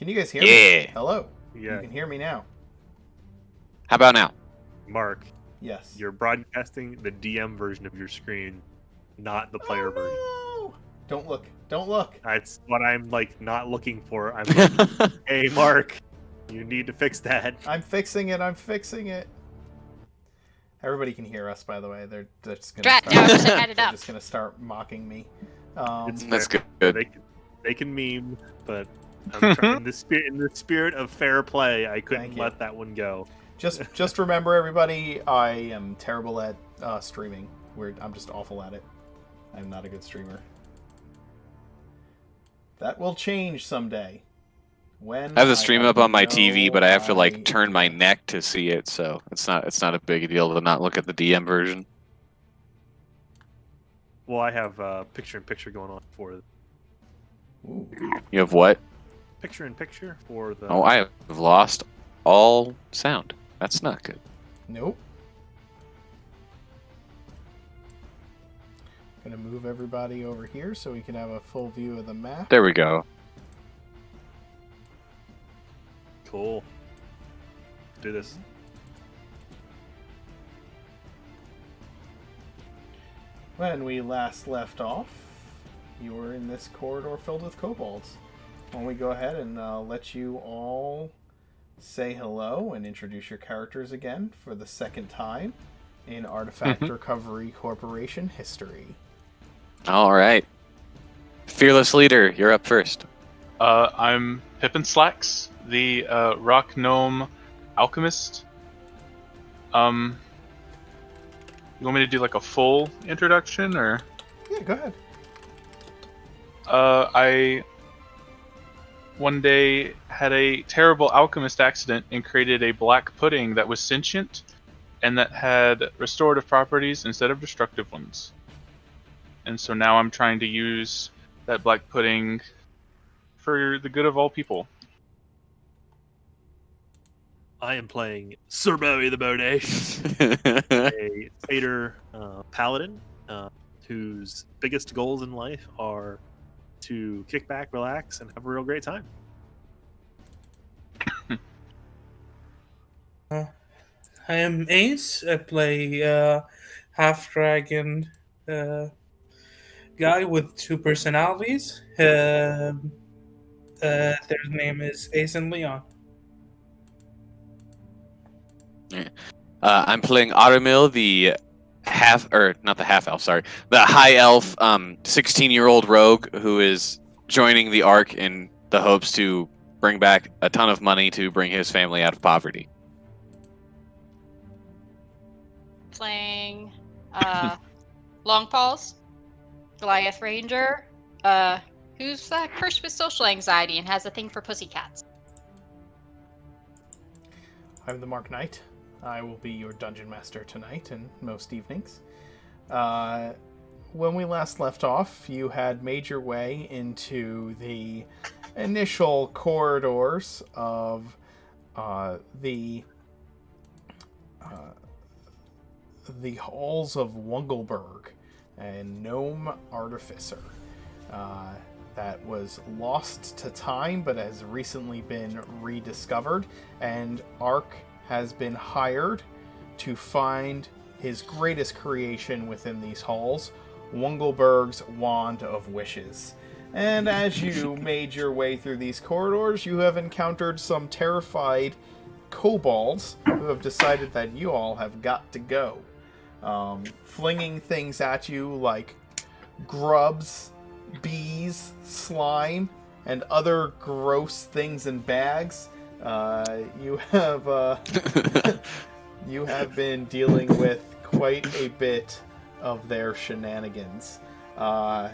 Can you guys hear me? Yeah. Hello. Yeah. You can hear me now. How about now? Mark, Yes. you're broadcasting the DM version of your screen, not the player version. No! Don't look. Don't look. That's what I'm like not looking for. I'm like, hey, Mark, you need to fix that. I'm fixing it. I'm fixing it. Everybody can hear us, by the way. They're just gonna Drat, start, now I wish I had it they're up. just gonna start mocking me. It's That's fair. good. They can meme, but I'm trying, in the spirit of fair play, I Thank couldn't you. let that one go. Just remember, everybody, I am terrible at streaming. I'm just awful at it. I'm not a good streamer. That will change someday. When I have the stream up on my TV, but I have to like idea. turn my neck to see it, so it's not a big deal to not look at the DM version. Well, I have picture-in-picture going on for Ooh. You have what? picture-in-picture for the. Oh, I have lost all sound. That's not good. Nope. Gonna move everybody over here so we can have a full view of the map. There we go. Cool. Do this. When we last left off, you were in this corridor filled with kobolds. Why don't we go ahead and let you all say hello and introduce your characters again for the second time in Artifact Recovery Corporation history. All right. Fearless leader, you're up first. I'm Pippin Slacks, the rock gnome alchemist. You want me to do like a full introduction, or? Yeah, go ahead. I one day had a terrible alchemist accident and created a black pudding that was sentient and that had restorative properties instead of destructive ones. And so now I'm trying to use that black pudding for the good of all people. I am playing Sir Bowie the Bodacious, a Satyr paladin whose biggest goals in life are to kick back, relax, and have a real great time. I am Ace. I play half dragon guy with two personalities. Their name is Ace and Leon. I'm playing Automil, the the high elf, 16-year-old rogue who is joining the Ark in the hopes to bring back a ton of money to bring his family out of poverty. Playing Long Paws, Goliath Ranger, who's cursed with social anxiety and has a thing for pussycats. I'm the Mark Knight. I will be your dungeon master tonight and most evenings. When we last left off, you had made your way into the initial corridors of the halls of Wundelberg, a gnome artificer that was lost to time but has recently been rediscovered, and Ark has been hired to find his greatest creation within these halls, Wundelberg's Wand of Wishes. And as you made your way through these corridors, you have encountered some terrified kobolds who have decided that you all have got to go. Flinging things at you like grubs, bees, slime, and other gross things in bags. You have been dealing with quite a bit of their shenanigans. I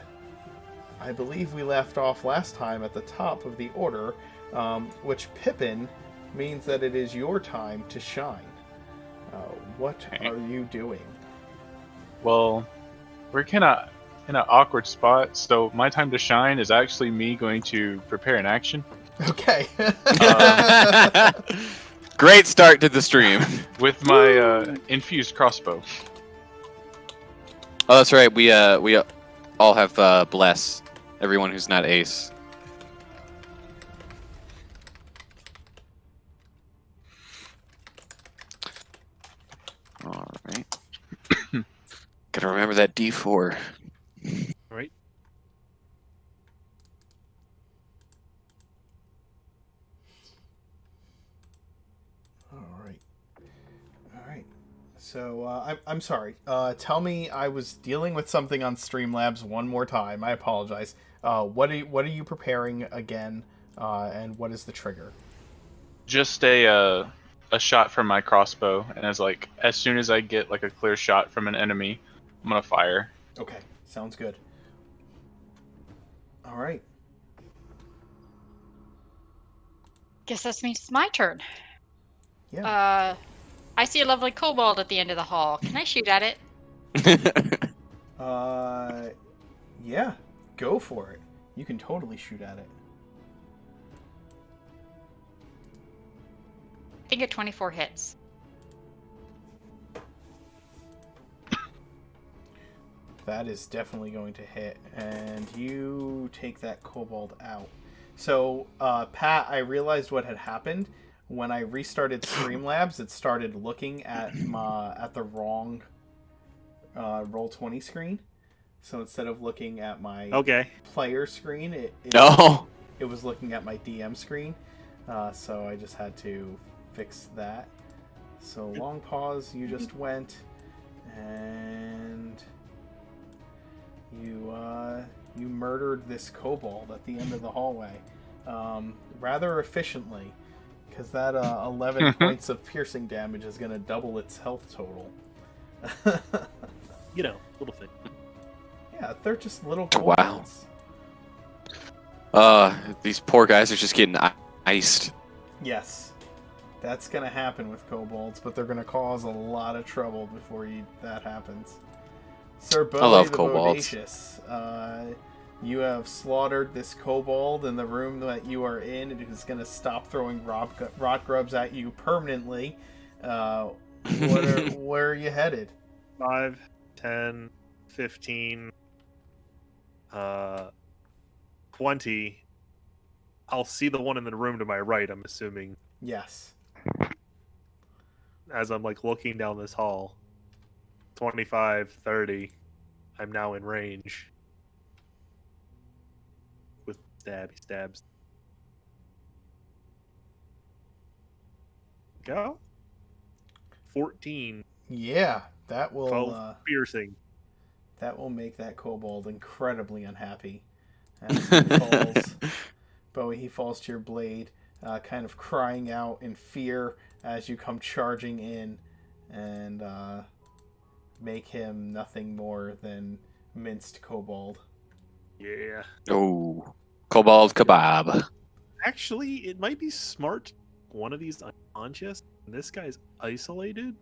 believe we left off last time at the top of the order, which Pippin means that it is your time to shine. What are you doing? Well, we're kind of in an awkward spot, so my time to shine is actually me going to prepare an action. Okay. Great start to the stream. With my infused crossbow. Oh, that's right. We all have bless. Everyone who's not Ace. Gotta remember that D4. Right. All right. So I'm sorry. Tell me, I was dealing with something on Streamlabs one more time. I apologize. What are you preparing again? And what is the trigger? Just a shot from my crossbow, and as soon as I get like a clear shot from an enemy, I'm gonna fire. Okay, sounds good. All right. Guess that means it's my turn. Yeah. I see a lovely kobold at the end of the hall. Can I shoot at it? Yeah. Go for it. You can totally shoot at it. I think a 24 hits. That is definitely going to hit, and you take that kobold out. So, Pat, I realized what had happened. When I restarted Streamlabs, it started looking at the wrong Roll20 screen. So instead of looking at my player screen, it was looking at my DM screen. So I just had to fix that. So long pause, you just went, and you murdered this kobold at the end of the hallway, rather efficiently, because that 11 points of piercing damage is going to double its health total. Little thing. Yeah, they're just little kobolds. Wow. These poor guys are just getting iced. Yes, that's going to happen with kobolds, but they're going to cause a lot of trouble before that happens. Sir Bowie, I love the kobolds. Bodacious, you have slaughtered this kobold in the room that you are in. It is going to stop throwing rot grubs at you permanently. Where are you headed? 5, 10, 15, 20. I'll see the one in the room to my right, I'm assuming, Yes. as I'm looking down this hall. 25, 30. I'm now in range. With stabs. Go. 14. Yeah, that will 12 piercing. that will make that kobold incredibly unhappy. As he falls, Bowie, he falls to your blade, kind of crying out in fear as you come charging in, and make him nothing more than minced kobold. Yeah. Oh, kobold kebab. Actually, it might be smart. One of these unconscious, and this guy's isolated.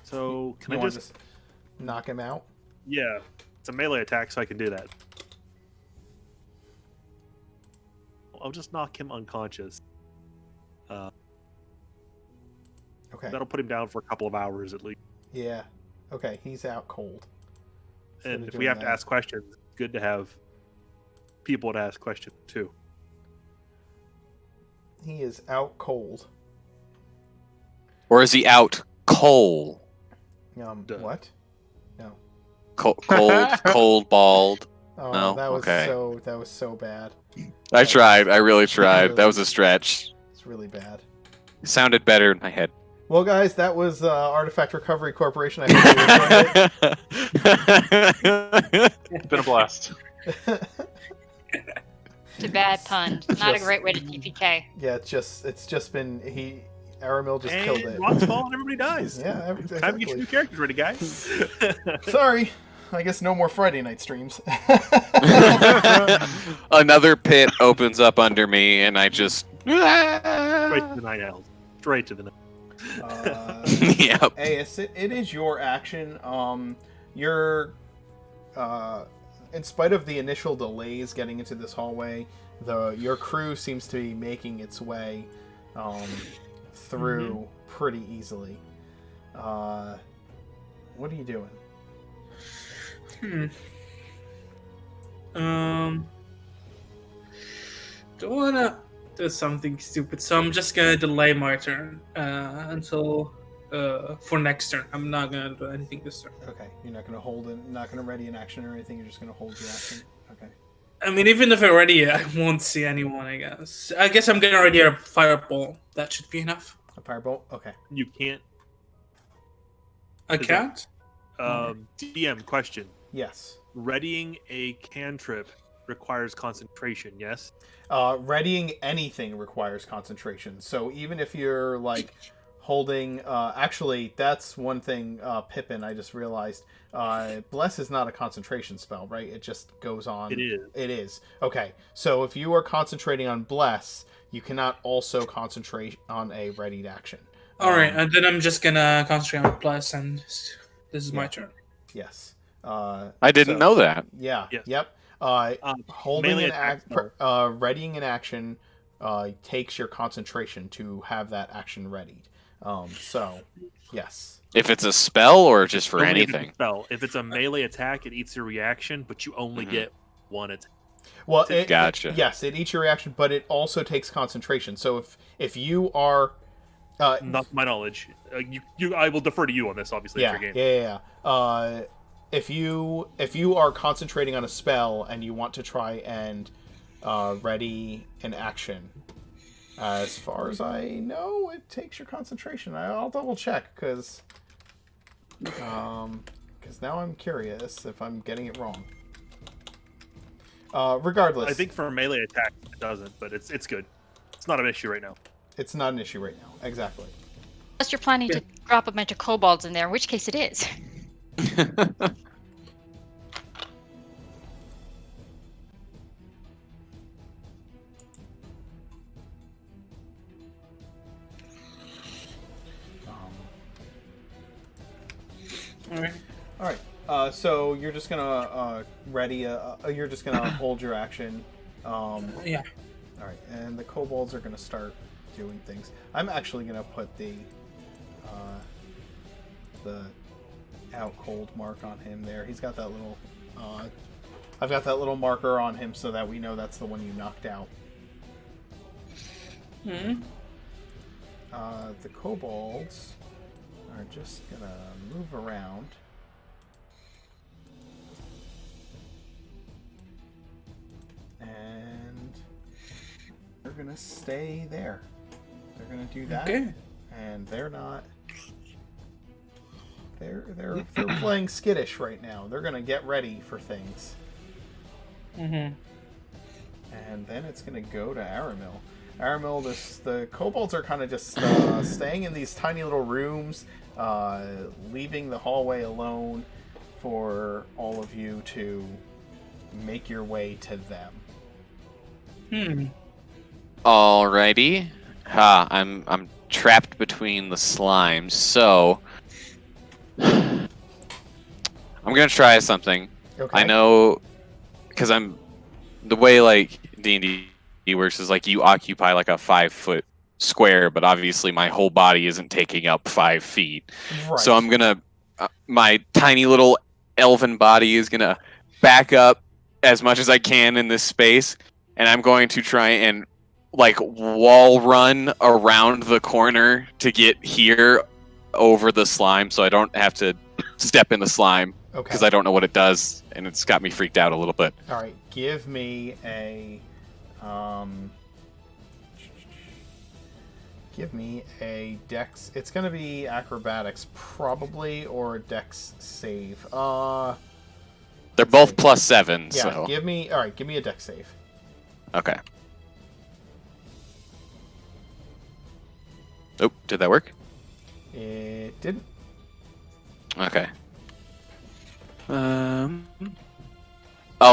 So can You I want just to knock him out? Yeah, it's a melee attack, so I can do that. I'll just knock him unconscious. Okay. That'll put him down for a couple of hours at least. Yeah. Okay, he's out cold. Instead And of if we doing have to that- ask questions, it's good to have people to ask questions too. He is out cold. Or is he out coal? Duh. What? No. Cold, bald. Oh, No? that was Okay. so bad. I tried. I really tried. That was a stretch. It's really bad. It sounded better in my head. Well, guys, that was Artifact Recovery Corporation. I hope you enjoyed It's been a blast. it. It's a bad pun. Not a great way to TPK. Yeah, it's just been Aramil just killed it. And rocks fall and everybody dies. Yeah, Time to get your exactly. new characters ready, guys. Sorry, I guess no more Friday night streams. Another pit opens up under me, and I just. Straight to the night owls. Straight to the night. Yep. Ace, it is your action. You're in spite of the initial delays getting into this hallway, your crew seems to be making its way through pretty easily. What are you doing? Don't wanna do something stupid, so I'm just gonna delay my turn until for next turn. I'm not gonna do anything this turn. Okay, you're not gonna hold it, not gonna ready an action or anything. You're just gonna hold your action. Okay. I mean, even if I'm ready, I won't see anyone. I guess. I guess I'm gonna ready a fireball. That should be enough. A firebolt. Okay. You can't. I Is it- can't. DM question. Yes. Readying a cantrip requires concentration, yes? Readying anything requires concentration. So even if you're like holding, actually, that's one thing. Pippin, I just realized. Bless is not a concentration spell, right? It just goes on. It is. It is. Okay. So if you are concentrating on bless, you cannot also concentrate on a readied action. All right, and then I'm just gonna concentrate on plus, and this is my Yeah. turn. Yes. I didn't know that. Yeah. Yes. Yep. Holding melee an attack readying an action takes your concentration to have that action readied. So, yes. If it's a spell or just for Only if it's a anything. spell. If it's a melee attack, it eats your reaction, but you only Mhm. get one attack. Well, Gotcha. yes, it eats your reaction, but it also takes concentration. So if you are, Not to my knowledge. I will defer to you on this, obviously. yeah, It's your yeah, game. yeah. If you are concentrating on a spell and you want to try and ready an action, as far as I know, it takes your concentration. I'll double check because now I'm curious if I'm getting it wrong. Regardless, I think for a melee attack, it doesn't, but it's good. It's not an issue right now. it's not an issue right now. Exactly. Unless you're planning to drop a bunch of kobolds in there, in which case it is. All right. All right. So you're just gonna ready. You're just gonna hold your action. Yeah. All right, and the kobolds are gonna start doing things. I'm actually gonna put the out cold mark on him there. He's got that little. I've got that little marker on him so that we know that's the one you knocked out. Hmm. The kobolds are just gonna move around. And they're gonna stay there. They're gonna do that. Okay. And they're not. They're playing skittish right now. They're gonna get ready for things. Mm-hmm. And then it's gonna go to Aramil. Aramil, the kobolds are kind of just staying in these tiny little rooms, leaving the hallway alone for all of you to make your way to them. Alrighty. I'm trapped between the slimes, so I'm gonna try something. Okay. I know, because the way like D&D works is like you occupy like a 5-foot square, but obviously my whole body isn't taking up 5 feet. Right. So I'm gonna, my tiny little elven body is gonna back up as much as I can in this space, and I'm going to try and like wall run around the corner to get here over the slime, so I don't have to step in the slime because I don't know what it does, and it's got me freaked out a little bit. All right. Give me a. Give me a dex. It's gonna be acrobatics probably, or a dex save. They're both +7, Yeah. so Give me. All right. Give me a dex save. okay. Oh, did that work? It didn't. Okay. Oh,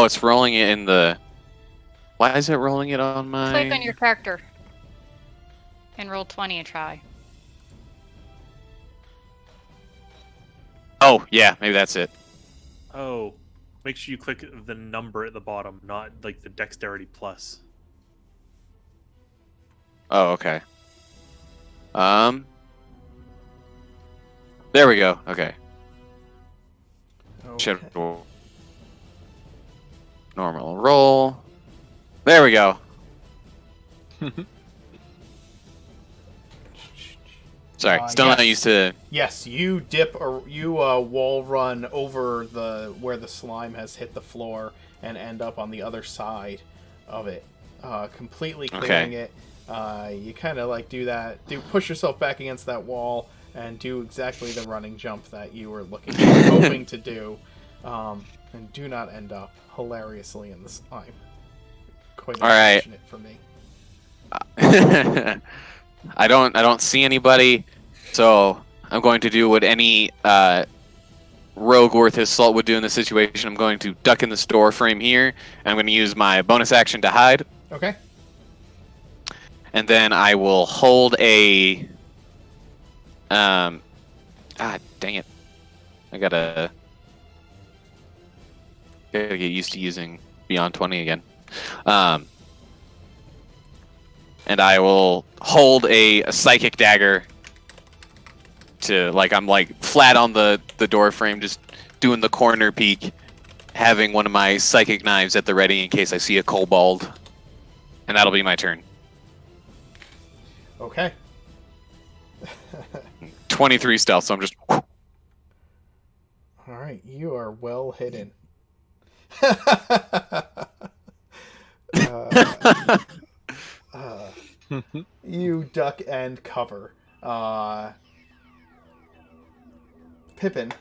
it's rolling it in the. Why is it rolling it on my? Click on your character and roll 20 and try. Oh, yeah, maybe that's it. Oh, make sure you click the number at the bottom, not like the dexterity plus. Oh, okay. There we go. Okay. Should normal roll. There we go. Sorry, still yes. not used to. Yes, you dip or you wall run over where the slime has hit the floor and end up on the other side of it, completely clearing it. You kind of like push yourself back against that wall and do exactly the running jump that you were hoping to do, and do not end up hilariously in the slime. Quite unfortunate for me. I don't see anybody, so I'm going to do what any rogue worth his salt would do in this situation. I'm going to duck in the door frame here, and I'm going to use my bonus action to hide. Okay. And then I will hold a. Dang it! I gotta get used to using Beyond 20 again. And I will hold a psychic dagger to, I'm flat on the door frame, just doing the corner peek, having one of my psychic knives at the ready in case I see a kobold. And that'll be my turn. Okay. 23 stealth, so I'm just... Alright, you are well hidden. You duck and cover. Pippin,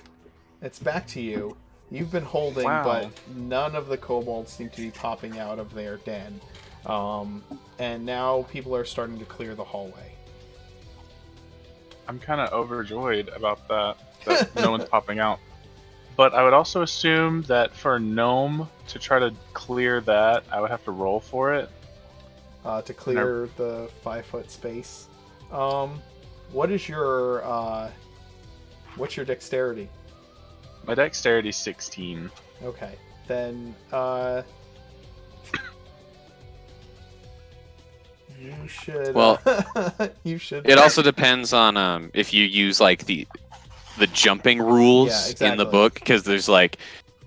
it's back to you. You've been holding, but none of the kobolds seem to be popping out of their den. And now people are starting to clear the hallway. I'm kind of overjoyed about that no one's popping out. But I would also assume that for a gnome to try to clear that, I would have to roll for it. To clear the 5-foot space. What is your what's your dexterity? My dexterity is 16. Okay, then you should. Well, you should. It also depends on if you use the jumping rules in the book, because there's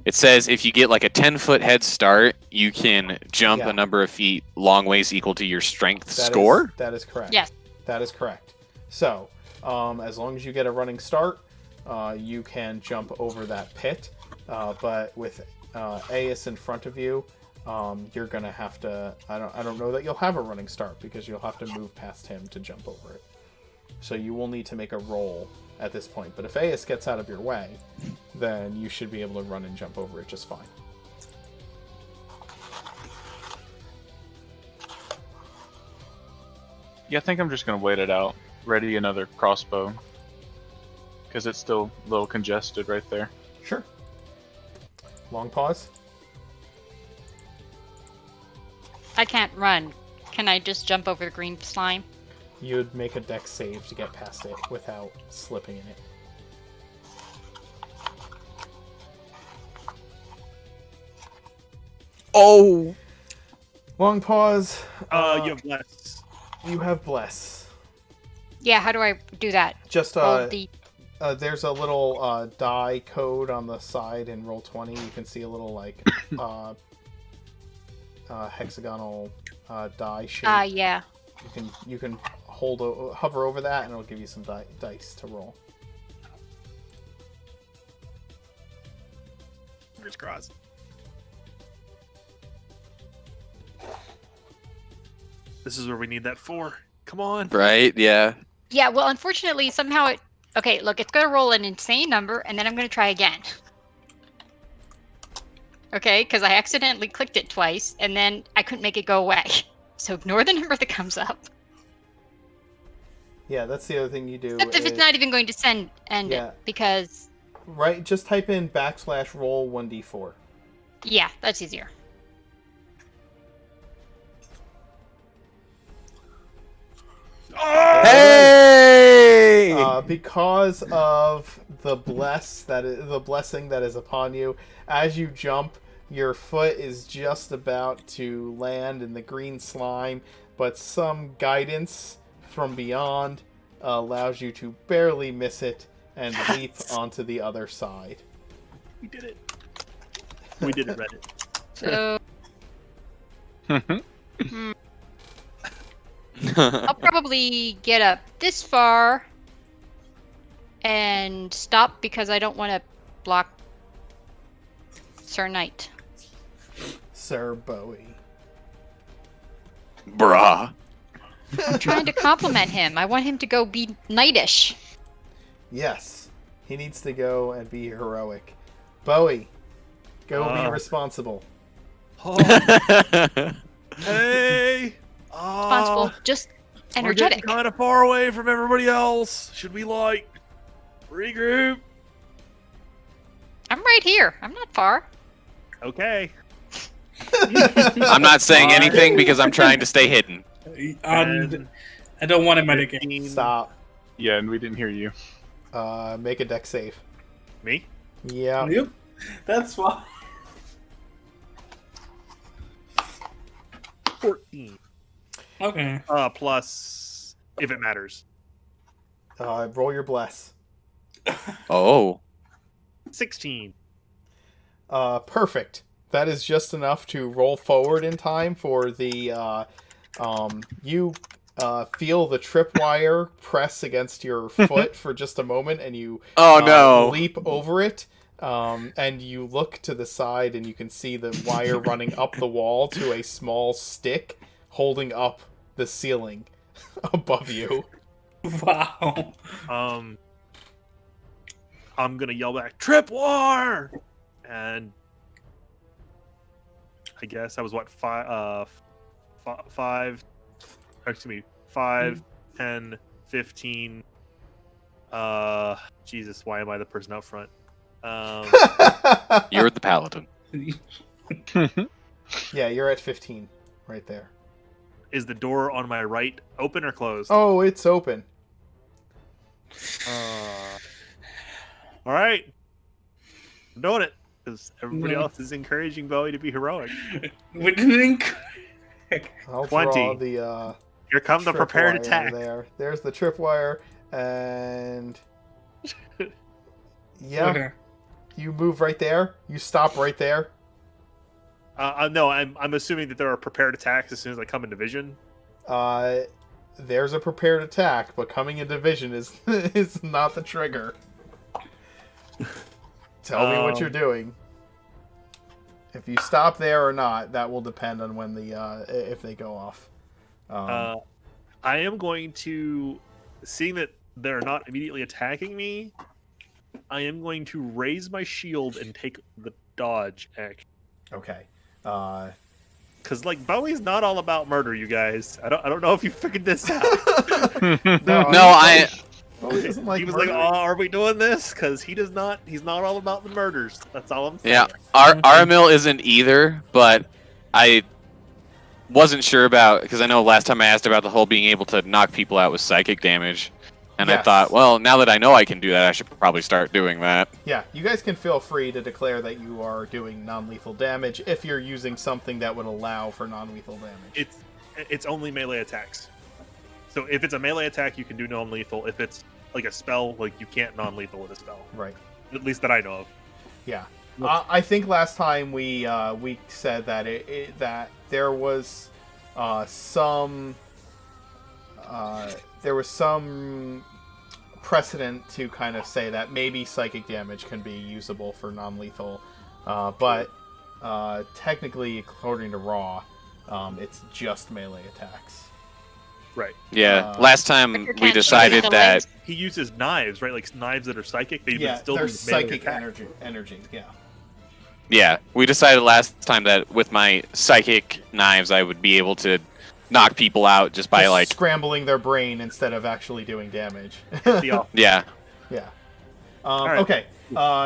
it says if you get a 10-foot head start, you can jump a number of feet long ways equal to your strength score. That is correct. Yes. That is correct. So, as long as you get a running start, you can jump over that pit. But with Aeus in front of you, you're gonna have to. I don't know that you'll have a running start because you'll have to move past him to jump over it. So you will need to make a roll at this point. But if Aeus gets out of your way, then you should be able to run and jump over it just fine. Yeah, I think I'm just going to wait it out. Ready another crossbow. Because it's still a little congested right there. Sure. Long pause. I can't run. Can I just jump over the green slime? You'd make a dex save to get past it without slipping in it. Oh! Long pause. You have less. You have bless. Yeah, how do I do that? Just Roll the... there's a little die code on the side in roll 20. You can see a little hexagonal die shape. yeah. You can hover over that, and it'll give you some dice to roll. Fingers crossed. This is where we need that 4. Come on. Right, yeah. Yeah, well, unfortunately, somehow it... Okay, look, it's going to roll an insane number, and then I'm going to try again. Okay, because I accidentally clicked it twice, and then I couldn't make it go away. So ignore the number that comes up. Yeah, that's the other thing you do. Except if it's not even going to end it, because... Right, just type in /roll 1d4. Yeah, that's easier. Hey! Because of the blessing that is upon you, as you jump, your foot is just about to land in the green slime, but some guidance from beyond allows you to barely miss it and leap onto the other side. We did it. We did it, Reddit. So... I'll probably get up this far and stop because I don't want to block Sir Knight. Sir Bowie. Bruh. I'm trying to compliment him. I want him to go be knightish. Yes, he needs to go and be heroic. Bowie, go be responsible. Hey! Responsible, just energetic. We're getting kind of far away from everybody else. Should we, like, regroup? I'm right here. I'm not far. Okay. I'm not saying anything because I'm trying to stay hidden. And I don't want him at a game. Stop. Yeah, and we didn't hear you. Make a deck save. Me? Yeah. Yep. That's why. 14. Okay. Plus, if it matters. Roll your bless. Oh. 16. Perfect. That is just enough to roll forward in time for the, you feel the tripwire press against your foot for just a moment, and you Oh no. leap over it, and you look to the side, and you can see the wire running up the wall to a small stick holding up the ceiling above you. Wow. I'm gonna yell back, "Tripwire!" And I guess I was what 5, 10, 15. Jesus, why am I the person out front? You're the paladin. Yeah, you're at 15 right there. Is the door on my right open or closed? Oh, it's open. All right, I'm doing it because everybody else is encouraging Bowie to be heroic. We didn't. I'll 20. draw the Here come the prepared tripwire attack. There's the tripwire, and yeah, Okay. you move right there. You stop right there. No, I'm assuming that there are prepared attacks as soon as I come into vision. There's a prepared attack, but coming into vision is is not the trigger. Tell me what you're doing. If you stop there or not, that will depend on when the if they go off. I am going to, seeing that they're not immediately attacking me, I am going to raise my shield and take the dodge action. Okay. Because like Bowie's not all about murder, you guys. I don't know if you figured this out. Bowie doesn't like He was like, murder. "Oh, are we doing this?" Because he does not. He's not all about the murders. That's all I'm saying. Yeah, Aramil isn't either, but I wasn't sure about, because I know last time I asked about the whole being able to knock people out with psychic damage, and I Yes. thought, well, now that I know I can do that, I should probably start doing that. Yeah, you guys can feel free to declare that you are doing non-lethal damage if you're using something that would allow for non-lethal damage. It's only melee attacks. So if it's a melee attack, you can do non-lethal. If it's like a spell, like you can't non-lethal with a spell. Right. At least that I know of. Yeah. I think last time we said that that there was some precedent to kind of say that maybe psychic damage can be usable for non-lethal, but technically, according to Raw, it's just melee attacks. Right. Yeah, Last time But you we can't decided shoot the that... legs. He uses knives, right? Like knives that are psychic. They Yeah, still they're do melee psychic attack. energy. Yeah. Yeah, we decided last time that with my psychic knives, I would be able to knock people out just by, Just like... scrambling their brain instead of actually doing damage. Yeah. Yeah, Yeah. right. Okay.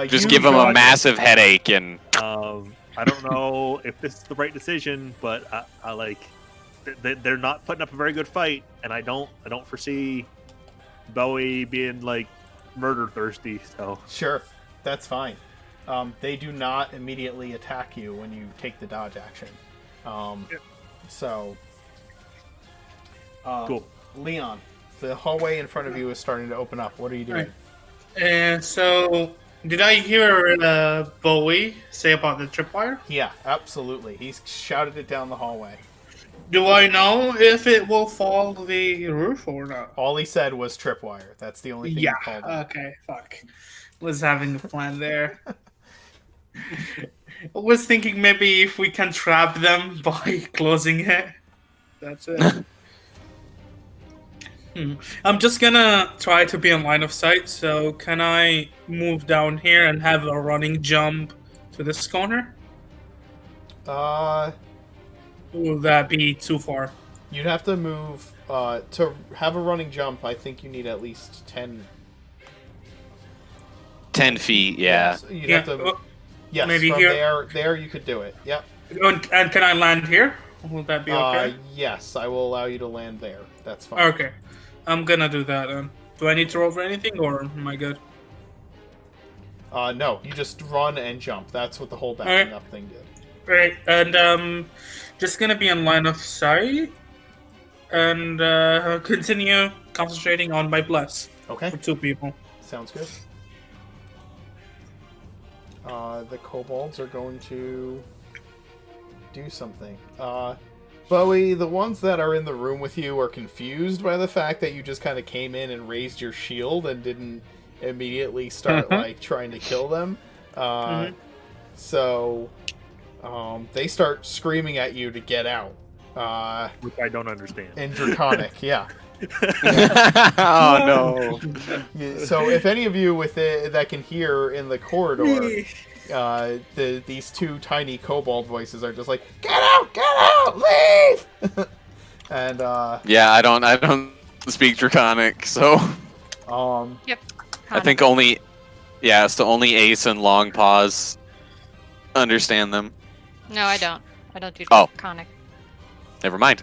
just you give them a dodge- massive headache and... I don't know if this is the right decision, but I like they're not putting up a very good fight, and I don't foresee Bowie being like murder thirsty. So Sure, that's fine. They do not immediately attack you when you take the dodge action. So, cool. Leon, the hallway in front of you is starting to open up. What are you doing? And so, did I hear Bowie say about the tripwire? Yeah, absolutely. He's shouted it down the hallway. Do I know if it will fall the roof or not? All he said was tripwire. That's the only thing Yeah. he called it. Okay. Fuck. Was having a plan there. I was thinking maybe if we can trap them by closing it. That's it. I'm just gonna try to be in line of sight. So can I move down here and have a running jump to this corner? Will that be too far? You'd have to move to have a running jump. I think you need at least 10. 10 feet, yeah. So you'd have to. Yes, maybe from here. there you could do it. Yep. And can I land here? Will that be okay? Yes, I will allow you to land there. That's fine. Okay. I'm gonna do that then. Do I need to roll for anything or am I good? No, you just run and jump. That's what the whole backing up thing did. Right, and just gonna be in line of sight and continue concentrating on my bless Okay, for 2 people. sounds good. The kobolds are going to do something. Bowie, the ones that are in the room with you are confused by the fact that you just kind of came in and raised your shield and didn't immediately start like trying to kill them. So they start screaming at you to get out. Which I don't understand. In Draconic, yeah. Oh no. So if any of you with it that can hear in the corridor, these 2 tiny kobold voices are just like, get out, leave! And Yeah, I don't speak Draconic, so Yep. I think only Ace and Long Paws understand them. No, I don't. I don't do Oh. Draconic. Never mind.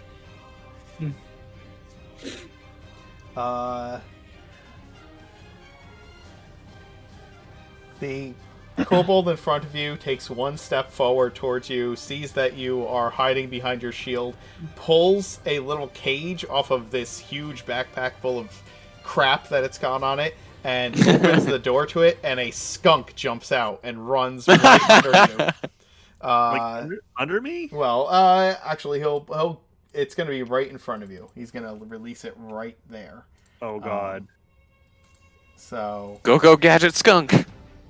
The kobold in front of you takes 1 step forward towards you, sees that you are hiding behind your shield, pulls a little cage off of this huge backpack full of crap that it's got on it, and opens the door to it, and a skunk jumps out and runs right under you. Like under me? Well, actually, he'll. It's going to be right in front of you. He's going to release it right there. Oh god. So Go gadget skunk.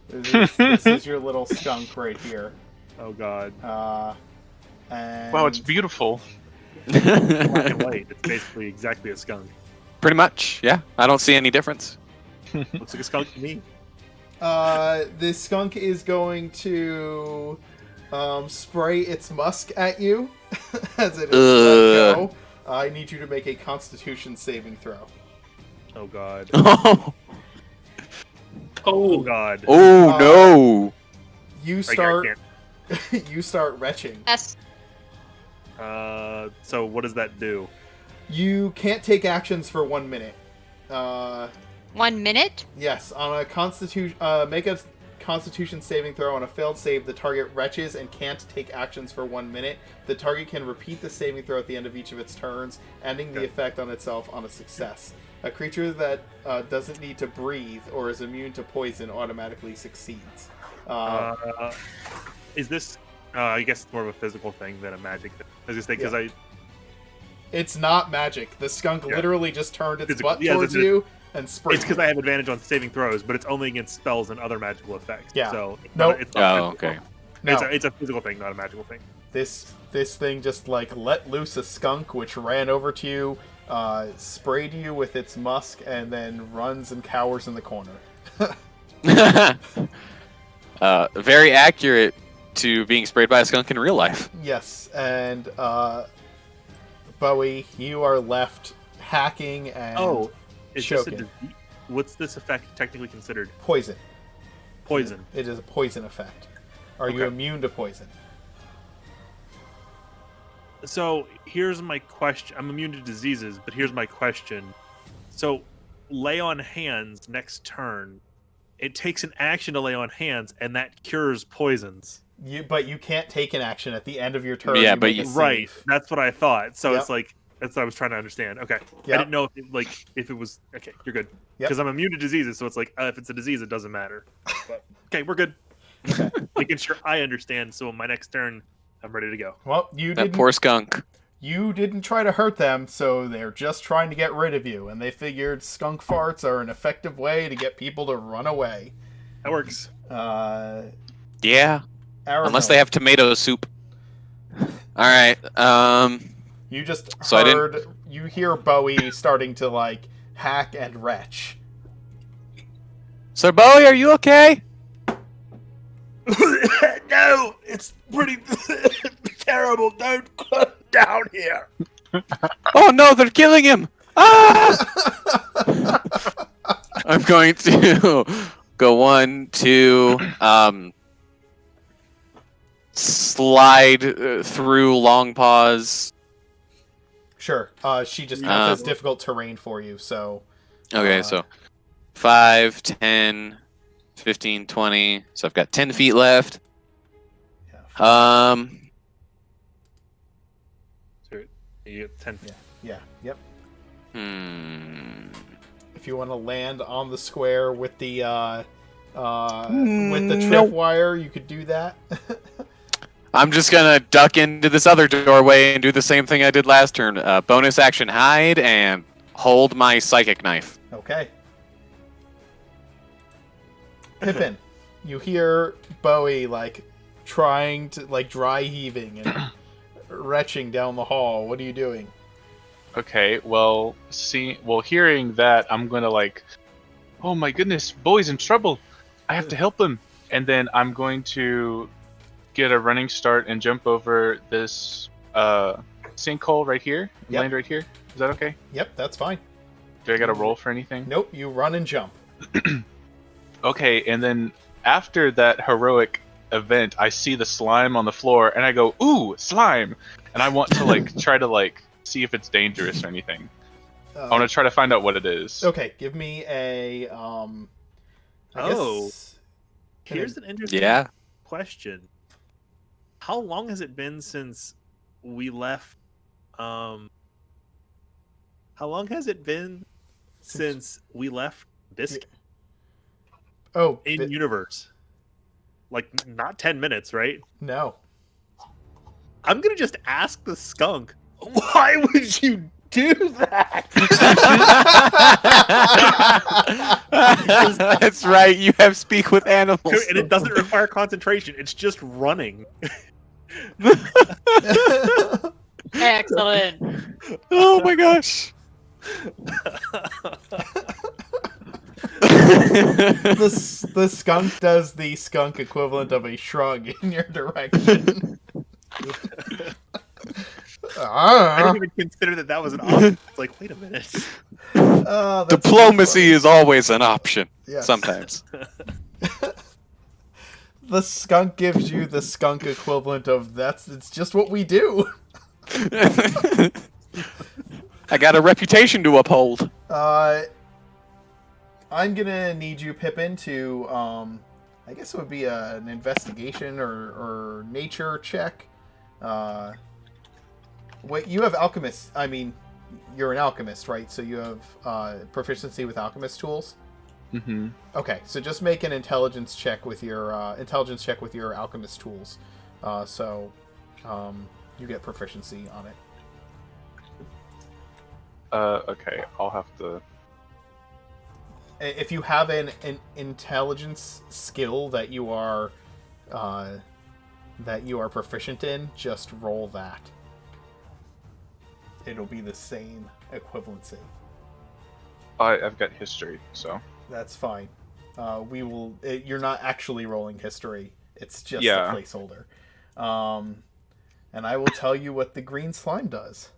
this is your little skunk right here. Oh god. And Wow, it's beautiful. Black and white. It's basically exactly a skunk. Pretty much, yeah. I don't see any difference. Looks like a skunk to me. This skunk is going to spray its musk at you as it is let go. I need you to make a Constitution saving throw. Oh god. Oh Oh god. no. You I start. can't. You start retching. That's So what does that do? You can't take actions for 1 minute. 1 minute. Yes, on a Constitution, make a Constitution saving throw. On a failed save, the target retches and can't take actions for 1 minute. The target can repeat the saving throw at the end of each of its turns, ending the effect on itself on a success. A creature that doesn't need to breathe or is immune to poison automatically succeeds. Is this? I guess it's more of a physical thing than a magic thing. I was gonna say because It's not magic. The skunk literally just turned its butt towards it's you and sprayed. It's because I have advantage on saving throws, but it's only against spells and other magical effects. Yeah. So Nope. it's not Oh, physical. okay. No. It's a physical thing, not a magical thing. This thing just like let loose a skunk which ran over to you, sprayed you with its musk, and then runs and cowers in the corner. Very accurate to being sprayed by a skunk in real life. Yes, and Bowie, you are left hacking and is choking. this a disease? What's this effect technically considered? Poison. Poison. It is a poison effect. Are you Okay. immune to poison? So here's my question. I'm immune to diseases, but here's my question. So lay on hands next turn. It takes an action to lay on hands, and that cures poisons. But you can't take an action at the end of your turn. Yeah, you but make a you- save. Right. That's what I thought. So Yep. it's like that's what I was trying to understand. Okay. Yep. I didn't know if it was okay. You're good. Yep. Because I'm immune to diseases, so it's like if it's a disease, it doesn't matter. But, okay, we're good. Making sure I understand. So on my next turn, I'm ready to go. Well, you That didn't. poor skunk. You didn't try to hurt them, so they're just trying to get rid of you, and they figured skunk farts are an effective way to get people to run away. That works. Yeah. Unless Aramil, they have tomato soup. All right. you just So I didn't- heard. You hear Bowie starting to like hack and retch. Sir Bowie, are you okay? No, it's pretty terrible. Don't come down here. Oh no, they're killing him! Ah! I'm going to go 1, 2, slide through long pause. Sure. She just has difficult terrain for you, so. Okay, so 5, 10, 15, 20. So I've got 10 feet left. Yeah. So you get 10 feet. Yeah. Yep. Hmm. If you want to land on the square with the trip Nope. wire, you could do that. I'm just gonna duck into this other doorway and do the same thing I did last turn. Bonus action hide and hold my psychic knife. Okay. Pippin, you hear Bowie like trying to like dry heaving and retching down the hall. What are you doing? Okay, well, hearing that, I'm gonna like, oh my goodness, Bowie's in trouble. I have to help him. And then I'm going to get a running start and jump over this sinkhole right here. Yep. Land right here. Is that okay? Yep, that's fine. Do I got to roll for anything? Nope, you run and jump. Okay, and then after that heroic event, I see the slime on the floor, and I go, "Ooh, slime!" And I want to like try to like see if it's dangerous or anything. I want to try to find out what it is. Okay, give me a I guess- Here's an interesting Yeah. question. How long has it been since we left? How long has it been since we left Biscuit Oh, in universe? Like not 10 minutes, right? no. I'm gonna just ask the skunk. Why would you do that? That's right. You have speak with animals. And it doesn't require concentration. It's just running. Excellent. Oh my gosh. The skunk does the skunk equivalent of a shrug in your direction. I didn't even consider that was an option. It's like, wait a minute. That's Diplomacy really is always an option. Yes. Sometimes. The skunk gives you the skunk equivalent of it's just what we do. I got a reputation to uphold. I'm gonna need you, Pippin, to I guess it would be an investigation or nature check. Wait, you have alchemist. I mean, you're an alchemist, right? So you have proficiency with alchemist tools. Mm-hmm. Okay, so just make an intelligence check with your alchemist tools. So you get proficiency on it. Okay, I'll have to. If you have an intelligence skill that you are proficient in, just roll that. It'll be the same equivalency. I've got history, so. That's fine. We will. You're not actually rolling history. It's just Yeah. a placeholder. And I will tell you what the green slime does.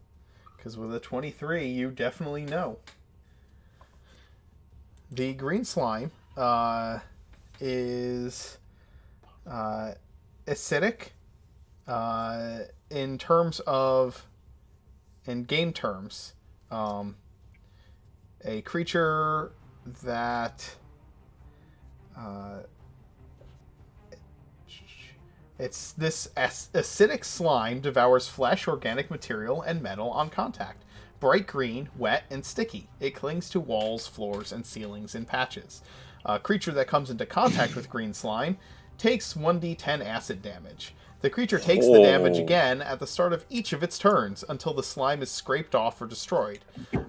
Because with a 23, you definitely know. The green slime is acidic in terms of, in game terms, a creature that it's this acidic slime devours flesh, organic material, and metal on contact. Bright green, wet, and sticky. It clings to walls, floors, and ceilings in patches. A creature that comes into contact with green slime takes 1d10 acid damage. The creature takes the damage again at the start of each of its turns until the slime is scraped off or destroyed.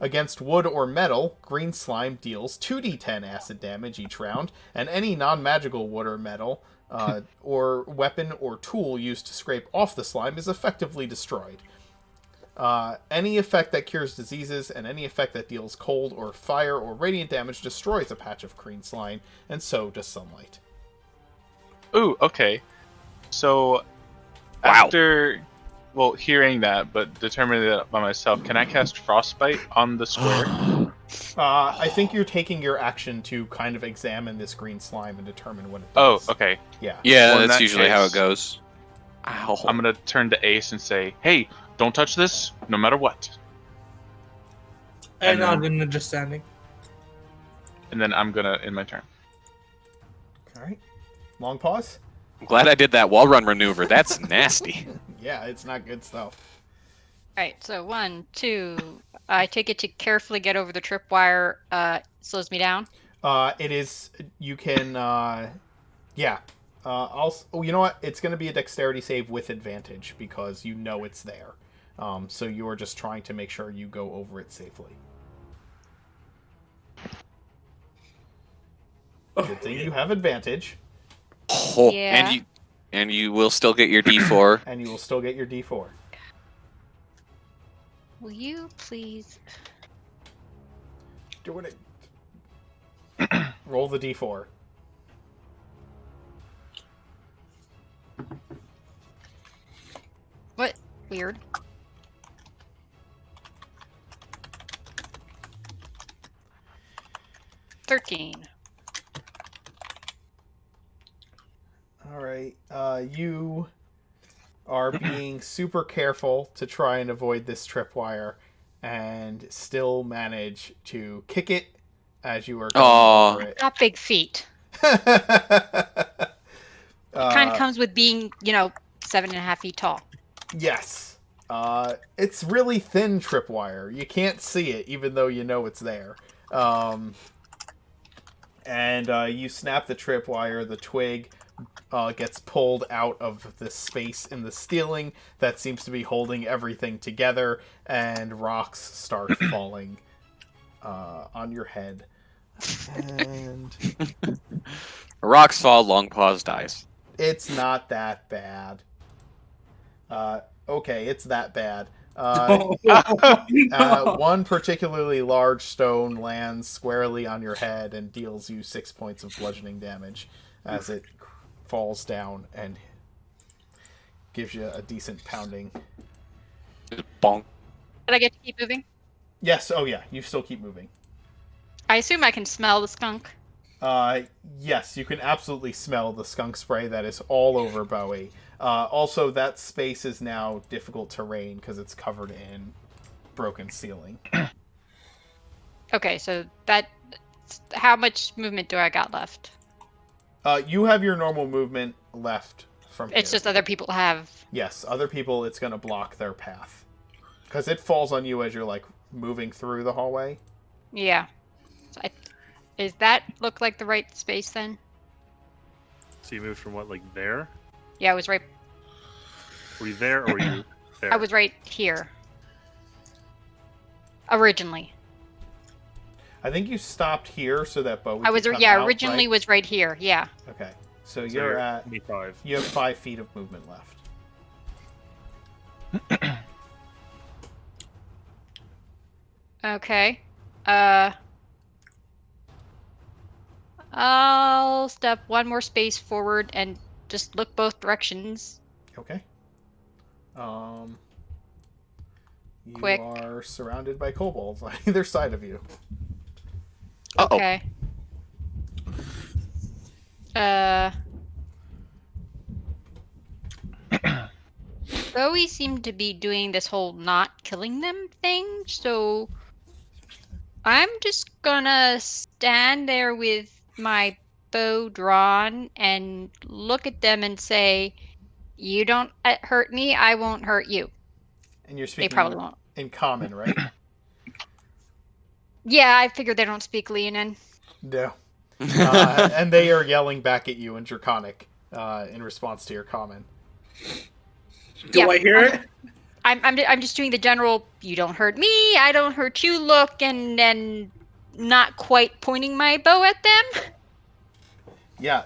Against wood or metal, green slime deals 2d10 acid damage each round, and any non-magical wood or metal or weapon or tool used to scrape off the slime is effectively destroyed. Any effect that cures diseases and any effect that deals cold or fire or radiant damage destroys a patch of green slime, and so does sunlight. Ooh, okay. So, Wow. after, hearing that, but determining that by myself, can I cast Frostbite on the square? I think you're taking your action to kind of examine this green slime and determine what it Oh, does. okay. Yeah. Yeah, Well, in that's that usually how it case- goes. Ow. I'm gonna turn to Ace and say, "Hey, don't touch this, no matter what." I And nod then- in understanding. And then I'm gonna end my turn. All right. Long pause? I'm glad I did that wall run maneuver. That's nasty. Yeah, it's not good stuff. Alright, so 1, 2. I take it to carefully get over the tripwire slows me down. It is, you can, yeah. You know what? It's going to be a dexterity save with advantage because you know it's there. So you're just trying to make sure you go over it safely. Good thing you have advantage, Yeah. And you will still get your D4. and you will still get your D4. Will you please? Doing it. Roll the D4. What? Weird. $13. All right. You are being super careful to try and avoid this tripwire, and still manage to kick it as you are going Aw. over it. Got big feet. It kind of comes with being, 7.5 feet tall. Yes. It's really thin tripwire. You can't see it, even though you know it's there. And you snap the tripwire, the twig gets pulled out of the space in the ceiling that seems to be holding everything together, and rocks start falling on your head. And Rocks fall, long pause dies. it's not that bad. Okay, it's that bad. One particularly large stone lands squarely on your head and deals you 6 points of bludgeoning damage as it falls down and gives you a decent pounding. Just bonk. Did I get to keep moving? Yes, oh yeah, you still keep moving. I assume I can smell the skunk. Yes, you can absolutely smell the skunk spray that is all over Bowie. Also, that space is now difficult terrain because it's covered in broken ceiling. Okay, so how much movement do I got left? You have your normal movement left from It's here. just other people have. Yes, other people, it's going to block their path. Because it falls on you as you're, moving through the hallway. Yeah. So Does that look like the right space then? So you moved from what, like there? Yeah, I was right. Were you there or were you there? I was right here. Originally. I think you stopped here so that Bowie I was could come out, originally right? was right here. Yeah. Okay, so So you're at... 25. You have 5 feet of movement left. Okay. I'll step one more space forward and just look both directions. Okay. You Quick. are surrounded by kobolds on either side of you. Uh-oh. Okay. Bowie seemed to be doing this whole not killing them thing, so I'm just gonna stand there with my bow drawn and look at them and say, "You don't hurt me, I won't hurt you." And you're They speaking probably won't. in common, right? Yeah, I figured they don't speak Leonin. No. And they are yelling back at you in Draconic in response to your comment. Do I hear it? I'm just doing the general. You don't hurt me. I don't hurt you. Look, and then not quite pointing my bow at them. Yeah,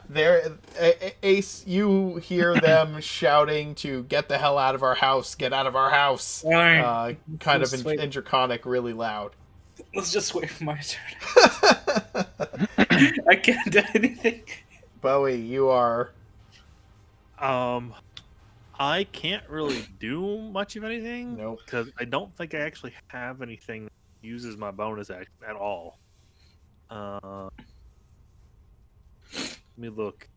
Ace, you hear them shouting to get the hell out of our house, get out of our house. Alright. Kind of Let's wait. in Draconic, really loud. Let's just wait for my turn. I can't do anything. Bowie, you are... I can't really do much of anything. Nope. Because I don't think I actually have anything that uses my bonus act at all. Let me look.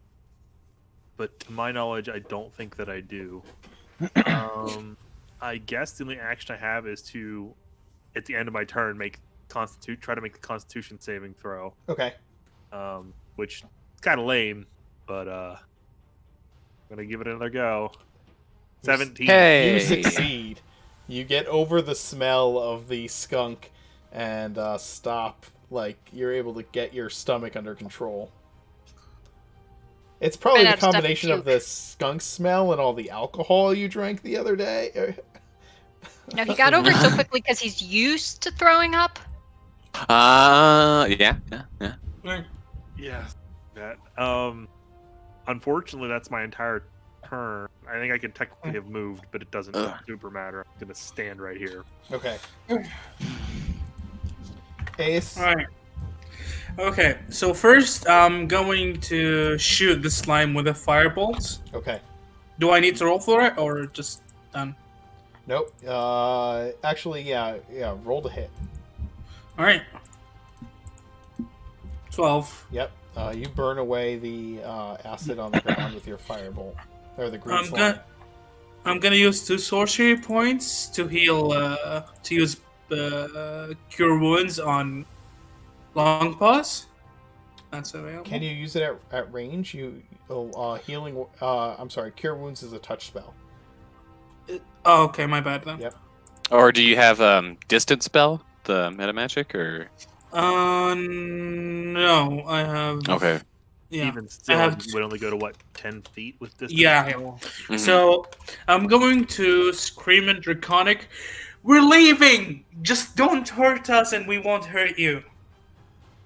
But to my knowledge, I don't think that I do. I guess the only action I have is to, at the end of my turn, try to make the Constitution saving throw. Okay. Which is kind of lame, but I'm gonna give it another go. 17. Hey. You succeed. You get over the smell of the skunk and stop. Like, you're able to get your stomach under control. It's probably the combination of the skunk smell and all the alcohol you drank the other day. No, he got over it so quickly because he's used to throwing up. Yeah. Yeah. That. Unfortunately, that's my entire turn. I think I could technically have moved, but it doesn't super matter. I'm gonna stand right here. Okay. Ace. Alright. Okay, so first I'm going to shoot the slime with a firebolt. Okay. Do I need to roll for it, or just done? Nope. Actually, yeah. Roll to hit. Alright. 12. Yep. You burn away the acid on the ground with your firebolt, or the green slime. I'm gonna use 2 sorcery points to heal. To use cure wounds on long pause. That's available. Can you use it at range? Healing. I'm sorry. Cure wounds is a touch spell. Oh, okay, my bad then. Yep. Or do you have distance spell, the meta magic, or? No, I have. Okay. Yeah. Even still, I have- it would only go to what, 10 feet with distance? Yeah. Mhm. So I'm going to scream in Draconic, "We're leaving! Just don't hurt us and we won't hurt you."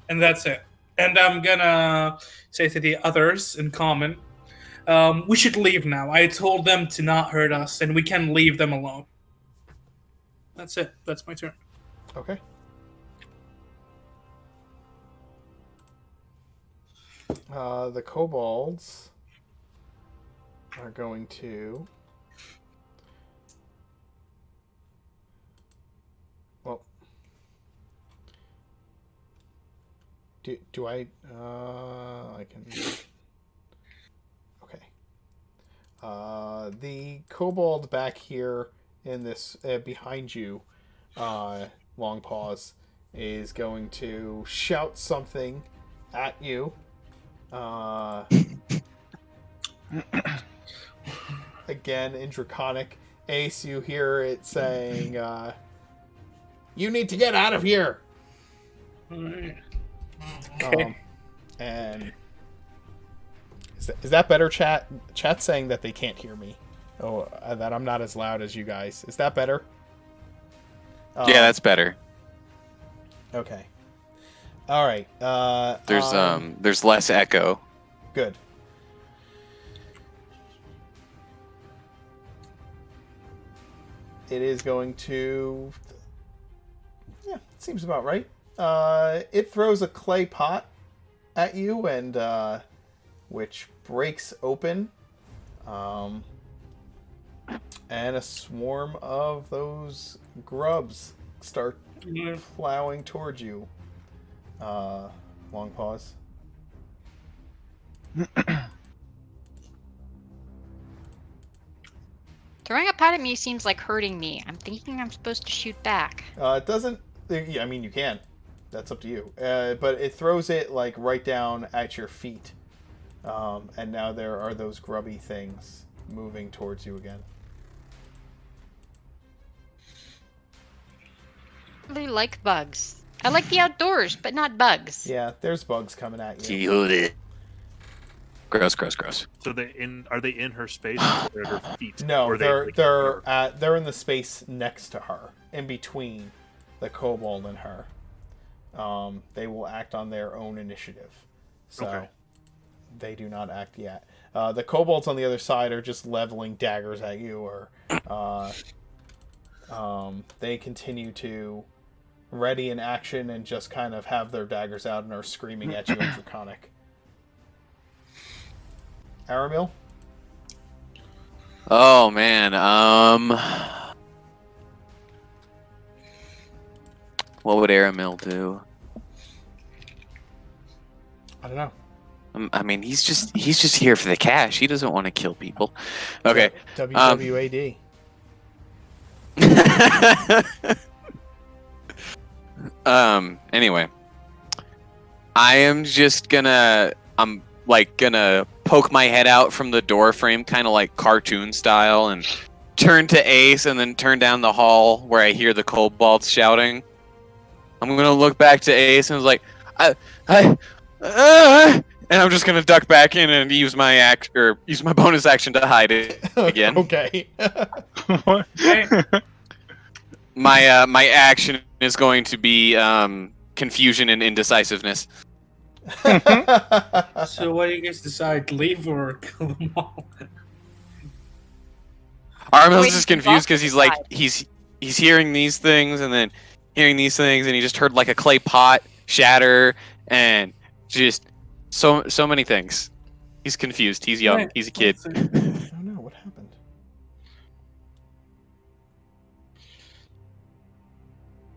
And that's it. And I'm gonna say to the others in common, we should leave now. I told them to not hurt us and we can leave them alone. That's it. That's my turn. Okay. The kobolds are going to... Well... Do I... I can... Okay. The kobold back here in this... behind you, Long Pause, is going to shout something at you. Again in Draconic. Ace, you hear it saying, "You need to get out of here." Alright. Okay. And is that better, chat? Chat's saying that they can't hear me. Oh, that I'm not as loud as you guys. Is that better? Yeah, that's better. Okay. All right. There's less echo. Good. It is going to... Yeah, it seems about right. It throws a clay pot at you, and which breaks open. And a swarm of those grubs start plowing towards you. Long pause. Throwing a pot at me seems like hurting me. I'm thinking I'm supposed to shoot back. It doesn't... I mean, you can. That's up to you. But it throws it, like, right down at your feet. And now there are those grubby things moving towards you again. I really like bugs. I like the outdoors, but not bugs. Yeah, there's bugs coming at you. Killed it. Gross. So are they in her space or at her feet? No, Or they're in the space next to her, in between the kobold and her. They will act on their own initiative, so Okay. they do not act yet. The kobolds on the other side are just leveling daggers at you, or they continue to ready in action and just kind of have their daggers out and are screaming at you in Draconic. Aramil? Oh man. What would Aramil do? I don't know. I mean, he's just here for the cash. He doesn't want to kill people. Okay. WWAD. Anyway, I'm gonna poke my head out from the door frame, kind of like cartoon style, and turn to Ace, and then turn down the hall where I hear the kobolds shouting. I'm gonna look back to Ace and was like, and I'm just gonna duck back in and use my bonus action to hide it again. Okay. What? My action is going to be confusion and indecisiveness. So what do you guys decide? Leave or kill them all? Armel's Wait, just you confused because he's like decide. he's hearing these things and then hearing these things, and he just heard like a clay pot shatter and just so many things. He's confused. He's young. Right, He's a kid. I don't know what happened.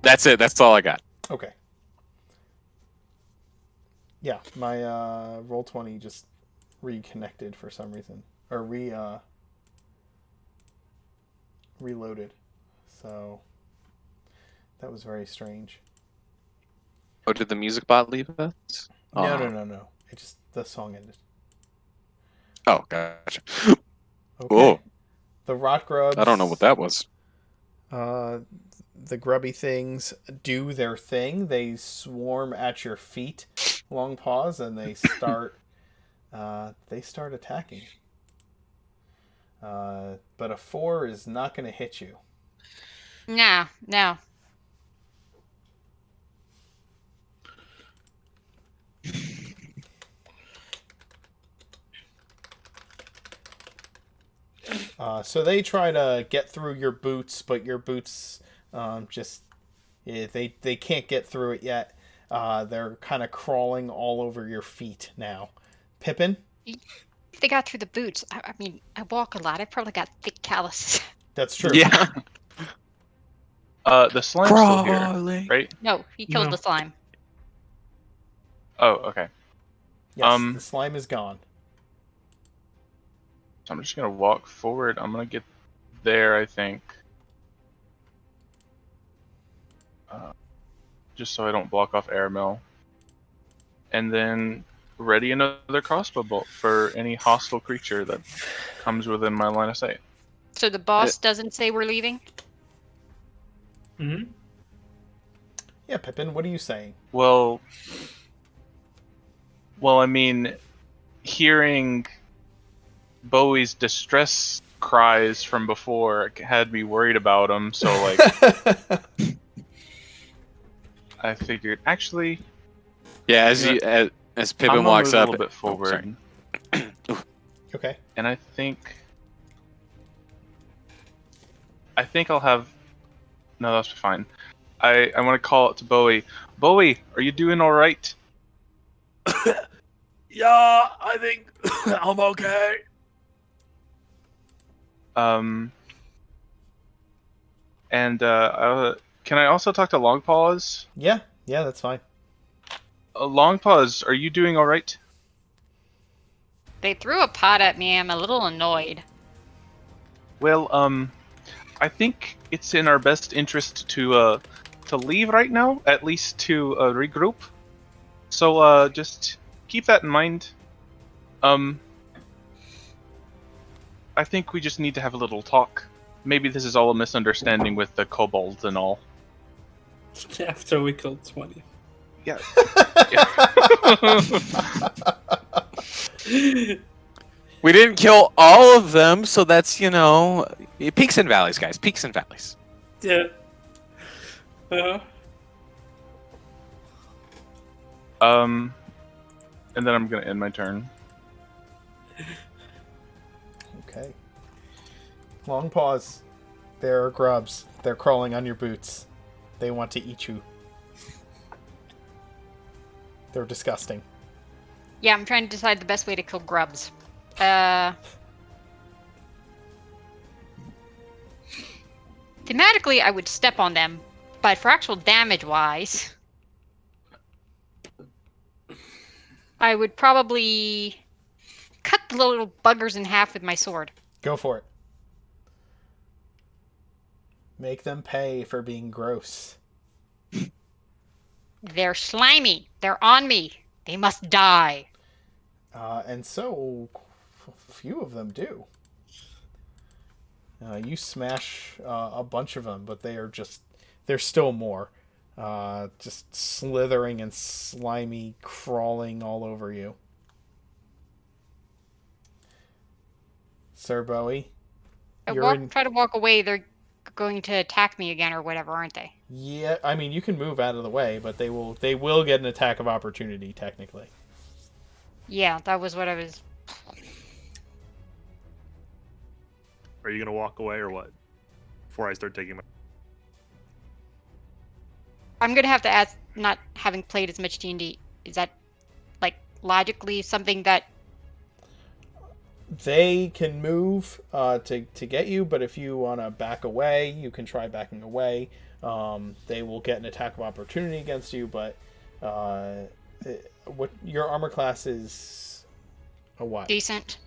That's it. That's all I got. Okay. Yeah, my Roll20 just reconnected for some reason, or reloaded. So that was very strange. Oh, did the music bot leave us? No. It just the song ended. Oh, gotcha. Okay. Whoa. The rot grubs. I don't know what that was. The grubby things do their thing. They swarm at your feet, long pause, and they start attacking. But a 4 is not going to hit you. No. So they try to get through your boots, but your boots they can't get through it yet. They're kind of crawling all over your feet now. Pippin? If they got through the boots, I mean, I walk a lot. I probably got thick calluses. That's true. Yeah. The slime's still here, right? No, he killed No. the slime. Oh, okay. Yes, the slime is gone. So I'm just gonna walk forward. I'm gonna get there, I think. Just so I don't block off airmail. And then ready another crossbow bolt for any hostile creature that comes within my line of sight. So the boss doesn't say we're leaving? Hmm. Yeah, Pippin, what are you saying? Well, I mean, hearing Bowie's distress cries from before had me worried about him, so like I figured actually Yeah, as I'm Pippin gonna walks move up, a little bit forward, Okay. and I think I'll have no, that's fine. I want to call it to Bowie. Bowie, are you doing all right? Yeah, I think I'm okay. And can I also talk to Longpaws? Yeah, that's fine. Longpaws, are you doing all right? They threw a pot at me. I'm a little annoyed. Well, I think it's in our best interest to leave right now, at least to regroup. So just keep that in mind. I think we just need to have a little talk. Maybe this is all a misunderstanding with the kobolds and all. After we killed 20. Yeah. We didn't kill all of them, so that's, peaks and valleys, guys. Peaks and valleys. Yeah. Uh-huh. And then I'm gonna end my turn. Okay. Long pause. There are grubs. They're crawling on your boots. They want to eat you. They're disgusting. Yeah, I'm trying to decide the best way to kill grubs. Thematically, I would step on them, but for actual damage-wise, I would probably cut the little buggers in half with my sword. Go for it. Make them pay for being gross. They're slimy. They're on me. They must die. And so, a few of them do. You smash a bunch of them, but there's still more. Just slithering and slimy, crawling all over you. Sir Bowie, Try to walk away. They're going to attack me again or whatever, aren't they? Yeah, I mean, you can move out of the way, but they will get an attack of opportunity, technically. Yeah, that was what I was... Are you gonna walk away or what? Before I start taking my... I'm gonna have to ask, not having played as much D&D, is that, like, logically something that... They can move to get you, but if you want to back away, you can try backing away. They will get an attack of opportunity against you, but what your armor class is a what? Decent.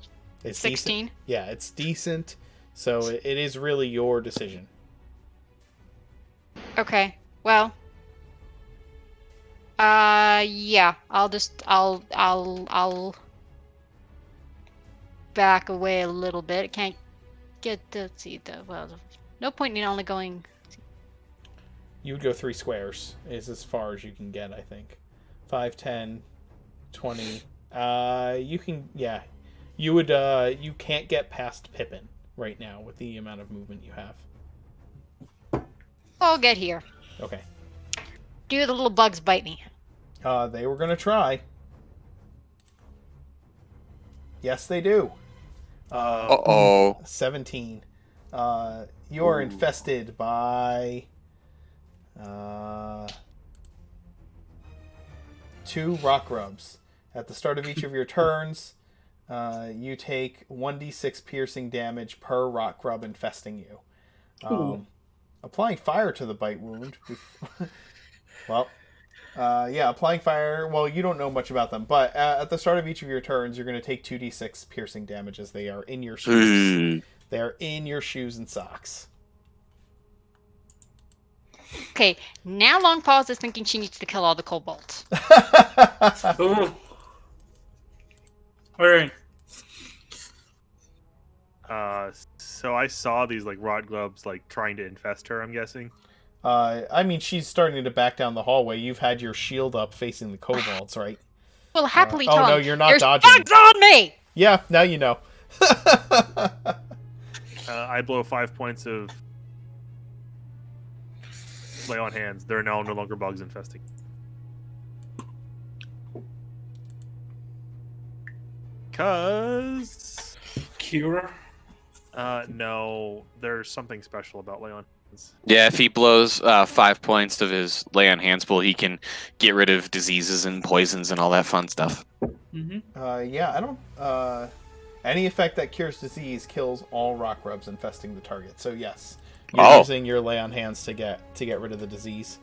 It's 16. Decent. Yeah, it's decent. So it is really your decision. Okay. Well. Yeah. I'll back away a little bit. I can't get the no point in only going. You would go 3 squares is as far as you can get, I think. 5, 10, 20. You can, yeah. You would, you can't get past Pippin right now with the amount of movement you have. I'll get here. Okay. Do the little bugs bite me? They were gonna try. Yes, they do. Uh-oh. 17. You are infested by 2 rock grubs. At the start of each of your turns, you take 1d6 piercing damage per rock grub infesting you. Applying fire to the bite wound. Well, yeah, applying fire. Well, you don't know much about them, but at the start of each of your turns, you're going to take 2d6 piercing damage as they are in your shoes. They are in your shoes and socks. Okay, now Long Paws is thinking she needs to kill all the kobolds. Ooh. Alright. So I saw these like rod glubs like trying to infest her, I'm guessing. I mean, she's starting to back down the hallway. You've had your shield up facing the kobolds, right? Well, happily Oh, tell no, him, you're not "There's dodging." bugs on me! Yeah, now you know. I blow 5 points of lay on hands. There are now no longer bugs infesting. Cause Cure. no, there's something special about lay on hands. Yeah, if he blows 5 points of his lay on hands pool, he can get rid of diseases and poisons and all that fun stuff. Mm-hmm. Yeah, I don't. Any effect that cures disease kills all rock grubs infesting the target. So yes, you're using your lay on hands to get rid of the disease.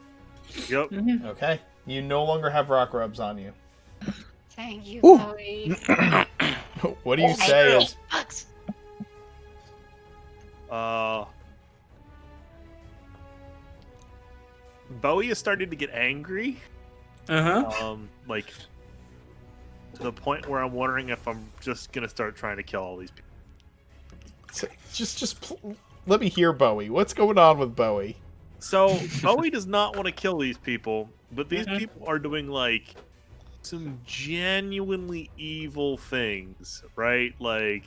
Yep. Mm-hmm. Okay, you no longer have rock grubs on you. Thank you, Ooh. Bowie. What do you say? Is Bugs. Bowie is starting to get angry. Uh-huh. Like to the point where I'm wondering if I'm just gonna start trying to kill all these people. let me hear Bowie. What's going on with Bowie? So Bowie does not want to kill these people, but these people are doing like some genuinely evil things, right? Like,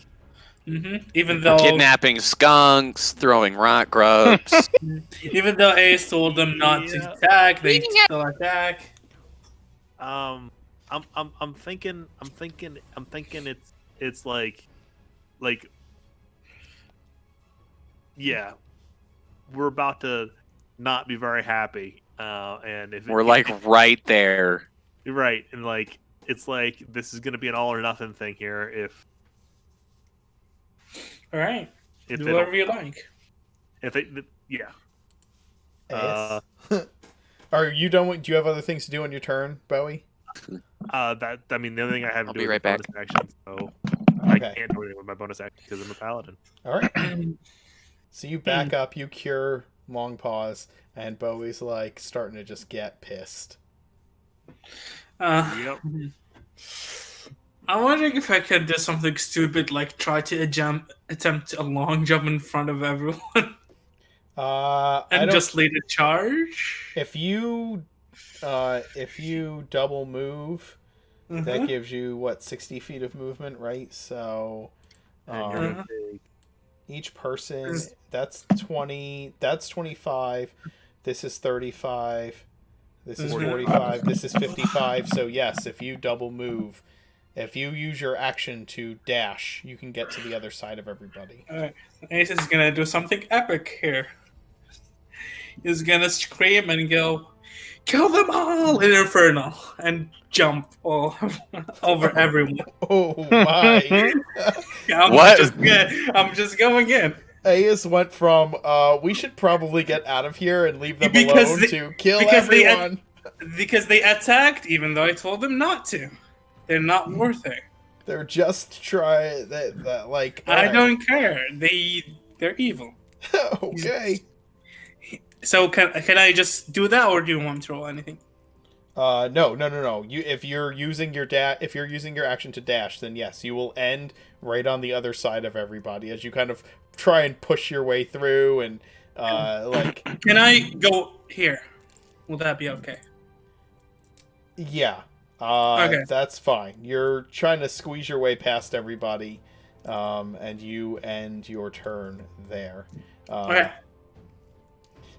Even though Kidnapping skunks, throwing rock grubs. Ace told them not to Yeah. attack, they Eating it. still attack. I'm thinking it's like, yeah, we're about to not be very happy, and if We're like right there. you're right, and like it's like this is gonna be an all or nothing thing here. All right, If do they whatever don't, you like. if they, yeah, Ace? Are you done with? Do you have other things to do on your turn, Bowie? that I mean the other thing I have to I'll do be is right a back. bonus action, so I Okay. can't do anything with my bonus action because I'm a paladin. All right. So you back up, you cure Long Paws, and Bowie's like starting to just get pissed. Yep. I'm wondering if I could do something stupid like try to attempt a long jump in front of everyone I and don't. just lead a charge. If you double move, that gives you what 60 feet of movement, right? So, And you're gonna take each person that's 20. That's 25. This is 35. This is 45. This is 55. So yes, if you double move, if you use your action to dash, you can get to the other side of everybody. Alright, Ace is gonna do something epic here. He's gonna scream and go, "Kill them all in Inferno!" and jump all over everyone. Oh my! I'm just going in. Aes went from we should probably get out of here and leave them Because alone they- to kill because they- everyone. Because they attacked, even though I told them not to. They're not worth it. They're just trying that like. I alright. don't care. They're evil. Okay. So can I just do that, or do you want to roll anything? No. If you're using your action to dash, then yes, you will end right on the other side of everybody as you kind of try and push your way through and like. Can I go here? Will that be okay? Yeah. Okay. That's fine. You're trying to squeeze your way past everybody, and you end your turn there. Okay.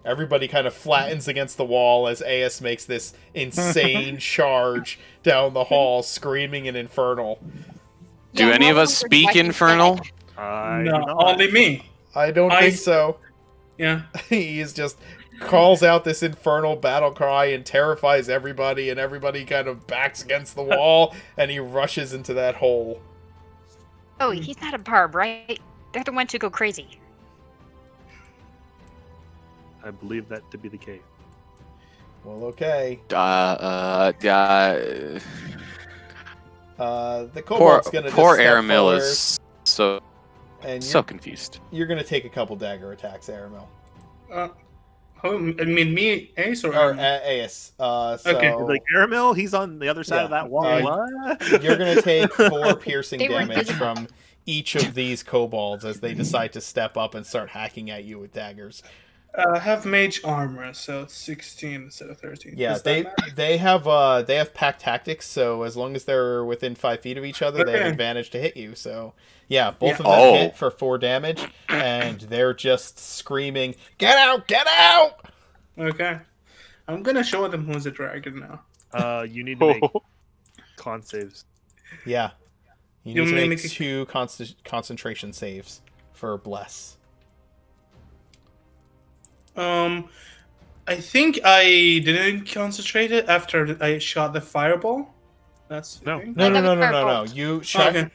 Everybody kind of flattens against the wall as AS makes this insane charge down the hall, screaming in Infernal. Do Yeah, any of us Wundelberg speak like you Infernal? said. I No, do not. only me. I don't I- think so. Yeah. He's just calls out this infernal battle cry and terrifies everybody, and everybody kind of backs against the wall, and he rushes into that hole. Oh, he's not a barb, right? They're the ones who go crazy. I believe that to be the case. Well, okay. The The poor kobold's gonna poor just step Aramil forward, is so and so confused. you're gonna take a couple dagger attacks, Aramil. I mean, me, Ace, or Or Aes. So Okay. Like Aramil, he's on the other side of Yeah, that wall. uh, you're gonna take 4 piercing They were damage invisible. from each of these kobolds as they decide to step up and start hacking at you with daggers. have mage armor, so it's 16 instead of 13. Yeah, Does that matter? they have pack tactics, so as long as they're within 5 feet of each other, they have Okay. advantage to hit you. So yeah, both Yeah. of them Oh. hit for 4 damage, and they're just screaming, "Get out! Get out!" Okay. I'm gonna show them who's a dragon now. You need to make con saves. Yeah, you You need to wanna make make a- 2 concentration saves for bless. I think I didn't concentrate it after I shot the fireball. That's the No. thing. No. that was No. purple. You shot. Okay.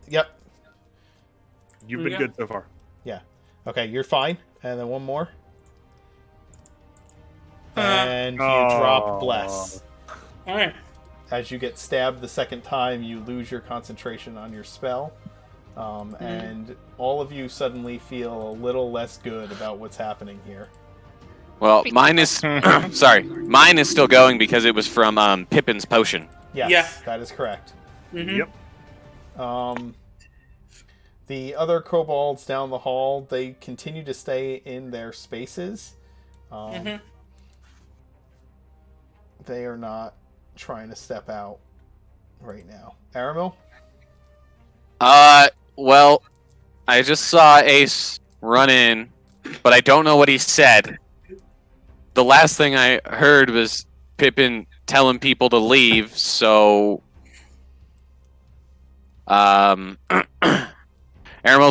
Yep. You've been Yeah. good so far. Okay, you're fine. And then one more. Uh, And you Oh. drop bless. All right. As you get stabbed the second time, you lose your concentration on your spell. And all of you suddenly feel a little less good about what's happening here. Well, mine is sorry. Mine is still going because it was from Pippin's potion. Yes, Yeah. that is correct. Mhm. Yep. The other kobolds down the hall, they continue to stay in their spaces. Mhm. They are not trying to step out. right now. Aramil? Well, I just saw Ace run in, but I don't know what he said. The last thing I heard was Pippin telling people to leave, so Aramel's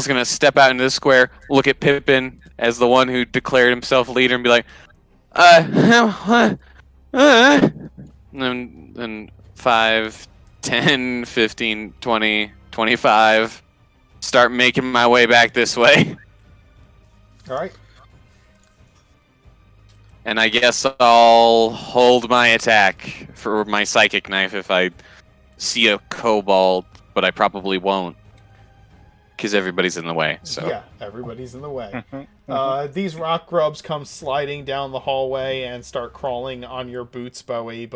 gonna step out into the square, look at Pippin as the one who declared himself leader, and be like, and then 5, 10, 15, 20, 25, start making my way back this way. All right. And I guess I'll hold my attack for my psychic knife if I see a kobold, but I probably won't. Because everybody's in the way, so. Yeah, everybody's in the way. These rock grubs come sliding down the hallway and start crawling on your boots, Bowie,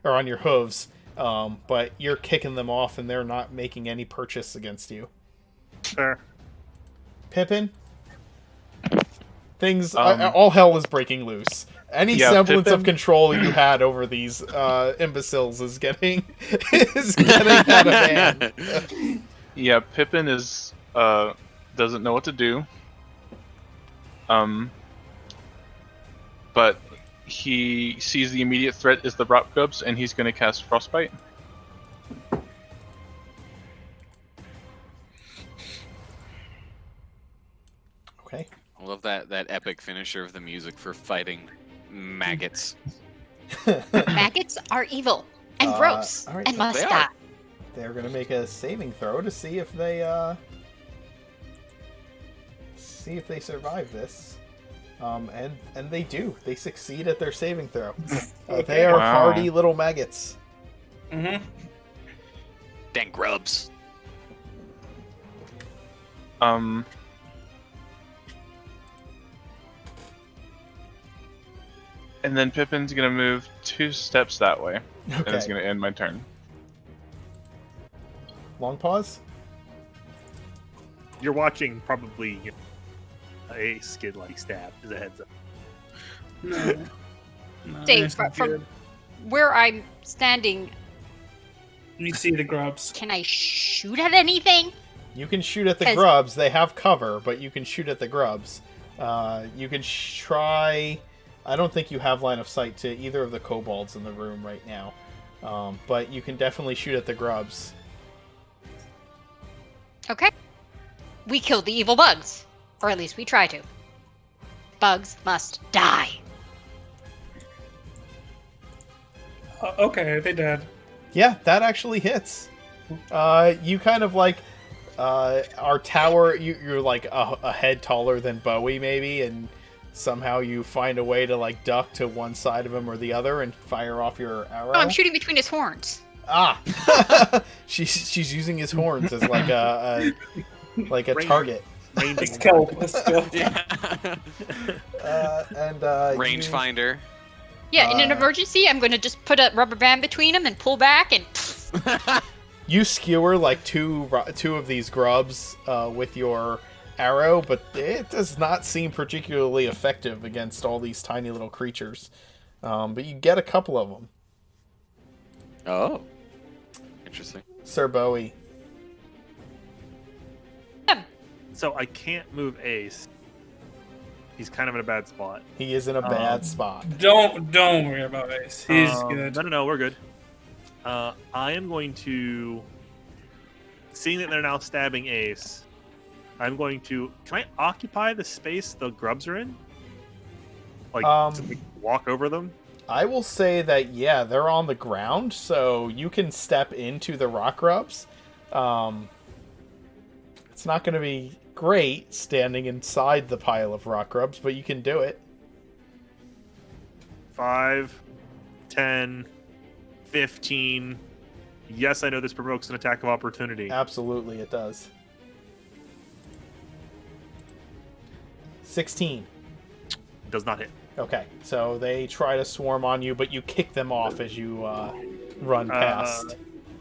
or on your hooves. But you're kicking them off, and they're not making any purchase against you. Sure. Pippin? Things, all hell is breaking loose. Any semblance of control you had over these imbeciles is getting out of hand. Yeah, Pippin is doesn't know what to do. But he sees the immediate threat is the rock grubs, and he's going to cast Frostbite. Okay. I love that epic finisher of the music for fighting maggots. Maggots are evil and gross all right, and so must they die. are. They're going to make a saving throw to see if they survive this. And they do. They succeed at their saving throw. They are hardy little maggots. Mm-hmm. Dang grubs. And then Pippin's going to move 2 steps that way. And it's Okay. going to end my turn. Long pause. You're watching probably a skid like stab as a heads up. No. No, Say, that's not from good. where I'm standing, You see the grubs. can I shoot at anything? You can shoot at the 'Cause- grubs. They have cover, but you can shoot at the grubs. You can try... I don't think you have line of sight to either of the kobolds in the room right now. But you can definitely shoot at the grubs. Okay. We killed the evil bugs. Or at least we try to. Bugs must die. Okay, they did. Yeah, that actually hits. You kind of like our tower. You're like a head taller than Bowie, maybe, and somehow you find a way to like duck to one side of him or the other and fire off your arrow. Oh, I'm shooting between his horns. Ah, she's using his horns as like a Range- target. Let's go. Let's go. Yeah. Rangefinder. Yeah, in an emergency, I'm going to just put a rubber band between them and pull back and... You skewer like two of these grubs with your arrow, but it does not seem particularly effective against all these tiny little creatures. But you get a couple of them. Oh. Interesting. Sir Bowie. So I can't move Ace. He's kind of in a bad spot. He is in a bad spot. Don't worry about Ace. He's good. No, we're good. I am going to, seeing that they're now stabbing Ace, I'm going to. Can I occupy the space the grubs are in? Like, to walk over them? I will say that, yeah, they're on the ground, so you can step into the rock grubs. It's not going to be great standing inside the pile of rock grubs, but you can do it. 5, 10, 15. Yes, I know this provokes an attack of opportunity. Absolutely, it does. 16. Does not hit. Okay, so they try to swarm on you, but you kick them off as you run past.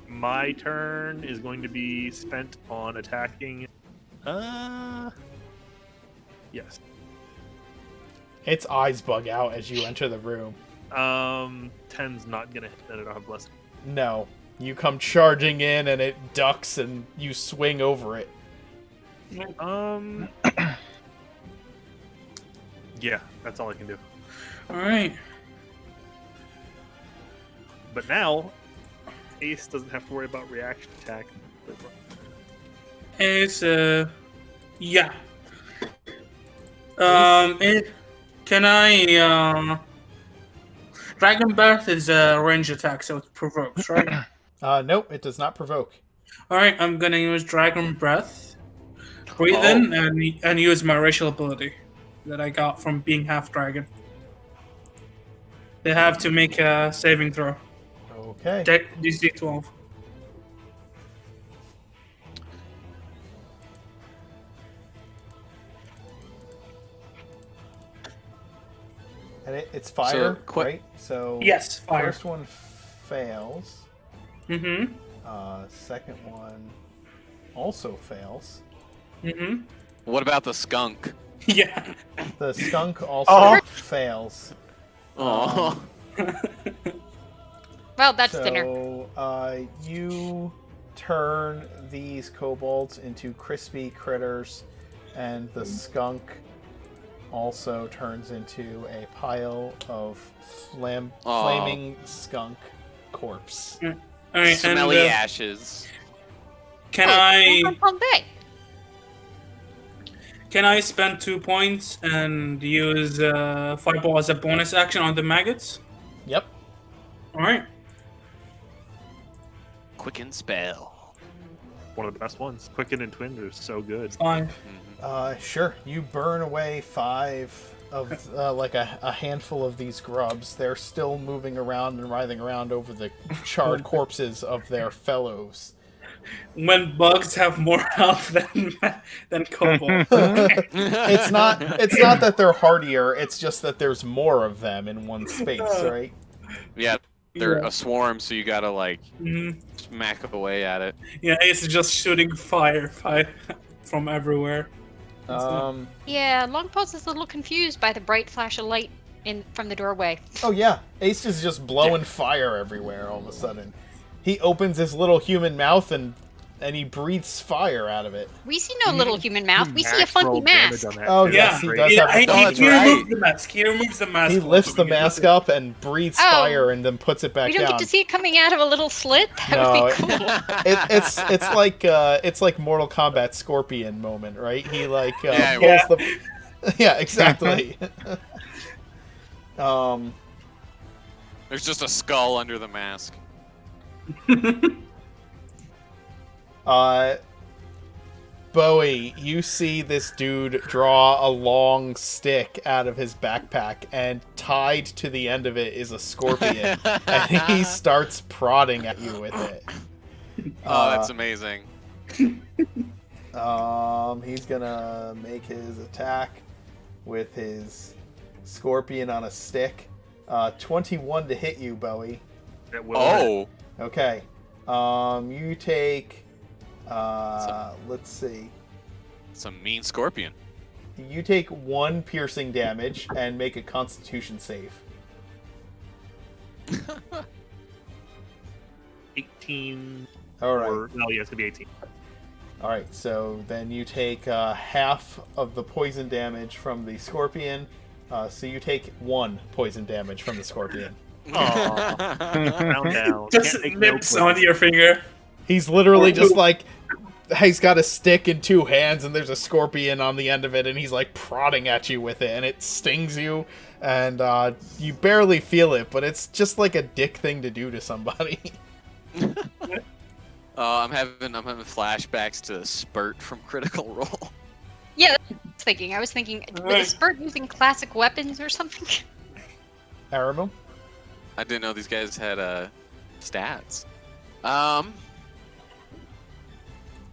My turn is going to be spent on attacking. Yes. Its eyes bug out as you enter the room. 10's not gonna hit. I don't have blessing. No, You come charging in, and it ducks, and you swing over it. Yeah, that's all I can do. All right. But now, Ace doesn't have to worry about reaction attack. It's yeah. Can I Dragon Breath is a range attack, so it provokes, right? Nope, it does not provoke. All right, I'm gonna use Dragon Breath, breathe in, and use my racial ability that I got from being half dragon. They have to make a saving throw. Okay. DC 12. And it's fire, So, right? So Yes, fire. First one fails. Mm-hmm. Second one also fails. Mm-hmm. What about the skunk? Yeah. The skunk also fails. Oh. Well, that's so, dinner. You turn these kobolds into crispy critters, and the skunk also turns into a pile of flaming skunk corpse. All right, Smelly and, ashes. Can I spend 2 points and use Fireball as a bonus action on the maggots? Yep. All right. Quicken spell. One of the best ones. Quicken and Twin are so good. 5. Sure. You burn away 5 of like a handful of these grubs. They're still moving around and writhing around over the charred corpses of their fellows. When bugs have more health than kobolds. It's not that they're hardier. It's just that there's more of them in one space, right? Yeah, they're Yeah. a swarm, so you gotta like Mhm. smack away at it. Yeah, it's just shooting fire from everywhere. Yeah, Longpulse is a little confused by the bright flash of light from the doorway. Oh yeah, Ace is just blowing fire everywhere all of a sudden. He opens his little human mouth and he breathes fire out of it. We see no little human mouth. We see a Max funky rolled damage mask. on that Oh too. yes, Yeah. he does Yeah, have a he that's removes right. the mask. He removes the mask. He lifts the mask up and breathes Oh. fire and then puts it back We don't down. get to see it coming out of a little slit. That No, would be cool. it's like Mortal Kombat Scorpion moment, right? He like Yeah, pulls the yeah, exactly. There's just a skull under the mask. Bowie, you see this dude draw a long stick out of his backpack, and tied to the end of it is a scorpion, and he starts prodding at you with it. Oh, that's amazing. He's gonna make his attack with his scorpion on a stick. 21 to hit you, Bowie. That will hurt. Oh. Okay. You take. Let's see. Some mean scorpion. You take 1 piercing damage and make a Constitution save. 18. All right. No, yeah, it's gonna be 18. All right. So then you take half of the poison damage from the scorpion. So you take 1 poison damage from the scorpion. Round down. Just Can't make no nips pussy. on your finger. He's literally just like, he's got a stick in 2 hands, and there's a scorpion on the end of it, and he's like prodding at you with it, and it stings you, and you barely feel it, but it's just like a dick thing to do to somebody. I'm having flashbacks to Spurt from Critical Role. Yeah, that's what I was thinking. I was thinking, was a Spurt using classic weapons or something? Aramil? I didn't know these guys had stats.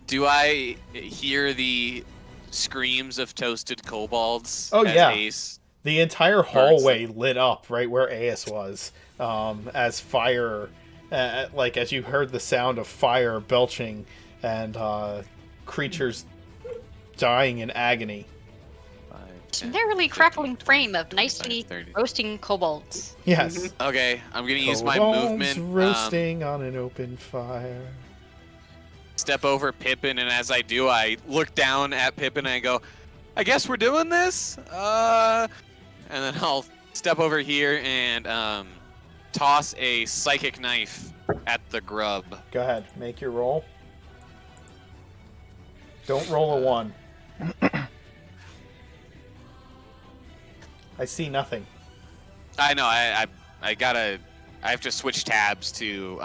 Do I hear the screams of toasted kobolds? Oh, as yeah. Ace? The entire hallway lit up right where Aeus was, as fire, as you heard the sound of fire belching and creatures dying in agony. 5, This 10, merrily 15, crackling 20, frame of 25, nicely 30. roasting kobolds. Yes. Okay, I'm gonna use my Kobolds movement. roasting on an open fire. Step over Pippin, and as I do, I look down at Pippin and I go, I guess we're doing this? And then I'll step over here and toss a psychic knife at the grub. Go ahead, make your roll. Don't roll a 1. I see nothing. I know, I have to switch tabs to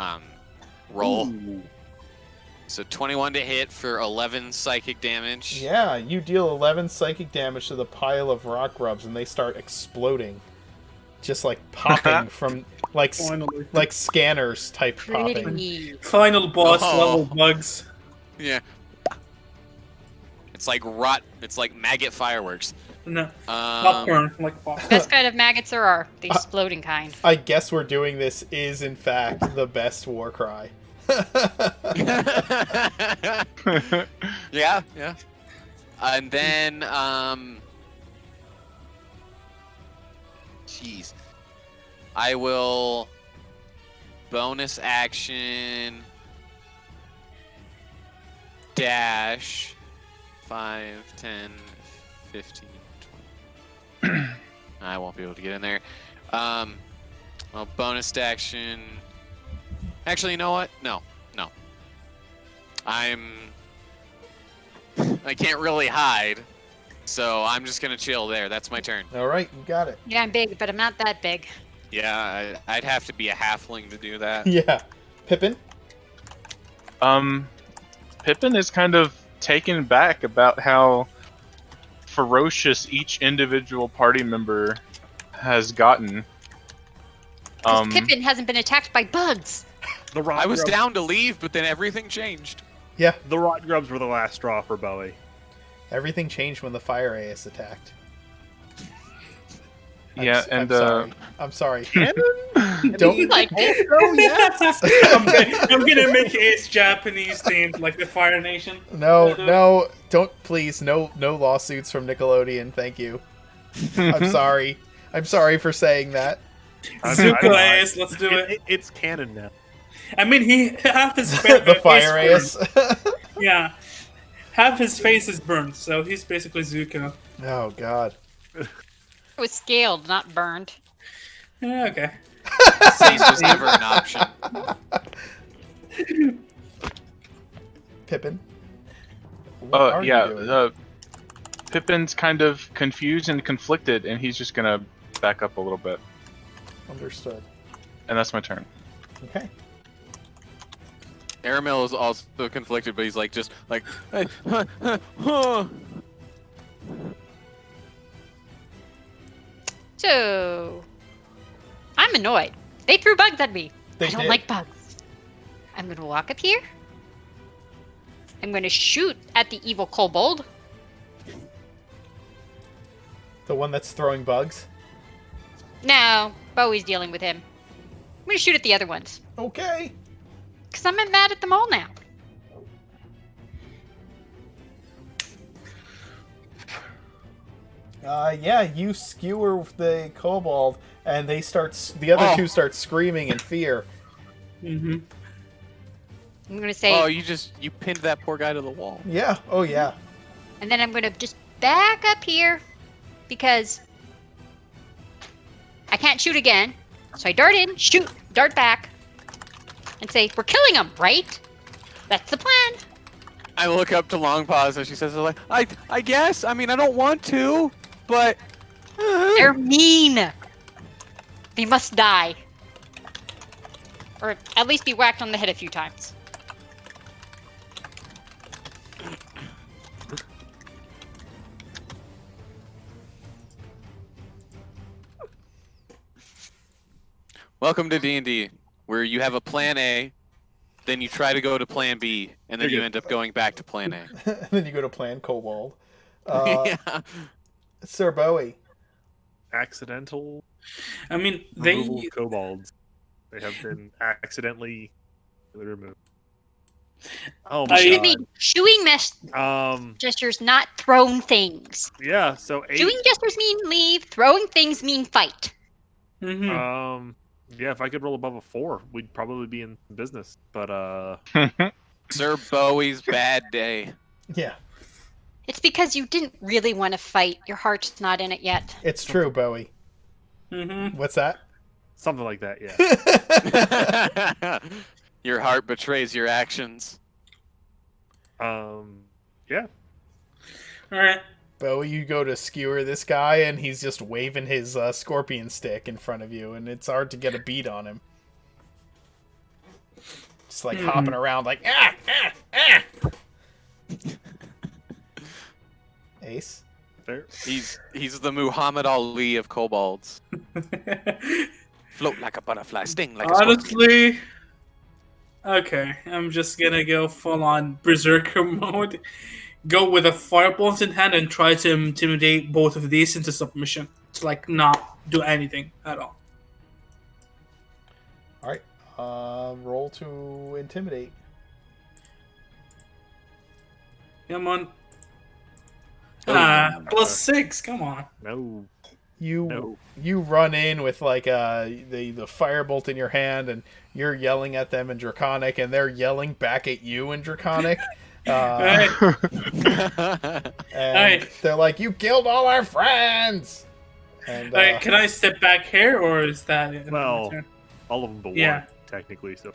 roll. Ooh. So 21 to hit for 11 psychic damage. Yeah, you deal 11 psychic damage to the pile of rock grubs, and they start exploding, just like popping from like Finally. like scanners type popping. Pretty. Final boss Oh. level bugs. Yeah. It's like maggot fireworks. No. Popcorn. Like popcorn. Best kind of maggots there are. The exploding kind. I guess we're doing this is in fact the best war cry. Yeah. And then, jeez. I will bonus action dash 5, 10, 15, 20. I won't be able to get in there. Well, bonus action. Actually, you know what? No. I can't really hide, so I'm just gonna chill there. That's my turn. All right, you got it. Yeah, I'm big, but I'm not that big. Yeah, I'd have to be a halfling to do that. Yeah, Pippin. Pippin is kind of taken back about how ferocious each individual party member has gotten. 'Cause Pippin hasn't been attacked by bugs. The rot I was grubs, down to leave, but then everything changed. Yeah, The rot grubs were the last straw for Bowie. everything changed when the fire ace attacked. Yeah, and I'm sorry. Don't like it. Oh yes. I'm gonna make Ace Japanese themed, like the Fire Nation. No, don't please. No lawsuits from Nickelodeon. Thank you. I'm sorry. I'm sorry for saying that. Zuko Ace, let's do it. It's canon now. I mean, he half his The fire face ace. burned. Yeah, half his face is burned, so he's basically Zuko. Oh god. It was scaled, not burned. Yeah, okay. Sage was never an option. Pippin. What are you doing? Pippin's kind of confused and conflicted, and he's just gonna back up a little bit. Understood. And that's my turn. Okay. Aramil is also conflicted, but he's like hey, So, I'm annoyed. They threw bugs at me. They I don't did. like bugs. I'm gonna walk up here. I'm gonna shoot at the evil kobold. The one that's throwing bugs. No, Bowie's dealing with him. I'm gonna shoot at the other ones. Okay. Because I'm mad at them all now. Yeah, you skewer the kobold, and they the other two start screaming in fear. Mm-hmm. I'm gonna say, you pinned that poor guy to the wall. Yeah. Oh yeah. and then I'm gonna just back up here because I can't shoot again. So I dart in, shoot, dart back, and say, "We're killing them, right? That's the plan." I look up to Long Paws and she says, I guess. I mean, I don't want to, but They're mean. They must die, or at least be whacked on the head a few times. welcome to D&D, where you have a plan A, then you try to go to plan B, and then you end up going back to plan A. And then you go to plan kobold. Yeah. Sir Bowie. Accidental I mean, removal of kobolds. They have been accidentally removed. Oh I- my I mean, shooing god. gestures, not thrown things. Yeah. So 8. Shooing gestures mean leave. Throwing things mean fight. Mhm. Yeah. If I could roll above a 4, we'd probably be in business. But Sir Bowie's bad day. Yeah, It's because you didn't really want to fight. Your heart's not in it yet. it's true, Bowie. Mhm. What's that? something like that. Yeah. Your heart betrays your actions. Yeah. All right. Bowie, you go to skewer this guy, and he's just waving his scorpion stick in front of you, and it's hard to get a beat on him. Just like hopping around, like Ace. Fair. He's the Muhammad Ali of kobolds. Float like a butterfly, sting like a scorpion. Honestly, okay, I'm just gonna go full on berserker mode. Go with a firebolt in hand and try to intimidate both of these into submission. To like not do anything at all. All right, roll to intimidate. Come on. Oh, +6. Come on. No. You run in with like the firebolt in your hand, and you're yelling at them in Draconic, and they're yelling back at you in Draconic. Alright. And they're like, "You killed all our friends!" And Alright, can I step back here, or is that it? Well, all of them but Yeah. one, technically. So.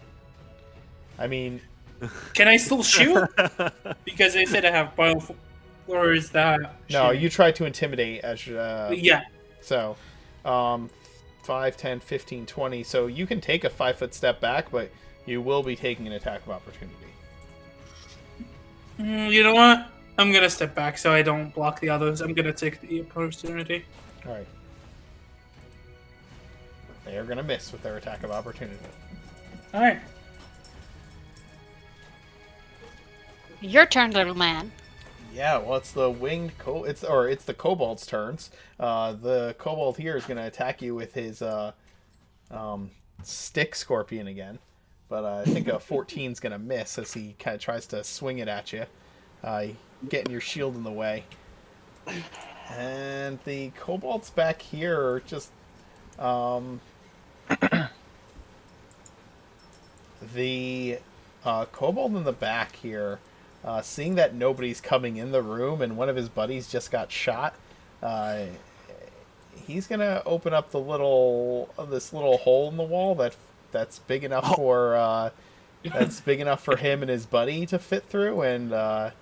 I mean, Can I still shoot? Because they said I have bio, or is that? no, shooting? you try to intimidate as Yeah. so 5, 10, 15, 20. So you can take a 5-foot step back, but you will be taking an attack of opportunity. You know what? I'm gonna step back so I don't block the others. I'm gonna take the opportunity. All right. They are going to miss with their attack of opportunity. All right. Your turn, little man. Yeah, well, it's the winged it's the kobold's turns. The kobold here is going to attack you with his stick scorpion again, but I think a 14 is going to miss as he kind of tries to swing it at you, getting your shield in the way. And the kobolds back here are just the kobold in the back here. Seeing that nobody's coming in the room and one of his buddies just got shot, he's gonna open up this little hole in the wall that's big enough for him and his buddy to fit through and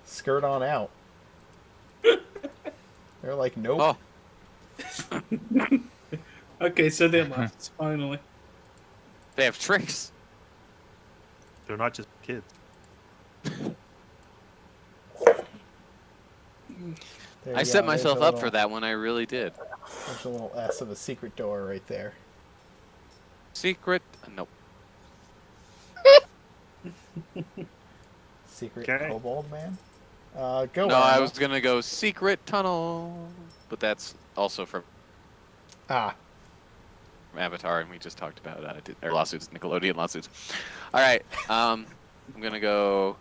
skirt on out. They're like, nope. Oh, Okay, so they left finally. they have tricks. They're not just kids. There I you set go. myself There's a up for that one. I really did. There's a little S of a secret door right there. Secret. Nope. Secret Okay. kobold man. Go. No, I Arnold. was gonna go secret tunnel, but that's also from Avatar, and we just talked about our lawsuits, Nickelodeon lawsuits. All right, I'm gonna go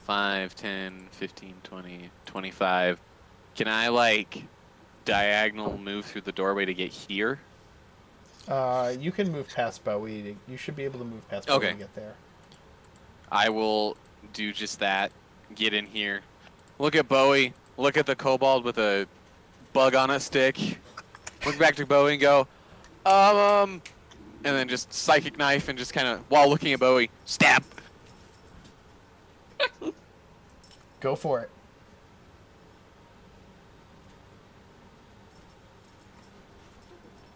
5, 10, 15, 20, 25. Can I like diagonal move through the doorway to get here? You can move past Bowie. You should be able to move past Bowie Okay. to get there. I will do just that. Get in here. Look at Bowie. Look at the kobold with a bug on a stick. Look back to Bowie and go, and then just psychic knife and just kind of, while looking at Bowie, stab. Go for it.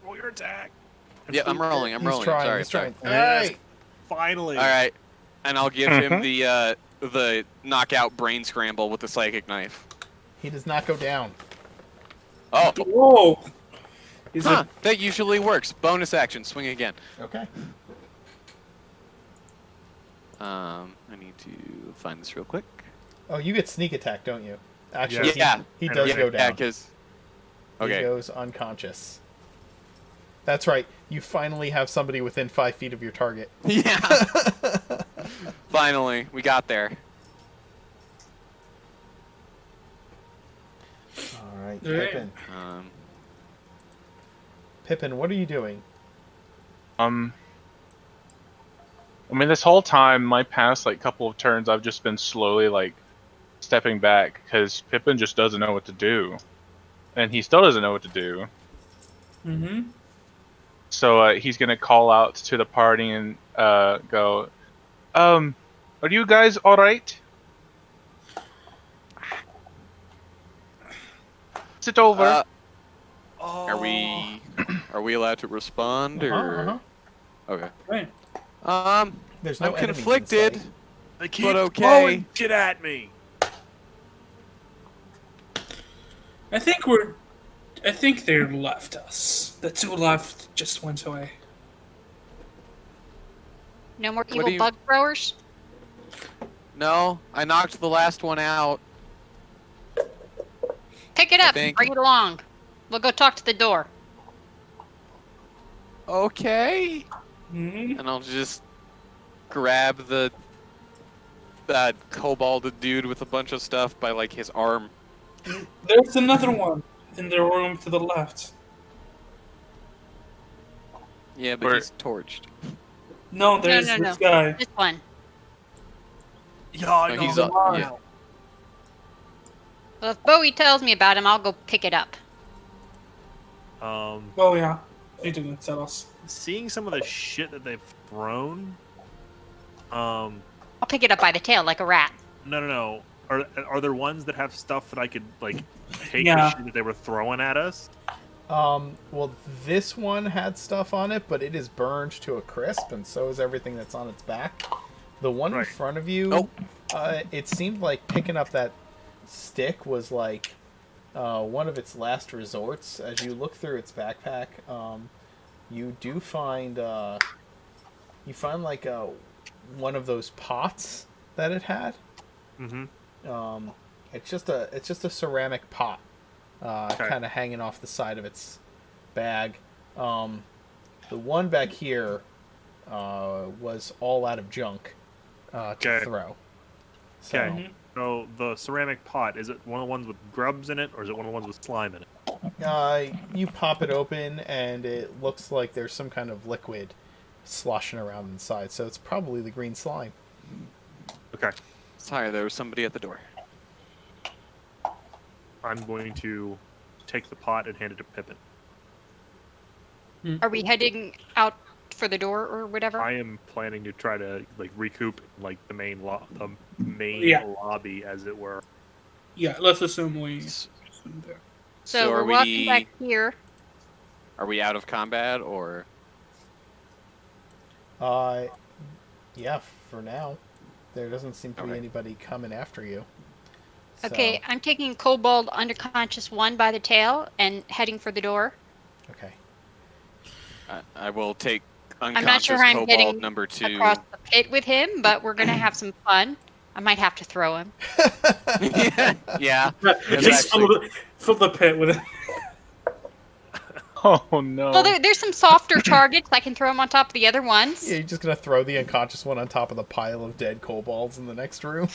Roll your attack. Yeah, I'm rolling. He's Sorry, trying. He's sorry. trying. Yes. Hey! Finally. All right, and I'll give him the knockout brain scramble with the psychic knife. He does not go down. Oh, Whoa! He's huh, that usually works. Bonus action, swing again. Okay. I need to find this real quick. Oh, you get sneak attack, don't you? Actually, Yeah. he does Yeah, go Yeah, down. because He okay. goes unconscious. That's right. You finally have somebody within 5 feet of your target. Yeah. Finally, we got there. All right, All right. Pippin. Um, Pippin, what are you doing? I mean, this whole time, my past like couple of turns, I've just been slowly like stepping back because Pippin just doesn't know what to do, and he still doesn't know what to do. Mm-hmm. So he's gonna call out to the party and go, "Are you guys all right? Sit over." Are we allowed to respond or? Okay. Right. There's no I'm enemies in conflicted, sight. They keep but okay. throwing shit at me. I think they left us. The two left just went away. No more do evil you- bug throwers? No, I knocked the last one out. Pick it up and think- bring it along. We'll go talk to the door. Okay. Mm-hmm. And I'll just grab the kobold dude with a bunch of stuff by like his arm. There's another one in the room to the left. Yeah, but Where- he's torched. No, there's no. this guy. This one. Yeah, I No, know. he's the up- line. yeah. Well, if Bowie tells me about him, I'll go pick it up. Oh yeah, he didn't tell us. Seeing some of the shit that they've thrown. I'll pick it up by the tail like a rat. No. Are there ones that have stuff that I could like take Yeah. the shit that they were throwing at us? Well, this one had stuff on it, but it is burned to a crisp, and so is everything that's on its back. The one in Right. front of you, Oh. it seemed like picking up that stick was like one of its last resorts. As you look through its backpack, you do find like one of those pots that it had. Mm-hmm. It's just a ceramic pot, Okay. kind of hanging off the side of its bag. The one back here was all out of junk to Okay. throw. So, Okay. So the ceramic pot, is it one of the ones with grubs in it, or is it one of the ones with slime in it? you pop it open, and it looks like there's some kind of liquid sloshing around inside. So it's probably the green slime. Okay. Sorry, there was somebody at the door. I'm going to take the pot and hand it to Pippin. Are we heading out for the door or whatever? I am planning to try to like recoup like the main Yeah. lobby, as it were. Yeah, let's assume we. S- there. So So we're are walking we- back here. Are we out of combat or? Yeah, for now. There doesn't seem to be Okay. anybody coming after you. Okay, So, I'm taking Kobold Underconscious 1 by the tail and heading for the door. okay. I will take not sure unconscious how I'm kobold getting number 2. Across the pit with him, but we're gonna have some fun. I might have to throw him. Yeah. Just actually- fill the pit with it. Oh no. Well, there's some softer targets. I can throw them on top of the other ones. Yeah, you're just gonna throw the unconscious one on top of the pile of dead kobolds in the next room.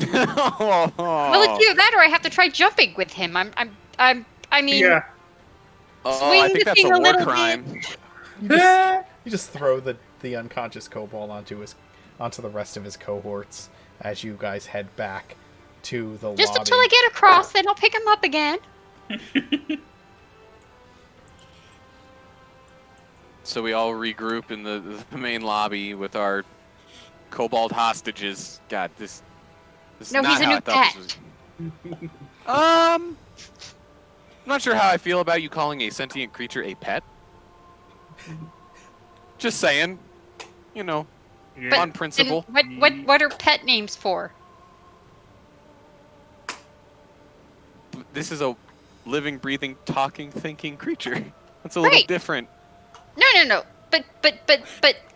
Oh. Well, it's either that or I have to try jumping with him. I mean, Yeah. Oh, swing I think the that's thing a a war little crime. You just throw the unconscious kobold onto the rest of his cohorts as you guys head back to the just lobby. until I get across, then I'll pick him up again. So we all regroup in the main lobby with our kobold hostages. God, this is No, not he's a how new I thought this was. I'm not sure how I feel about you calling a sentient creature a pet. Just saying, you know, Yeah. on principle. And what are pet names for? This is a living, breathing, talking, thinking creature. That's a little Right. different. No. But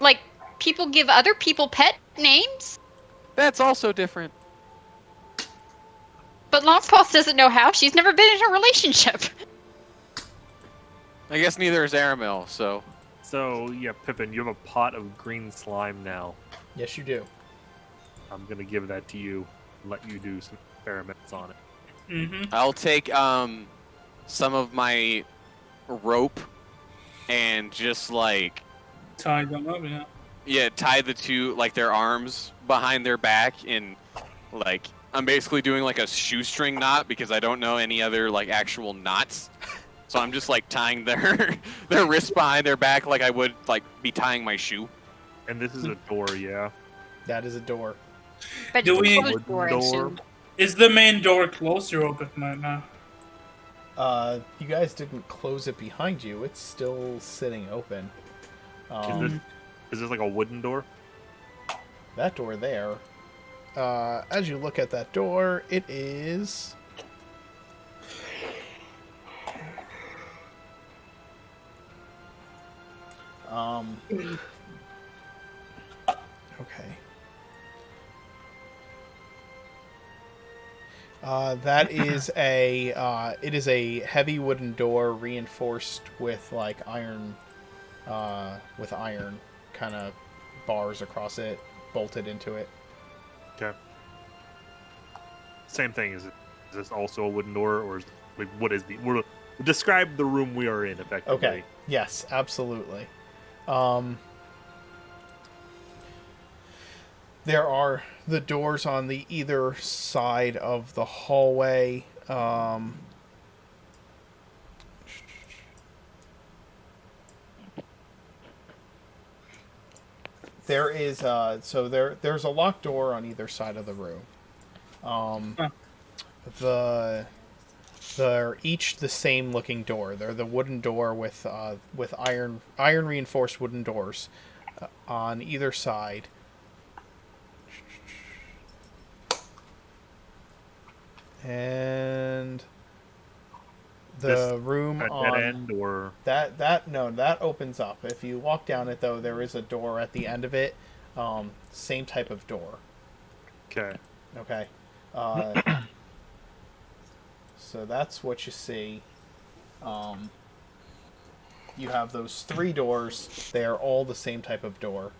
like people give other people pet names. That's also different. But Longpaw doesn't know how. She's never been in a relationship. I guess neither is Aramil, so. So yeah, Pippin, you have a pot of green slime now. Yes, you do. I'm gonna give that to you. And let you do some experiments on it. Mm-hmm. I'll take some of my rope and just like Tie them up, yeah. tie the two like their arms behind their back and like I'm basically doing like a shoestring knot because I don't know any other like actual knots. So I'm just like tying their wrists behind their back like I would like be tying my shoe. And this is a door, yeah. That is a door. But Do it's we- a closed door, I assume. Is the main door closed or open right now? You guys didn't close it behind you. It's still sitting open. Is this like a wooden door? That door there. As you look at that door, it is. Okay. That is it is a heavy wooden door reinforced with like iron kind of bars across it, bolted into it. Okay. Same thing. Is this also a wooden door, or is like what is the? Describe the room we are in, effectively. Okay. Yes, absolutely. There are the doors on the either side of the hallway. There is there's a locked door on either side of the room. They're each the same looking door. They're the wooden door with iron reinforced wooden doors on either side. And the room At on that end, or that opens up. If you walk down it though, there is a door at the end of it. Same type of door. okay. Okay. So that's what you see. You have those three doors. They are all the same type of door.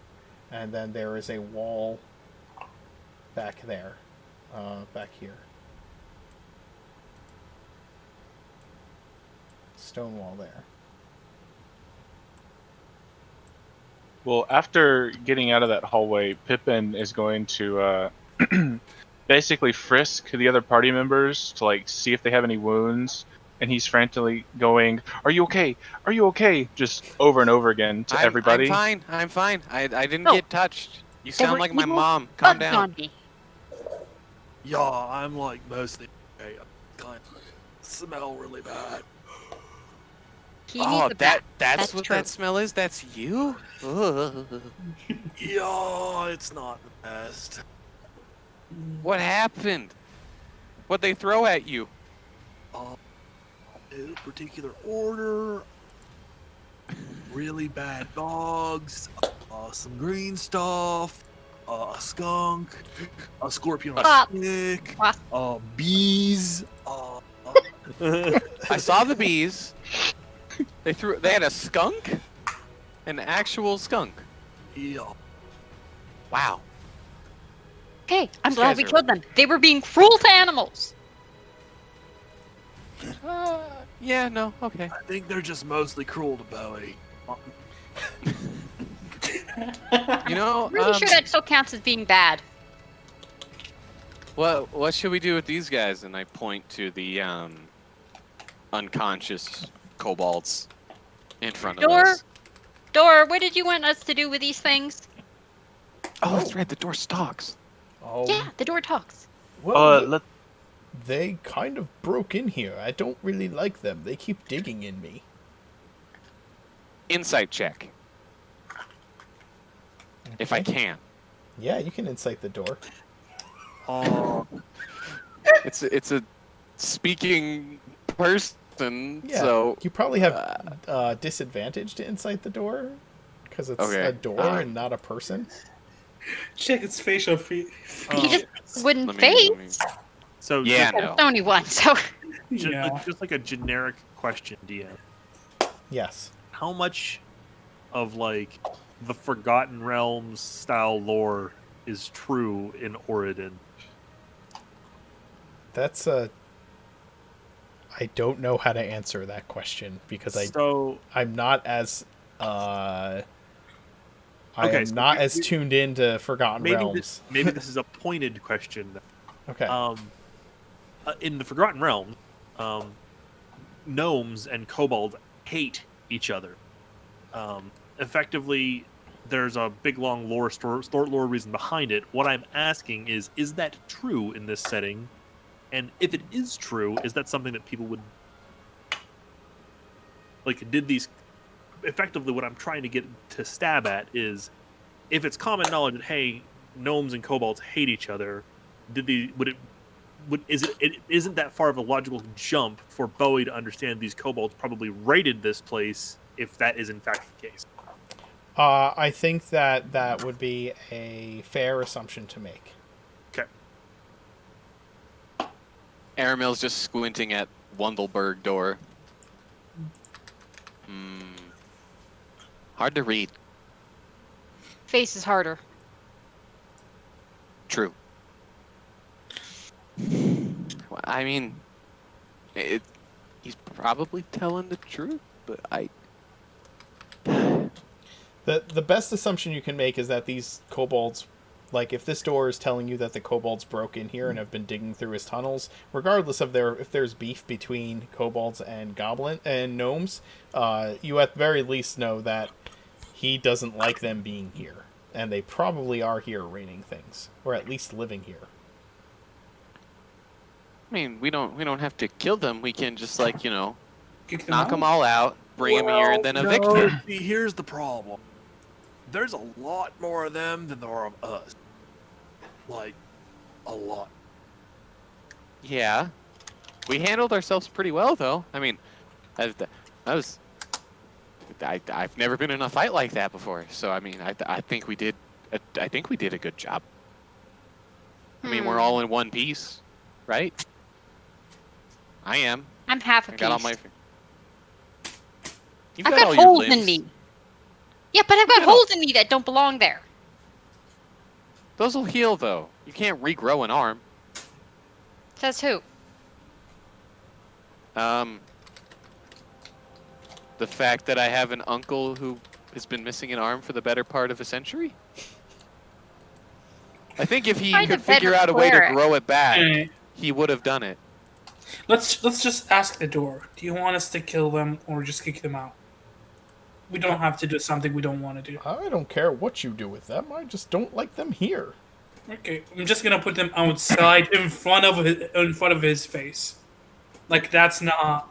And then there is a wall back there. Back here. Stone wall there. Well, after getting out of that hallway, Pippin is going to basically frisk the other party members to like see if they have any wounds, and he's frantically going, "Are you okay? Are you okay?" Just over and over again to everybody. I'm fine. I didn't No. get touched. You There sound were like my evil mom. Calm bugs down. on me. Yeah, I'm like mostly okay. I kind of smell really bad. He needs a that's That's what true. that smell is? That's you? Ugh. Yeah, it's not the best. What happened? What'd they throw at you? In a particular order. Really bad dogs, some green stuff, a skunk, a scorpion on Stop. a stick, Wasp. bees. I saw the bees. They had a skunk? An actual skunk. Yeah. Wow. Okay, I'm These glad guys we are- killed them. They were being cruel to animals. Yeah, no, okay. I think they're just mostly cruel to Bowie. You know, Pretty sure that still counts as being bad. what should we do with these guys? And I point to the unconscious kobolds in front of us. Door, what did you want us to do with these things? Oh, that's right. The door stalks. Oh, Yeah, the door talks. well, they kind of broke in here. I don't really like them. They keep digging in me. Insight check, if I can. Yeah, you can incite the door. It's a speaking person, Yeah, so you probably have disadvantage to incite the door because it's Okay, a door and not a person. Check its facial feet. He just wouldn't let me- face. So Yeah, just, no. It's only one, so Yeah. just like a generic question, DM. Yes. How much of like the Forgotten Realms style lore is true in Oridon? That's a. I don't know how to answer that question because I'm not as I Okay, am so not as tuned into Forgotten Realms. Maybe this is a pointed question. Okay. In the Forgotten Realms, gnomes and kobolds hate each other. Effectively, there's a big long lore reason behind it. What I'm asking is that true in this setting? And if it is true, is that something that people would like? Did these effectively? What I'm trying to get to stab at is, if it's common knowledge that hey, gnomes and kobolds hate each other, it isn't that far of a logical jump for Bowie to understand these kobolds probably raided this place if that is in fact the case. I think that would be a fair assumption to make. Okay. Aramil's just squinting at Wundelberg door. Hard to read. Face is harder. True. I mean, he's probably telling the truth, but The best assumption you can make is that these kobolds, like if this door is telling you that the kobolds broke in here and have been digging through his tunnels, regardless of if there's beef between kobolds and gnomes, you at the very least know that he doesn't like them being here, and they probably are here raiding things, or at least living here. I mean, we don't have to kill them. We can just Kick them knock out? them all out, bring them here, and then evict them. See, here's the problem. There's a lot more of them than there are of us. Like, a lot. Yeah, we handled ourselves pretty well, though. I mean, I've never been in a fight like that before. So I mean, I think we did. I think we did a good job. I mean, we're all in one piece, right? I am. I'm half a I piece. got all my. You've I've got all got your holes in limbs. me. Yeah, but I've got holes in me that don't belong there. Those will heal, though. You can't regrow an arm. Says who? The fact that I have an uncle who has been missing an arm for the better part of a century? I think if he Find a could figure better out a way to cleric. grow it back, Eh, he would have done it. Let's just ask the door. Do you want us to kill them or just kick them out? We don't have to do something we don't want to do. I don't care what you do with them. I just don't like them here. Okay, I'm just gonna put them outside in front of his face. Like that's not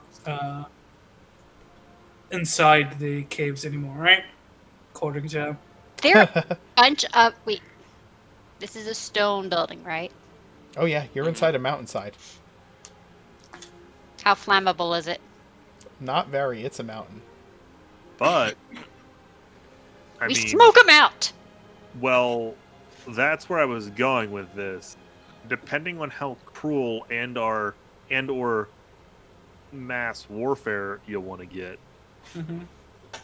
inside the caves anymore, right? According to There are a bunch of... Wait. This is a stone building, right? Oh yeah, you're inside a mountainside. How flammable is it? Not very. It's a mountain. But I We mean, smoke them out! well, that's where I was going with this. Depending on how cruel or mass warfare you want to get,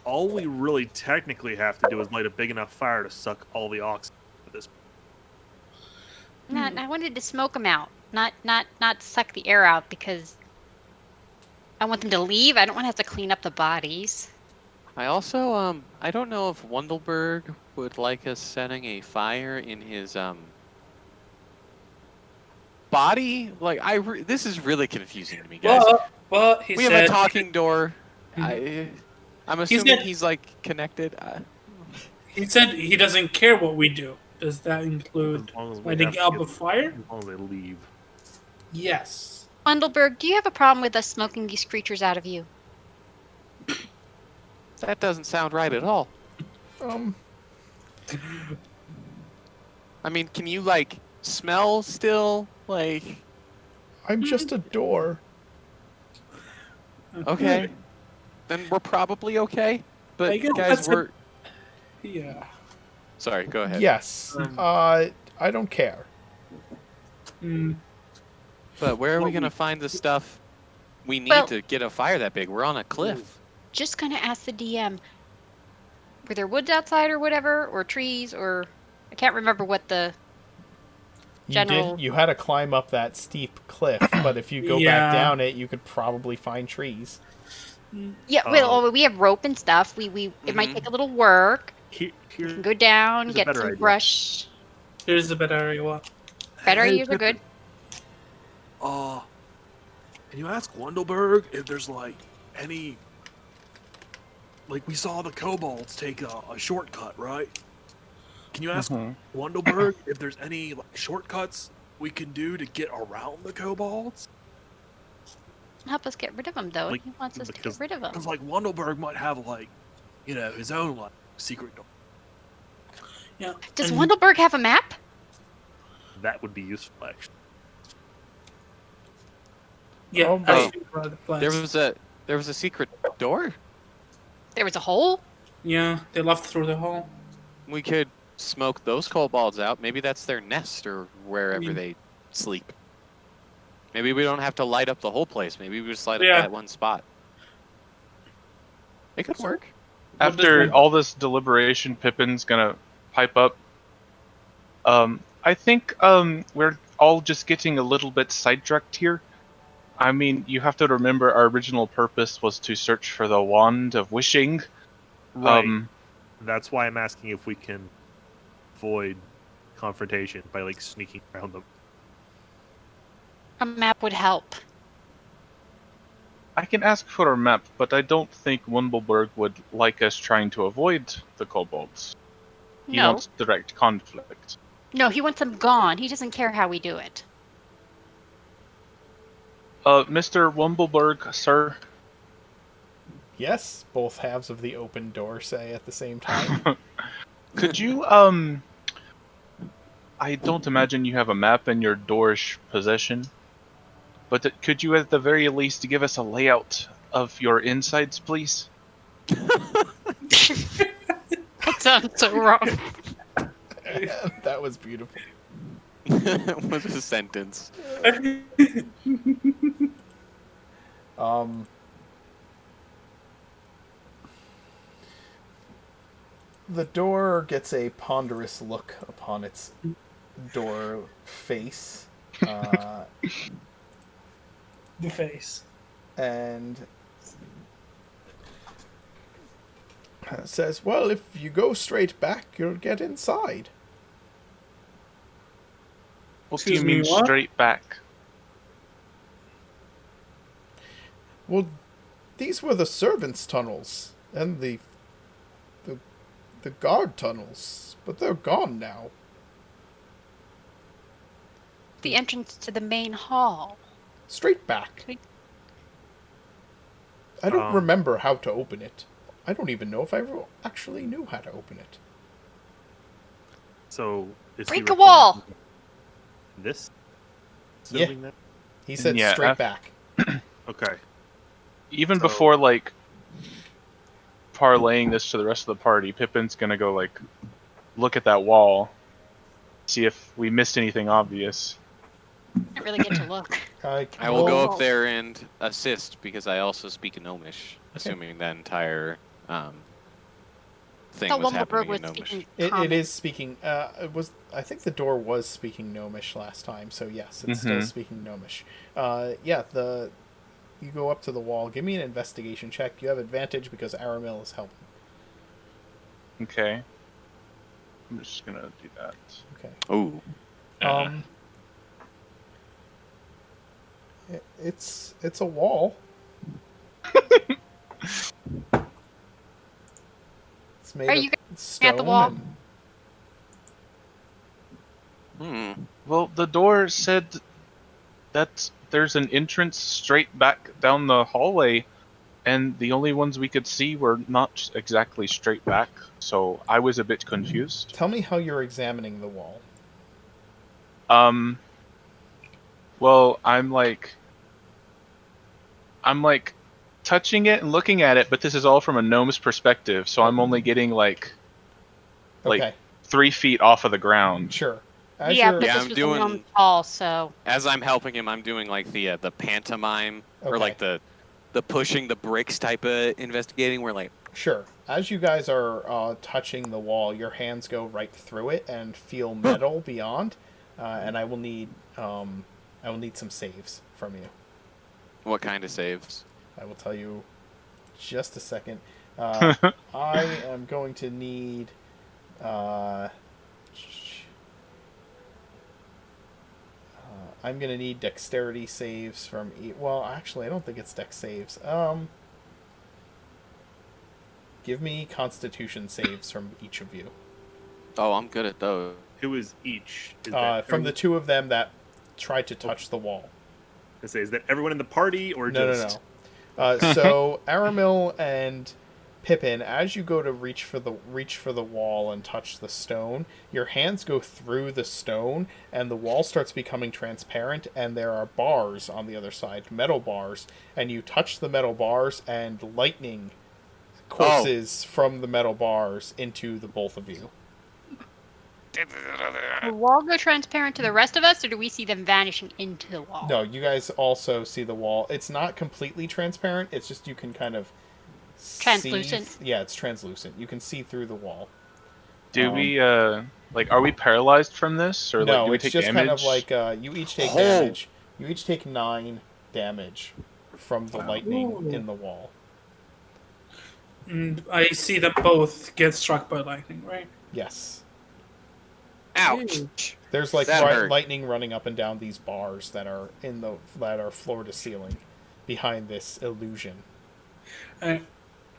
all we really technically have to do is light a big enough fire to suck all the oxygen at this point. I wanted to smoke them out, not suck the air out, because I want them to leave. I don't want to have to clean up the bodies. I also, I don't know if Wundelberg would like us setting a fire in his, body. Like, this is really confusing to me, guys. But he We said have a talking door. Mhm. I'm assuming said- he's, like, connected. he said he doesn't care what we do. Does that include As long as we lighting have to up get- a fire? As long as they leave. Yes. Wundelberg, do you have a problem with us smoking these creatures out of you? That doesn't sound right at all. I mean, can you, like, smell still? Like, I'm just a door. okay. Then we're probably okay. I But, guess guys, that's we're... Yeah. Sorry, go ahead. Yes. I don't care. Mm. But where are we Well, going to find the stuff we need Well- to get a fire that big? We're on a cliff. Just gonna ask the DM. Were there woods outside or whatever, or trees, or I can't remember what the general. You had to climb up that steep cliff, but if you go back Yeah. down it, you could probably find trees. Yeah, well, we have rope and stuff. It might take a little work. We can go down, here's a get better some idea. brush. Here's the better area. What? Better Hey, ideas are good. Pippin, can you ask Wundelberg if there's like any? Like we saw the Kobolds take a shortcut, right? Can you ask Wundelberg if there's any like shortcuts we can do to get around the Kobolds? Help us get rid of them, though. Like, He wants us to get rid of them. Because like Wundelberg might have like, his own like secret door. Yeah. Does and- Wundelberg have a map? That would be useful, actually. Yeah. Oh, I wait. think about the plans. There was a secret door. There was a hole. Yeah, they left through the hole. We could smoke those kobolds out. Maybe that's their nest or wherever Mm. they sleep. Maybe we don't have to light up the whole place. Maybe we just light up Yeah. that one spot. It could work. After all this deliberation, Pippin's gonna pipe up. I think we're all just getting a little bit sidetracked here. I mean, you have to remember our original purpose was to search for the Wand of Wishing. Right. That's why I'm asking if we can avoid confrontation by like sneaking around them. A map would help. I can ask for a map, but I don't think Wundelberg would like us trying to avoid the kobolds. He No. wants direct conflict. No, he wants them gone. He doesn't care how we do it. Mr. Wundelberg, sir, Yes, both halves of the open door say at the same time. could you, I don't imagine you have a map in your Dorish possession, but could you at the very least give us a layout of your insides, please? That sounds so wrong. That was beautiful. What a sentence. The door gets a ponderous look upon its door face, The face. and says, "Well, if you go straight back, you'll get inside." What do you Excuse me, mean what? straight back? Well, these were the servants' tunnels and the guard tunnels, but they're gone now. The entrance to the main hall. Straight back. I don't remember how to open it. I don't even know if I ever actually knew how to open it. So is Break he a wall! referring to This? Yeah. Assuming that? He said Yeah, straight back. Okay. Even So- before, like, parlaying this to the rest of the party, Pippin's gonna go, like, look at that wall, see if we missed anything obvious. I really get to look. I will go Oh. up there and assist because I also speak Gnomish, assuming that entire thing thought was Wundelberg happening was in Gnomish. speaking It common. is speaking. It was. I think the door was speaking Gnomish last time, so yes, it's still Mhm. speaking Gnomish. Yeah. You go up to the wall. Give me an investigation check. You have advantage because Aramil is helping. Okay. I'm just gonna do that. Okay. Ooh. It's a wall. It's made Are of you stone at the wall? and- Well, the door said that there's an entrance straight back down the hallway, and the only ones we could see were not exactly straight back, so I was a bit confused. Tell me how you're examining the wall. Well, I'm like touching it and looking at it, but this is all from a gnome's perspective, so I'm only getting like Okay. 3 feet off of the ground. Sure. As Yeah, you're- but Yeah, this I'm was doing- a long hall, so As I'm helping him, I'm doing like the pantomime or Okay. like the pushing the bricks type of investigating, where like Sure. As you guys are touching the wall, your hands go right through it and feel metal beyond, and I will need some saves from you. What kind of saves? I will tell you just a second. I am going to need. I'm gonna need dexterity saves from. Well, actually, I don't think it's dex saves. Give me Constitution saves from each of you. Oh, I'm good at those. Who is each? Is From the two of them that tried to touch the wall. Is that everyone in the party or No, just? no. So Aramil and Pippin, as you go to reach for the wall and touch the stone, your hands go through the stone, and the wall starts becoming transparent, and there are bars on the other side, metal bars, and you touch the metal bars, and lightning courses from the metal bars into the both of you. The wall go transparent to the rest of us, or do we see them vanishing into the wall? No, you guys also see the wall. It's not completely transparent. It's just you can kind of Translucent. Yeah, it's translucent. You can see through the wall. Do we are we paralyzed from this, or No, do we it's take just damage? kind of like you each take damage. You each take 9 damage from the lightning in the wall. And I see them both get struck by lightning, right? Yes. Ouch! There's like That hurt. lightning running up and down these bars that are floor to ceiling behind this illusion.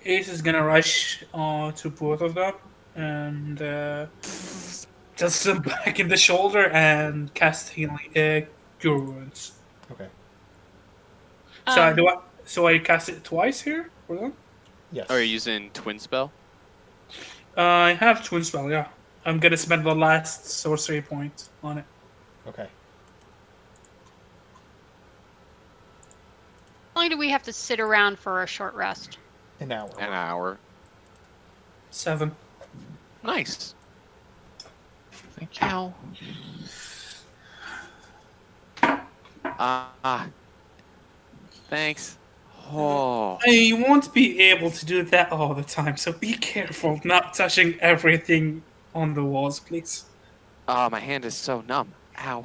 Ace is gonna rush to both of them and just them back in the shoulder and cast healing cure wounds. Okay. So I cast it twice here for them. Yes. Oh, are you using twin spell? I have twin spell. Yeah, I'm gonna spend the last sorcery point on it. Okay. How long do we have to sit around for a short rest? An hour. An hour. 7. Nice. Thank you. Ow. Thanks. Oh. I won't be able to do that all the time, so be careful not touching everything on the walls, please. Oh, my hand is so numb. Ow.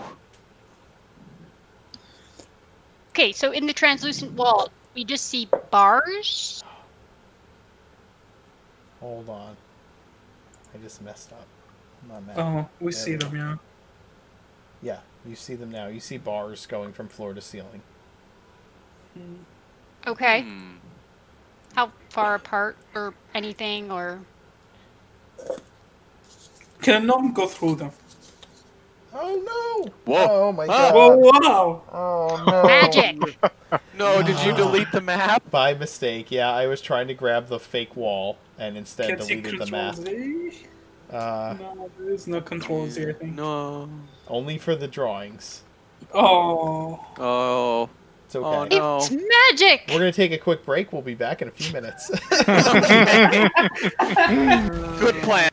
Okay, so in the translucent wall, we just see bars. Hold on. I just messed up. My map. Oh, we There see we them, go. yeah. Yeah, you see them now. You see bars going from floor to ceiling. Okay. Hmm. How far apart or anything or Can a gnome go through them? Oh no! Whoa. Oh my Ah. god! Oh, wow! Oh no! magic? No, did you delete the map? By mistake, yeah. I was trying to grab the fake wall and instead Can't you deleted the control map. Z? No, there is no control Z, I think. No. Only for the drawings. Oh. Oh. It's okay. Oh no. It's magic. We're gonna take a quick break. We'll be back in a few minutes. Good plan.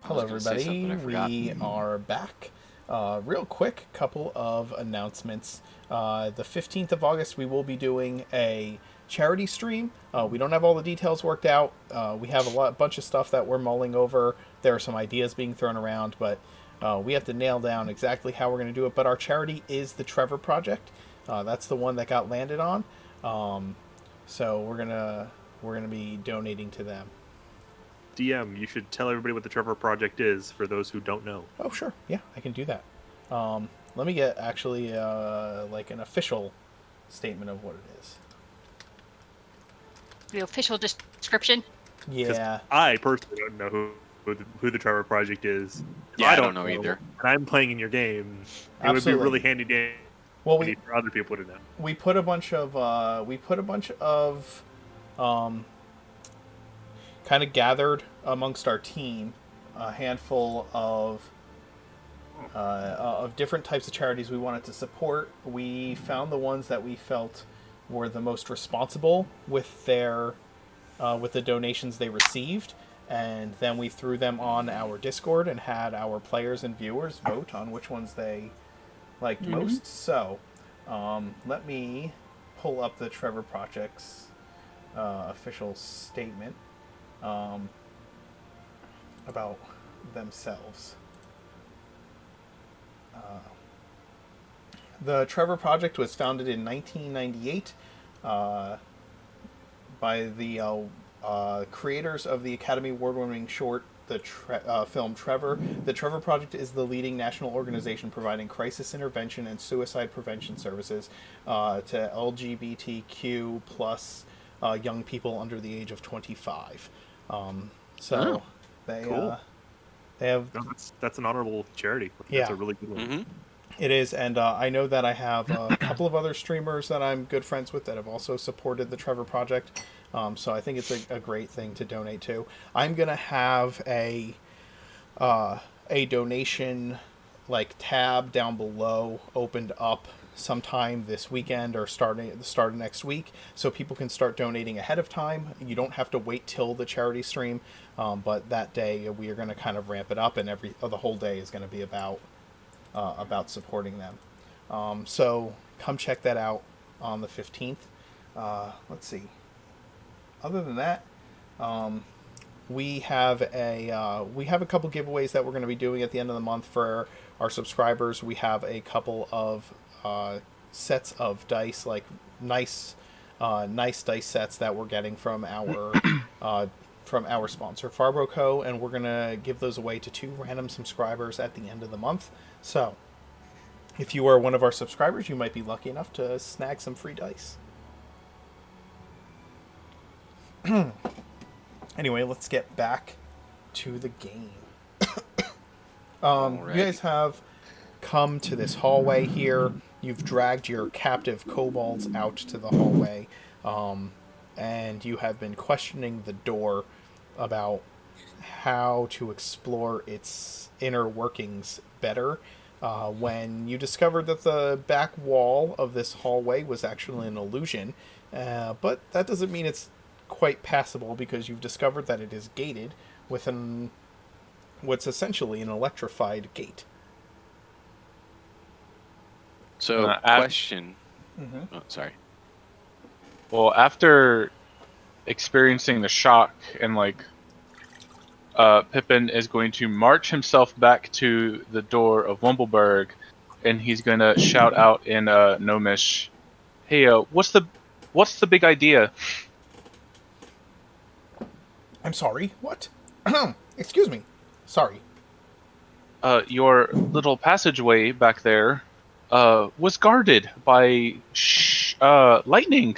Hello, was gonna say something, everybody. I forgot. We are back. Real quick, couple of announcements. The 15th of August, we will be doing a charity stream. We don't have all the details worked out. We have a bunch of stuff that we're mulling over. There are some ideas being thrown around, but we have to nail down exactly how we're going to do it. But our charity is the Trevor Project. That's the one that got landed on. So we're gonna be donating to them. DM, you should tell everybody what the Trevor Project is for those who don't know. Oh, sure. Yeah, I can do that. Let me get actually like an official statement of what it is. The official description. 'Cause Yeah. I personally don't know who the Trevor Project is. If Yeah, I don't know either. And I'm playing in your game. It would be Absolutely. really handy Well, we for other people to know. put a bunch of kind of gathered amongst our team a handful of different types of charities we wanted to support. We found the ones that we felt were the most responsible with their with the donations they received, and then we threw them on our Discord and had our players and viewers vote on which ones they liked most. So let me pull up the Trevor Project's official statement about themselves. The Trevor Project was founded in 1998 by the creators of the Academy Award-winning short, film Trevor. The Trevor Project is the leading national organization providing crisis intervention and suicide prevention services to LGBTQ plus young people under the age of 25. They Cool. they have. No, that's an honorable charity. Yeah. That's a really good one. Mm-hmm. It is, and I know that I have a couple of other streamers that I'm good friends with that have also supported the Trevor Project. So I think it's a great thing to donate to. I'm gonna have a donation like tab down below opened up sometime this weekend or start of next week, so people can start donating ahead of time. You don't have to wait till the charity stream, but that day we are going to kind of ramp it up, and the whole day is going to be about supporting them. So come check that out on the 15th. Let's see. Other than that, we have a couple giveaways that we're going to be doing at the end of the month for our subscribers. We have a couple of sets of dice, like nice dice sets that we're getting from our sponsor Farbro Co, and we're gonna give those away to 2 random subscribers at the end of the month. So if you are one of our subscribers, you might be lucky enough to snag some free dice. Anyway, let's get back to the game. You guys have come to this hallway here. You've dragged your captive kobolds out to the hallway, and you have been questioning the door about how to explore its inner workings better, when you discovered that the back wall of this hallway was actually an illusion, but that doesn't mean it's quite passable, because you've discovered that it is gated with what's essentially an electrified gate. So, question. Mm-hmm. Oh, sorry. Well, after experiencing the shock and Pippin is going to march himself back to the door of Wundelberg, and he's going to shout out in Gnomish, "Hey, what's the big idea?" I'm sorry, what? Excuse me. Sorry. Your little passageway back there was guarded by lightning,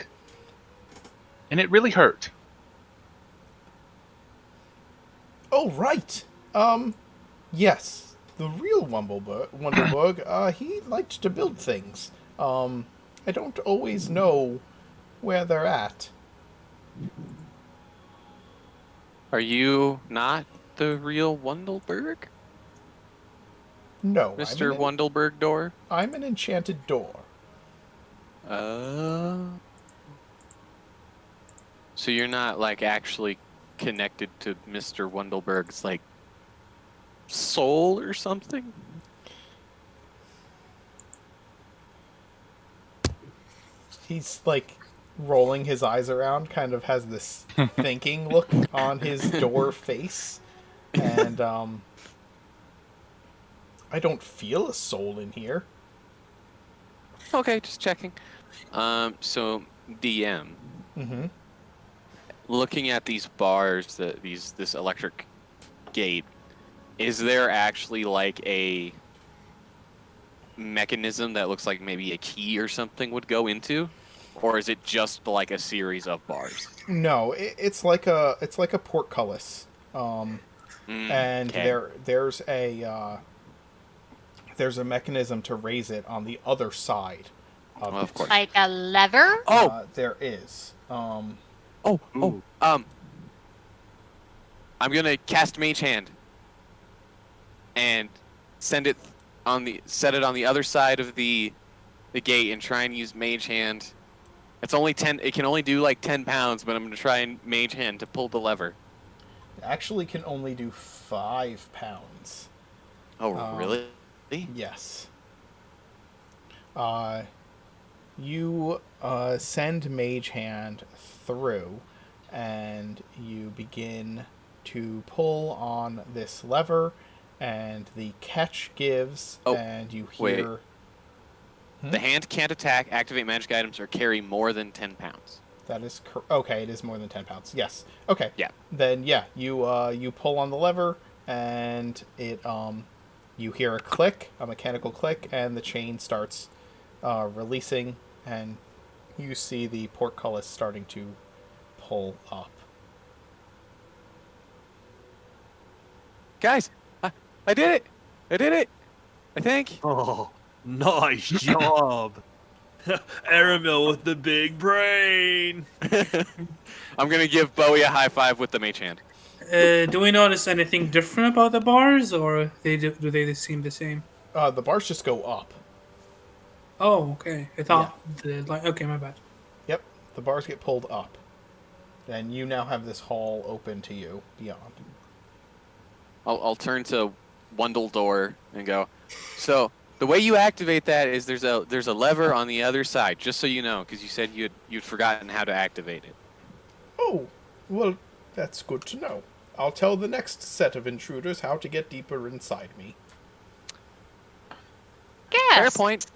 and it really hurt. Oh, right. Yes. The real Wundelberg, he liked to build things. I don't always know where they're at. Are you not the real Wundelberg? No, Mr. Wundelberg door? I'm an enchanted door. So you're not actually connected to Mr. Wundelberg's soul or something? He's like rolling his eyes around, kind of has this thinking look on his door face, and I don't feel a soul in here. Okay, just checking. So DM, Mm-hmm. looking at these bars, this electric gate, is there actually like a mechanism that looks like maybe a key or something would go into, or is it just like a series of bars? No, it's like a portcullis, and Okay. there's a mechanism to raise it on the other side of Well, it. of course. Like a lever? Oh, There is. Ooh. I'm gonna cast Mage Hand and set it on the other side of the gate and try and use Mage Hand. It's only 10. It can only do like 10 pounds, but I'm gonna try and Mage Hand to pull the lever. Actually can only do 5 pounds. Oh, really? Yes. You send Mage Hand through, and you begin to pull on this lever, and the catch gives, Oh, and you wait. hear... The hand can't attack, activate magic items, or carry more than 10 pounds. That is okay. It is more than 10 pounds. Yes. Okay. Yeah. Then yeah, you pull on the lever, and it you hear a click, a mechanical click, and the chain starts releasing, and you see the portcullis starting to pull up. Guys, I did it! I did it! I think. Oh, nice job. Aramil with the big brain. I'm gonna give Bowie a high five with the Mage Hand. Do we notice anything different about the bars, or do they seem the same? The bars just go up. Oh, okay. I thought okay, my bad. Yep. The bars get pulled up. And you now have this hall open to you beyond. I'll turn to Wundelberg and go. So the way you activate that is there's a lever on the other side, just so you know, because you said you'd forgotten how to activate it. Oh, well, that's good to know. I'll tell the next set of intruders how to get deeper inside me. Yes. Fair point.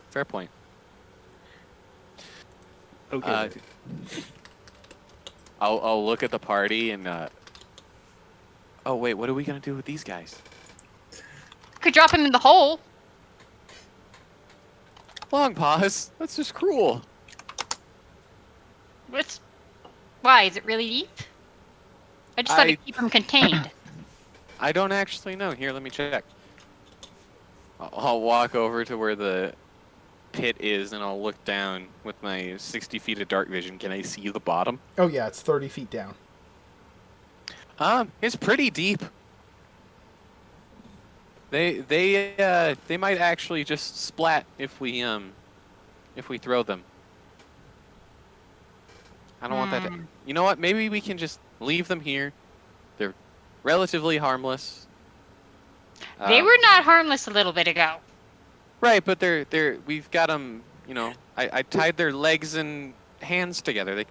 Fair point. Okay. I'll look at the party and. Oh wait, what are we gonna do with these guys? Could drop him in the hole. Long pause. That's just cruel. Why? Is it really deep? I just thought to keep him contained. I don't actually know. Here, let me check. I'll walk over to where the pit is, and I'll look down with my 60 feet of dark vision. Can I see the bottom? Oh yeah, it's 30 feet down. It's pretty deep. They might actually just splat if we throw them. I don't want that to... You know what? Maybe we can just leave them here. They're relatively harmless. They were not harmless a little bit ago. Right, but we've got them, you know, I tied their legs and hands together. They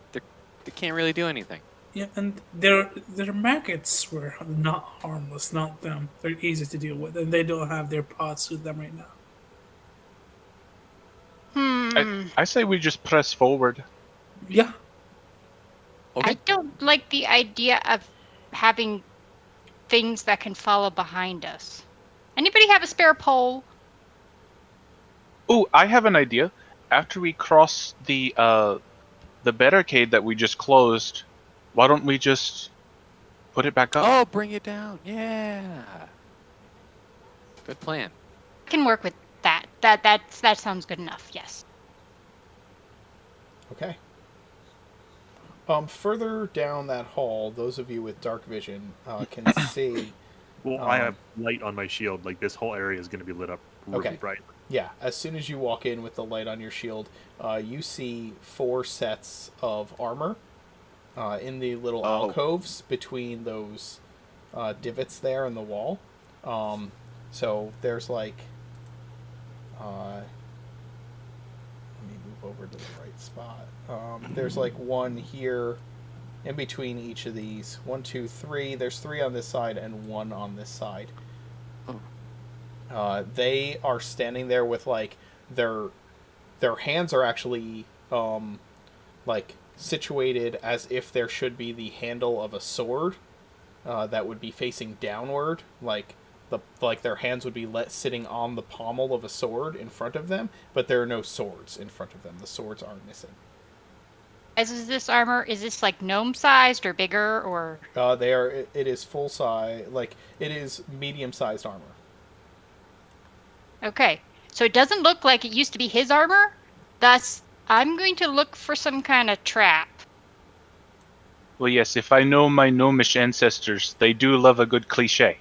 can't really do anything. Yeah, and their maggots were not harmless, not them. They're easy to deal with, and they don't have their pots with them right now. I say we just press forward. Yeah. Okay. I don't like the idea of having things that can follow behind us. Anybody have a spare pole? Ooh, I have an idea. After we cross the barricade that we just closed, why don't we just put it back up? Oh, bring it down. Yeah. Good plan. I can work with that. That sounds good enough. Yes. Okay. Further down that hall, those of you with dark vision can see. Well, I have light on my shield. Like, this whole area is going to be lit up really Okay. bright. Yeah, as soon as you walk in with the light on your shield, you see 4 sets of armor in the little alcoves between those divots there in the wall. So there's like, let me move over to the right spot. There's like one here in between each of these. 1, 2, 3. There's 3 on this side and 1 on this side. They are standing there with like their hands are actually like situated as if there should be the handle of a sword that would be facing downward, like their hands would be sitting on the pommel of a sword in front of them, but there are no swords in front of them. The swords are missing. As is this armor? Is this like gnome sized or bigger or? They are. It is full size. Like it is medium sized armor. Okay, so it doesn't look like it used to be his armor. Thus, I'm going to look for some kind of trap. Well, yes, if I know my gnomish ancestors, they do love a good cliche.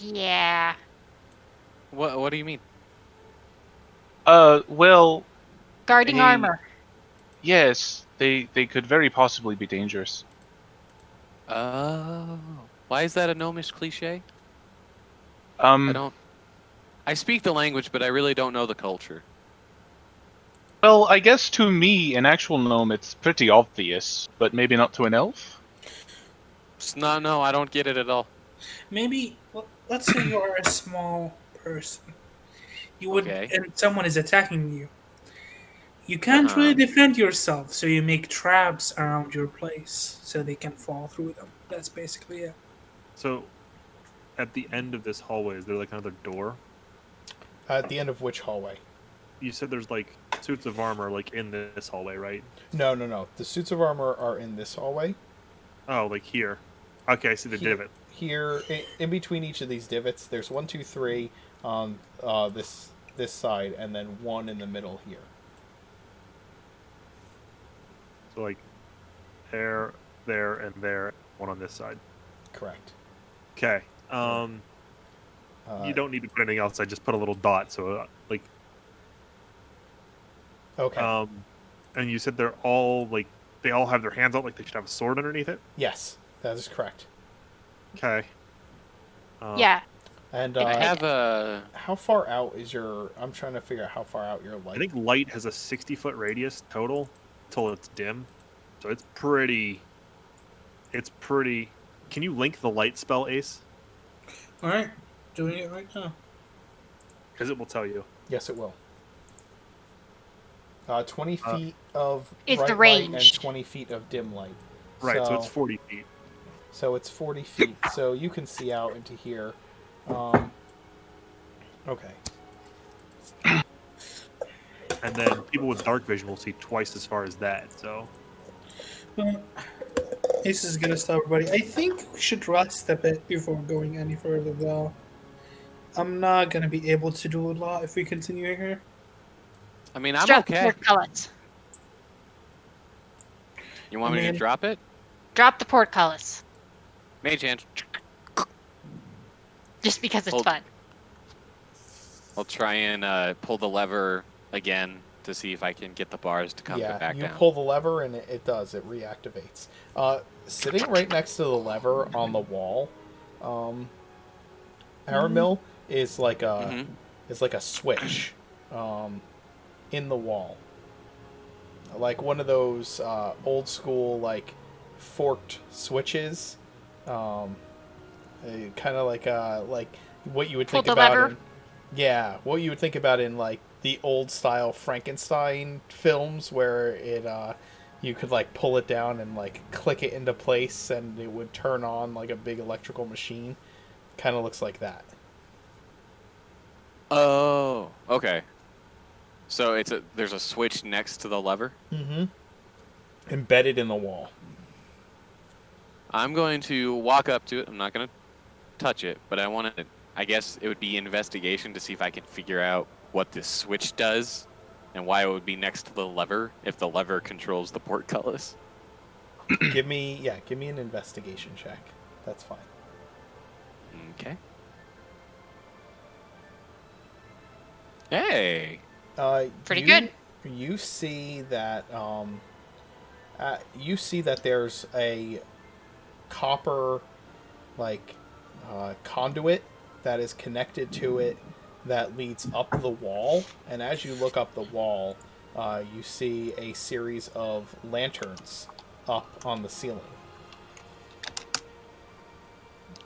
Yeah. What do you mean? Well, Guarding armor. yes, they could very possibly be dangerous. Oh. Why is that a gnomish cliche? I speak the language, but I really don't know the culture. Well, I guess to me, an actual gnome, it's pretty obvious, but maybe not to an elf? No, I don't get it at all. Maybe, let's say you are a small person. You would, Okay. and someone is attacking you. You can't really defend yourself, so you make traps around your place so they can fall through them. That's basically it. So, at the end of this hallway, is there like another door? At the end of which hallway? You said there's like suits of armor like in this hallway, right? No. The suits of armor are in this hallway. Oh, like here. Okay, I see the divot. Here, in between each of these divots, there's 1, 2, 3 on this side, and then 1 in the middle here. So like there, and there, one on this side. Correct. Okay. You don't need to put anything else. I just put a little dot. So like. Okay. And you said they're all like they all have their hands out like they should have a sword underneath it. Yes, that is correct. Okay. Yeah. And I have a. how far out is your? I'm trying to figure out how far out your light. I think light has a 60-foot radius total till it's dim, so it's pretty. It's pretty. Can you link the light spell, Ace? All right, doing it right now. Because it will tell you. Yes, it will. 20 feet of It's bright the light and range. 20 feet of dim light. Right, so it's 40 feet. So it's 40 feet. So you can see out into here. Okay. And then people with dark vision will see twice as far as that. So Ace is gonna stop everybody. I think we should rest a bit before going any further, though. I'm not gonna be able to do a lot if we continue here. I mean, I'm Drop okay. portcullis. You want me to drop it? Drop the portcullis. Mage hand. Just because it's Hold. fun. I'll try and pull the lever again to see if I can get the bars to come back you down. pull the lever and it does. It reactivates. Sitting right next to the lever on the wall, Aramil is like a switch in the wall, like one of those old school like forked switches, kind of like what you would Pull think the about lever? what you would think about in like the old style Frankenstein films, where it you could like pull it down and like click it into place and it would turn on like a big electrical machine. Kind of looks like that. Oh, okay. So there's a switch next to the lever? Mm-hmm. Embedded in the wall. I'm going to walk up to it. I'm not going to touch it, but I guess it would be investigation to see if I can figure out what this switch does and why it would be next to the lever if the lever controls the portcullis. Give me an investigation check. That's fine. Okay. Hey. Pretty good. You see that there's a copper like conduit that is connected to it that leads up the wall. And as you look up the wall, you see a series of lanterns up on the ceiling.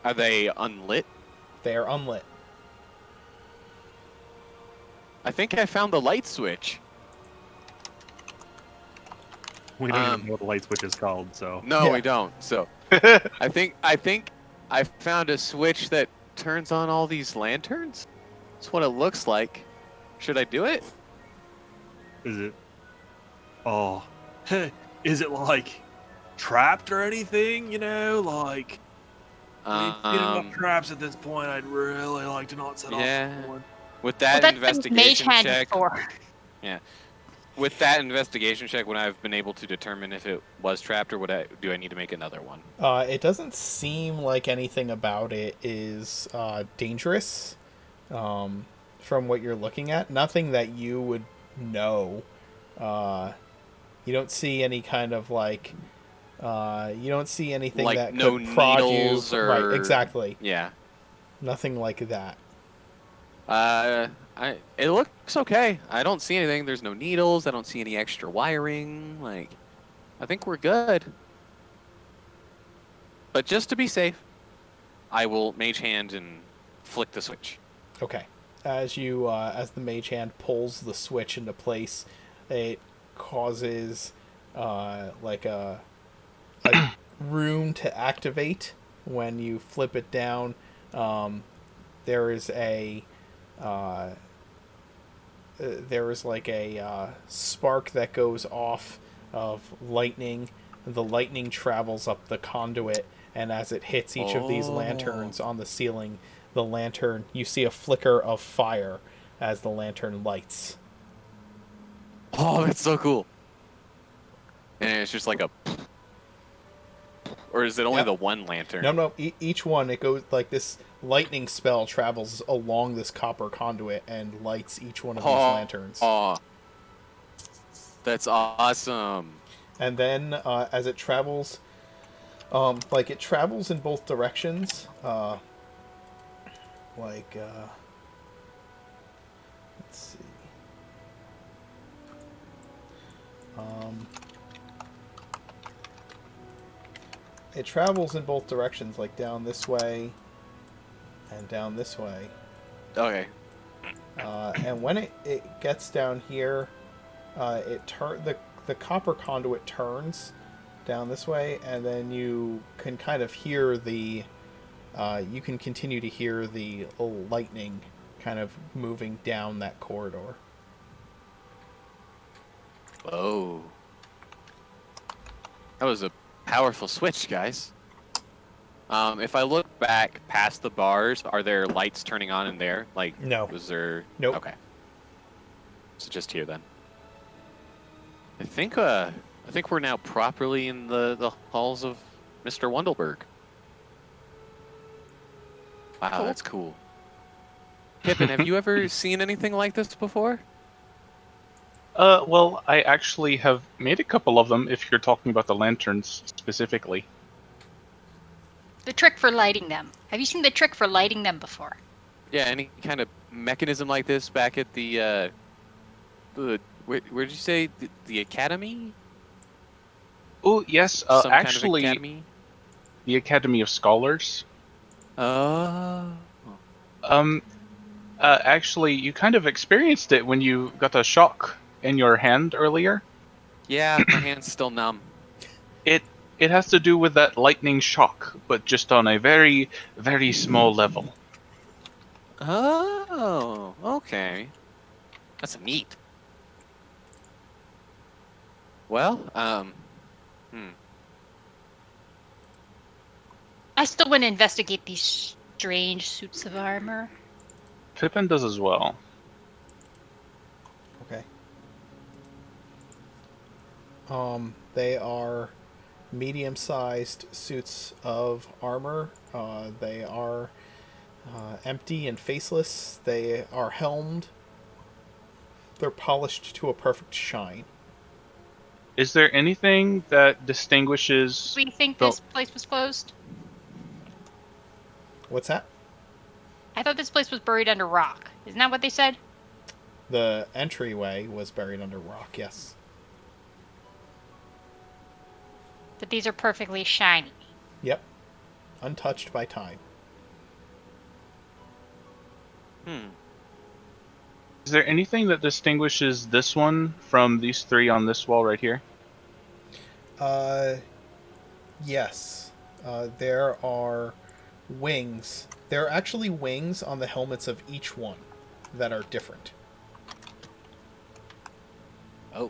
Are they unlit? They are unlit. I think I found the light switch. We don't even know what the light switch is called, so. No, Yeah. we don't. So I think I found a switch that turns on all these lanterns. That's what it looks like. Should I do it? Is it? Oh, is it like trapped or anything? You know, like we've been enough traps at this point. I'd really like to not set off one. With Well, that that's what mage investigation hand check, for. with that investigation check, would I have been able to determine if it was trapped, or do I need to make another one? It doesn't seem like anything about it is dangerous from what you're looking at. Nothing that you would know. You don't see any kind of like... you don't see anything Like that no could prod you. needles or... Right, exactly. Yeah. Nothing like that. It looks okay. I don't see anything. There's no needles. I don't see any extra wiring. Like, I think we're good. But just to be safe, I will mage hand and flick the switch. Okay. As you, as the mage hand pulls the switch into place, it causes, like a room to activate. When you flip it down, there is like a spark that goes off of lightning. The lightning travels up the conduit, and as it hits each of these lanterns on the ceiling, the lantern, you see a flicker of fire as the lantern lights. Oh, that's so cool. And it's just like a... Or is it only the one lantern? No. Each one, it goes like this lightning spell travels along this copper conduit and lights each one of these lanterns. Oh, that's awesome. And then as it travels, it travels in both directions. Let's see. It travels in both directions, like down this way and down this way. Okay. And when it gets down here, the copper conduit turns down this way, and then you can kind of hear you can continue to hear the lightning kind of moving down that corridor. Whoa. That was a powerful switch, guys. If I look back past the bars, are there lights turning on in there? Like, no. Was there? Nope. Okay. So just here then. I think we're now properly in the halls of Mr. Wundelberg. Wow, that's cool. Pippin, have you ever seen anything like this before? Well, I actually have made a couple of them, if you're talking about the lanterns specifically. The trick for lighting them. Have you seen the trick for lighting them before? Yeah, any kind of mechanism like this back at the where'd you say? The academy? Oh, yes, Some actually, kind of academy? the Academy of Scholars. Actually, you kind of experienced it when you got a shock in your hand earlier. Yeah, my hand's still numb. It has to do with that lightning shock, but just on a very, very small level. Oh, okay. That's neat. Well, I still want to investigate these strange suits of armor. Pippin does as well. Okay. They are medium-sized suits of armor. They are empty and faceless. They are helmed. They're polished to a perfect shine. Is there anything that distinguishes... Do we think this place was closed? What's that? I thought this place was buried under rock. Isn't that what they said? The entryway was buried under rock, yes. But these are perfectly shiny. Yep. Untouched by time. Is there anything that distinguishes this one from these three on this wall right here? Yes. There are wings. There are actually wings on the helmets of each one that are different. Oh.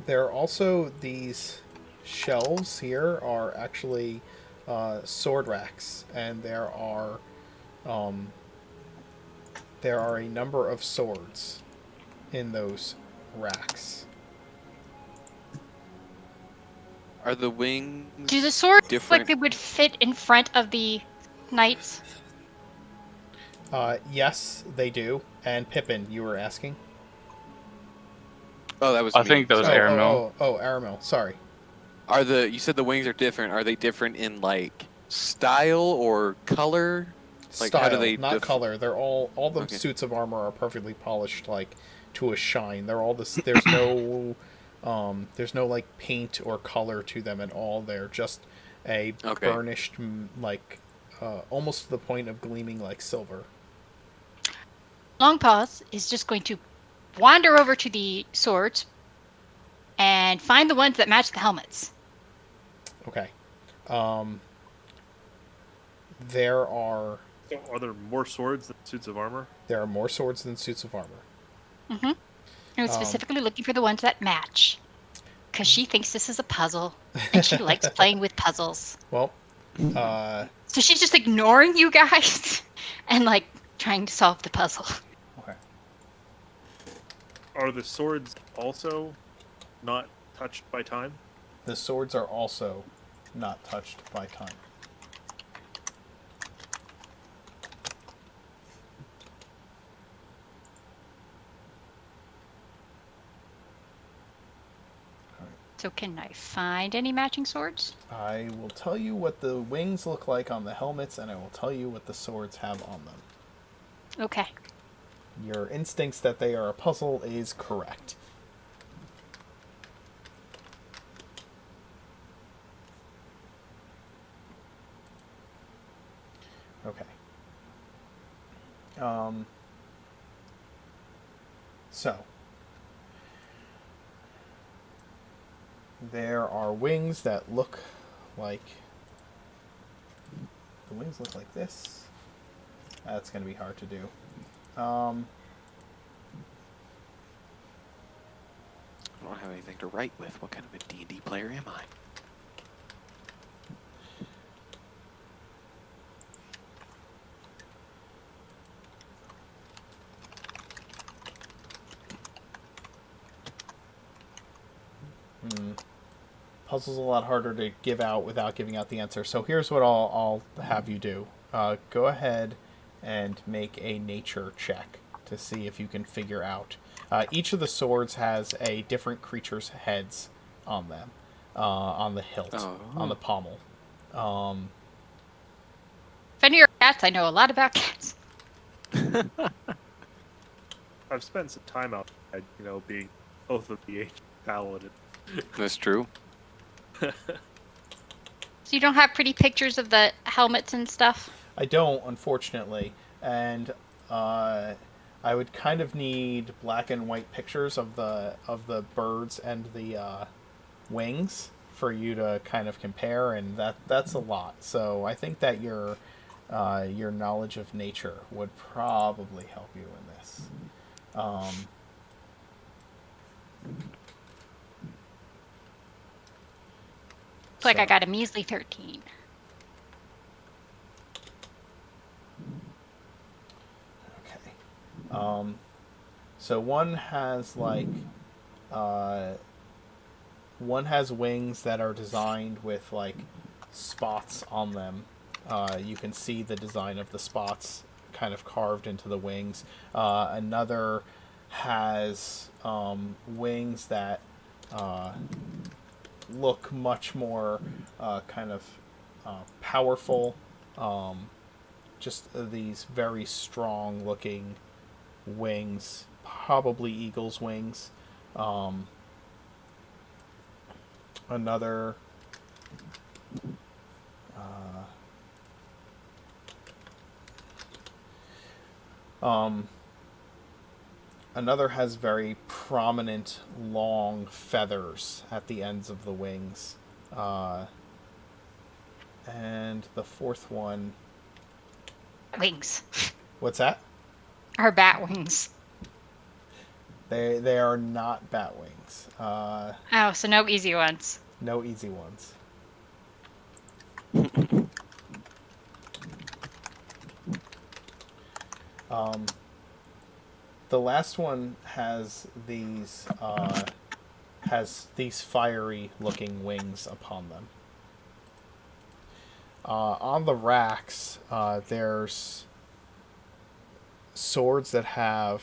There are also these shelves here are actually sword racks, and there are a number of swords in those racks. Are the wings Do the swords look different? like they would fit in front of the knights? Yes, they do. And Pippin, you were asking? Oh, that was I me. think that was Sorry. Aramil. Aramil. Sorry. You said the wings are different. Are they different in like style or color? Like, Style, how do they not color. They're all the Okay. suits of armor are perfectly polished, like to a shine. They're all this. There's no like paint or color to them at all. They're just a Okay. burnished, like almost to the point of gleaming like silver. Longpaws is just going to wander over to the swords and find the ones that match the helmets. Okay. There are So are there more swords than suits of armor? more swords than suits of armor. Mm-hmm. And specifically looking for the ones that match. Because she thinks this is a puzzle. And she likes playing with puzzles. Well, So she's just ignoring you guys and like trying to solve the puzzle. okay. Are the swords also not touched by time? The swords are also not touched by time. So can I find any matching swords? I will tell you what the wings look like on the helmets, and I will tell you what the swords have on them. Okay. Your instincts that they are a puzzle is correct. Okay. So there are wings that look like the wings look like this. That's going to be hard to do. I don't have anything to write with. What kind of a D&D player am I? Puzzle's a lot harder to give out without giving out the answer. So here's what I'll have you do. Go ahead and make a nature check to see if you can figure out. Each of the swords has a different creature's heads on them, on the hilt, on the pommel. If any are cats, I know a lot about cats. I've spent some time out, being both of the ancient paladin. That's true. So you don't have pretty pictures of the helmets and stuff? I don't, unfortunately, and I would kind of need black and white pictures of the birds and the wings for you to kind of compare, and that's a lot. So I think that your knowledge of nature would probably help you in this. Looks like I got a measly 13. Okay. So one has wings that are designed with like spots on them. You can see the design of the spots kind of carved into the wings. Another has wings that look much more kind of powerful, just these very strong looking wings, probably eagle's wings. Another another has very prominent long feathers at the ends of the wings. And the fourth one... Wings. What's that? Our bat wings. They are not bat wings. Oh, so no easy ones. No easy ones. The last one has these fiery looking wings upon them. On the racks, there's swords that have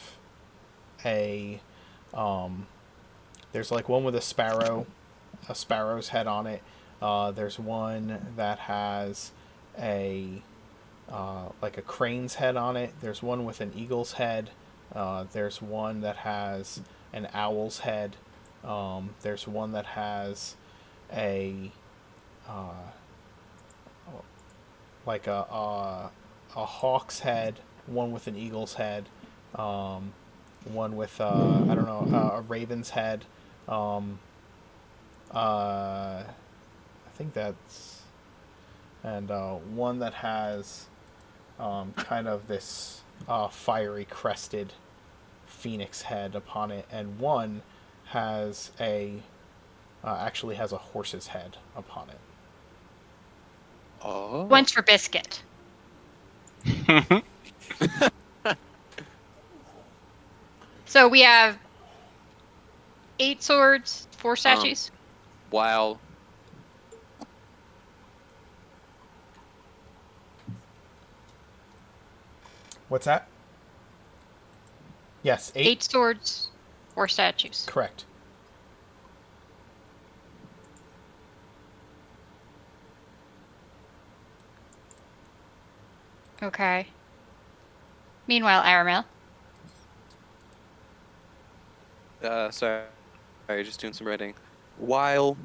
a there's like one with a sparrow's head on it. There's one that has a like a crane's head on it. There's one with an eagle's head. There's one that has an owl's head. There's one that has a like a hawk's head. One with an eagle's head. One with I don't know, a raven's head. I think that's... And one that has kind of this fiery crested phoenix head upon it, and one has actually has a horse's head upon it. Oh. One's for Biscuit. So we have 8 swords, 4 statues. While What's that? Yes, 8 swords, 4 statues. Correct. Okay. Meanwhile, Aramel. sorry, just doing some writing. While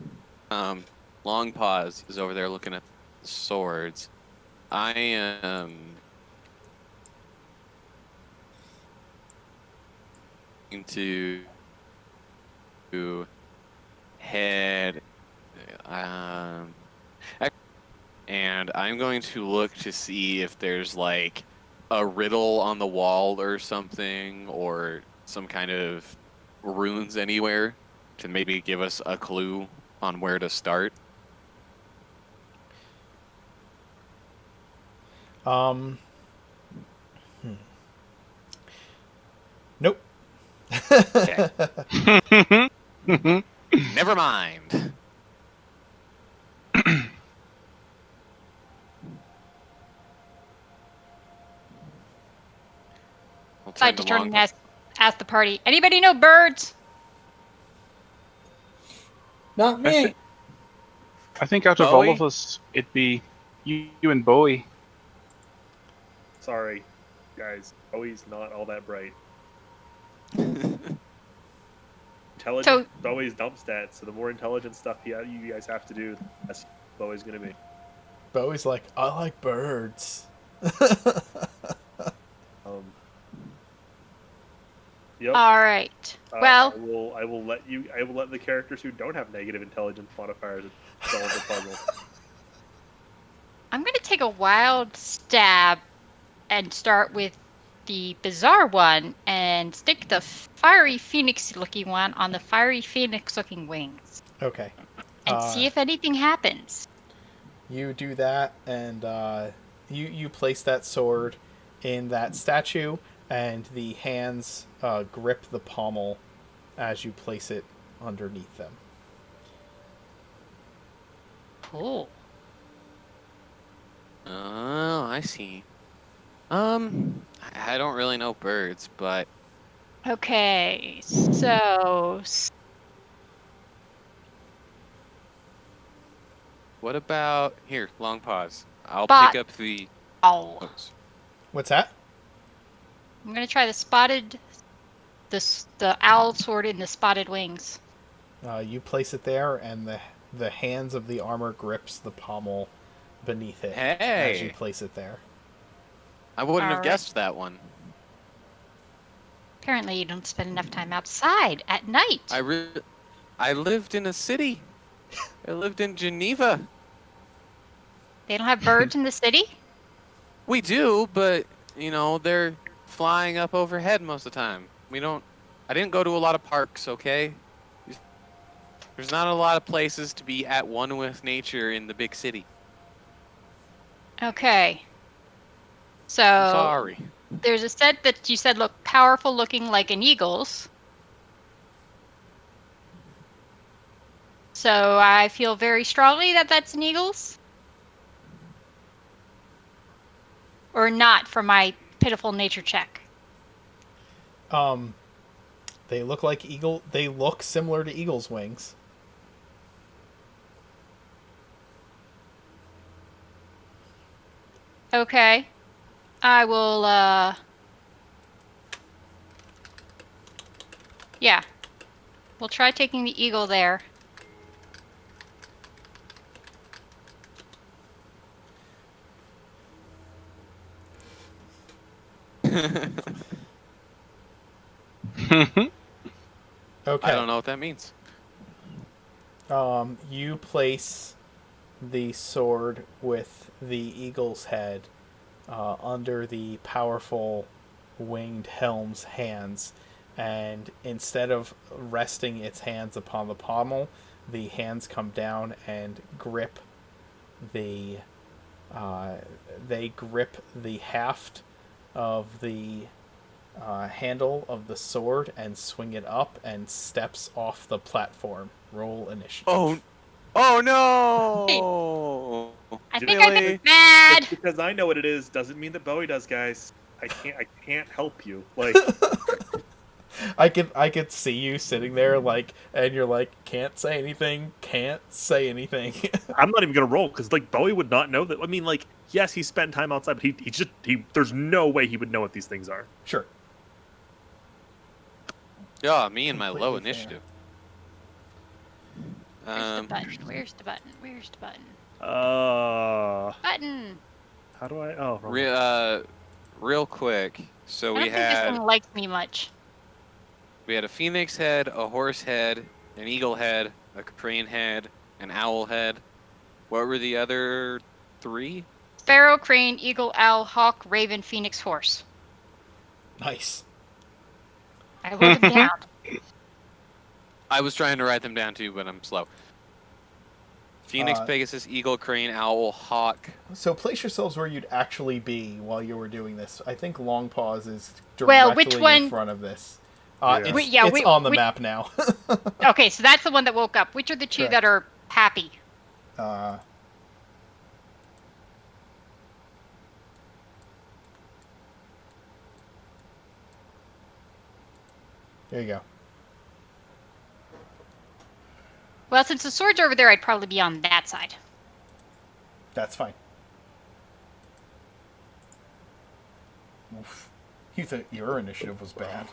Long Pause is over there looking at the swords, I am to head and I'm going to look to see if there's like a riddle on the wall or something, or some kind of runes anywhere to maybe give us a clue on where to start. Nope. Okay. Never mind. I'll I'd like to the turn long and ask the party. Anybody know birds? Not me. I think out of Bowie? all of us, it'd be you and Bowie. Sorry, guys. Bowie's not all that bright. Intelligent. Bowie's dump stats, so the more intelligent stuff you guys have to do, the less Bowie's gonna be. Bowie's like, I like birds. Yep. All right. Well, I will let the characters who don't have negative intelligence modifiers solve the puzzle. I'm going to take a wild stab and start with the bizarre one and stick the fiery phoenix-looking one on the fiery phoenix-looking wings. Okay. And see if anything happens. You do that, and you place that sword in that statue, and the hands grip the pommel as you place it underneath them. Cool. Oh, I see. I don't really know birds, but Okay, so What about here? Long pause. I'll Spot. pick up the. Oh. Oops. What's that? I'm gonna try the spotted, the owl sword in the spotted wings. You place it there, and the hands of the armor grips the pommel beneath it as you Hey, place it there. I wouldn't have Alright. guessed that one. Apparently, you don't spend enough time outside at night. I lived in a city. I lived in Geneva. They don't have birds in the city? We do, but they're flying up overhead most of the time. I didn't go to a lot of parks, okay? There's not a lot of places to be at one with nature in the big city. Okay. So I'm sorry. there's a set that you said looked powerful looking like an eagle's. So I feel very strongly that that's an eagle's. Or not for my pitiful nature check. They look like eagle. They look similar to eagle's wings. Okay. I will, yeah. We'll try taking the eagle there. Okay. I don't know what that means. You place the sword with the eagle's head under the powerful winged helm's hands, and instead of resting its hands upon the pommel, the hands come down and grip the they grip the haft of the handle of the sword and swing it up and steps off the platform. Roll initiative. Oh no! I think I've Really? been mad. Just because I know what it is doesn't mean that Bowie does, guys. I can't help you. Like, I could see you sitting there like, and you're like, can't say anything, can't say anything. I'm not even gonna roll because like Bowie would not know that. I mean, like, yes, he spent time outside, but he there's no way he would know what these things are. Sure. Yeah, me and my Completely low fair. initiative. Where's the button? Where's the button? Where's the button? Button! How do I? Oh, wrong one. Real quick. So I don't think this thing likes me much. we had a phoenix head, a horse head, an eagle head, a crane head, an owl head. What were the other 3? Sparrow, crane, eagle, owl, hawk, raven, phoenix, horse. Nice. I wrote them down. I was trying to write them down too, but I'm slow. Phoenix, Uh, Pegasus, eagle, crane, owl, hawk. So place yourselves where you'd actually be while you were doing this. I think Long Pause is Well, directly which one- in front of this. Yeah. It's, Wait, yeah, it's wait, on the wait- map now. Okay, so that's the one that woke up. Which are the two Correct. that are happy? There you go. Well, since the swords are over there, I'd probably be on that side. That's fine. Oof. You thought your initiative was bad.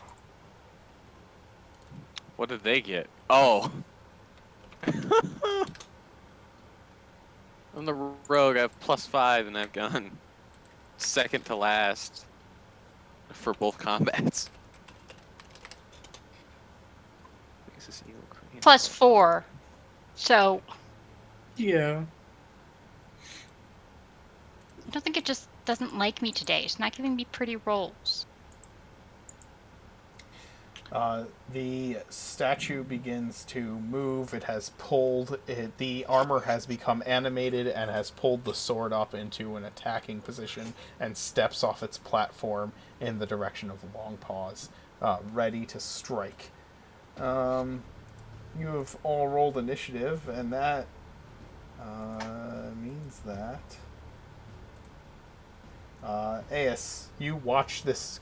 What did they get? Oh. I'm the rogue. I have +5, and I've gone second to last for both combats. Pegasus, eagle, crane, Plus owl. 4. So, Yeah. I don't think it just doesn't like me today. It's not giving me pretty rolls. The statue begins to move. It has pulled it. The armor has become animated and has pulled the sword up into an attacking position and steps off its platform in the direction of Longpaws, ready to strike. You have all rolled initiative, and that means that Aeus, you watch this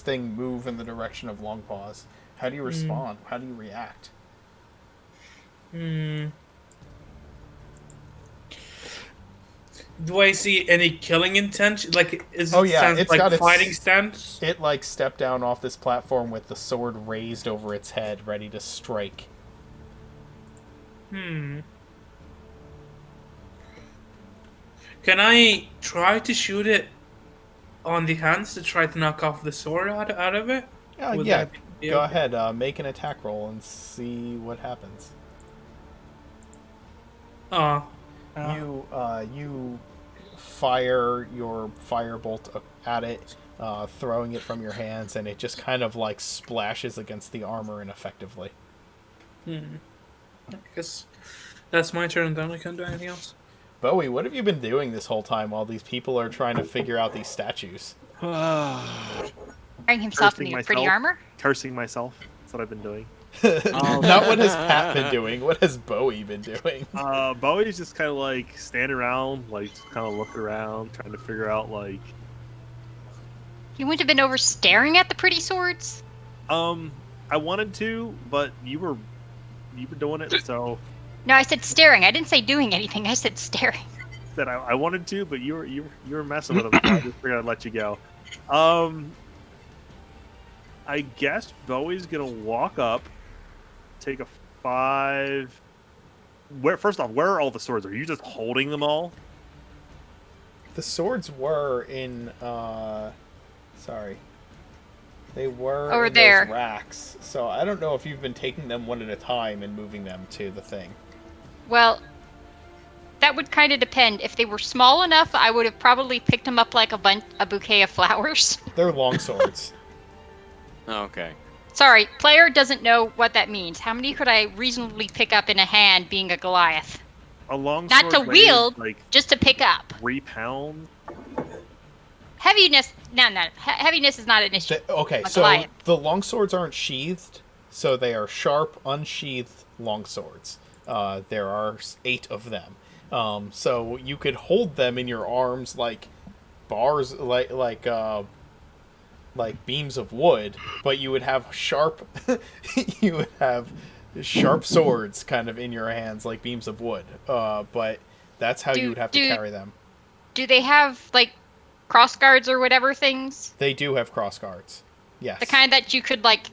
thing move in the direction of Longpaws. How do you respond? How do you react? Do I see any killing intention? Like, is Oh, it yeah, stance it's like got its- fighting stance? It like stepped down off this platform with the sword raised over its head, ready to strike. Hmm. Can I try to shoot it on the hands to try to knock off the sword out of it? Would Yeah, that be go okay? ahead, make an attack roll and see what happens. Oh. You fire your firebolt at it, throwing it from your hands, and it just kind of like splashes against the armor ineffectively. I guess that's my turn. Then I can't do anything else. Bowie, what have you been doing this whole time while these people are trying to figure out these statues? Wearing himself in Cursing your pretty myself. armor. Cursing myself. That's what I've been doing. Not what has Pat been doing. What has Bowie been doing? Bowie's just kind of like standing around, like kind of looking around, trying to figure out like. He wouldn't have been over staring at the pretty swords. I wanted to, but you were doing it, so No, I said staring. I didn't say doing anything. I said staring. that I wanted to, but you were messing with them. So I just figured I'd let you go. I guess Bowie's gonna walk up, take a 5. First off, where are all the swords? Are you just holding them all? The swords were in, sorry. They were Over in there. those racks, so I don't know if you've been taking them one at a time and moving them to the thing. Well, that would kind of depend. If they were small enough, I would have probably picked them up like a bouquet of flowers. They're long swords. Okay. Sorry, player doesn't know what that means. How many could I reasonably pick up in a hand being a Goliath? A long Not sword to weighs, wield, like just to pick up. 3 pounds. Heaviness, no. Heaviness is not an issue. Okay, A so Goliath. the long swords aren't sheathed, so they are sharp, unsheathed long swords. There are 8 of them. So you could hold them in your arms like bars, like beams of wood, but you would have sharp swords kind of in your hands like beams of wood. But that's how you would have to carry them. Do they have like cross guards or whatever things? They do have cross guards. Yes. The kind that you could like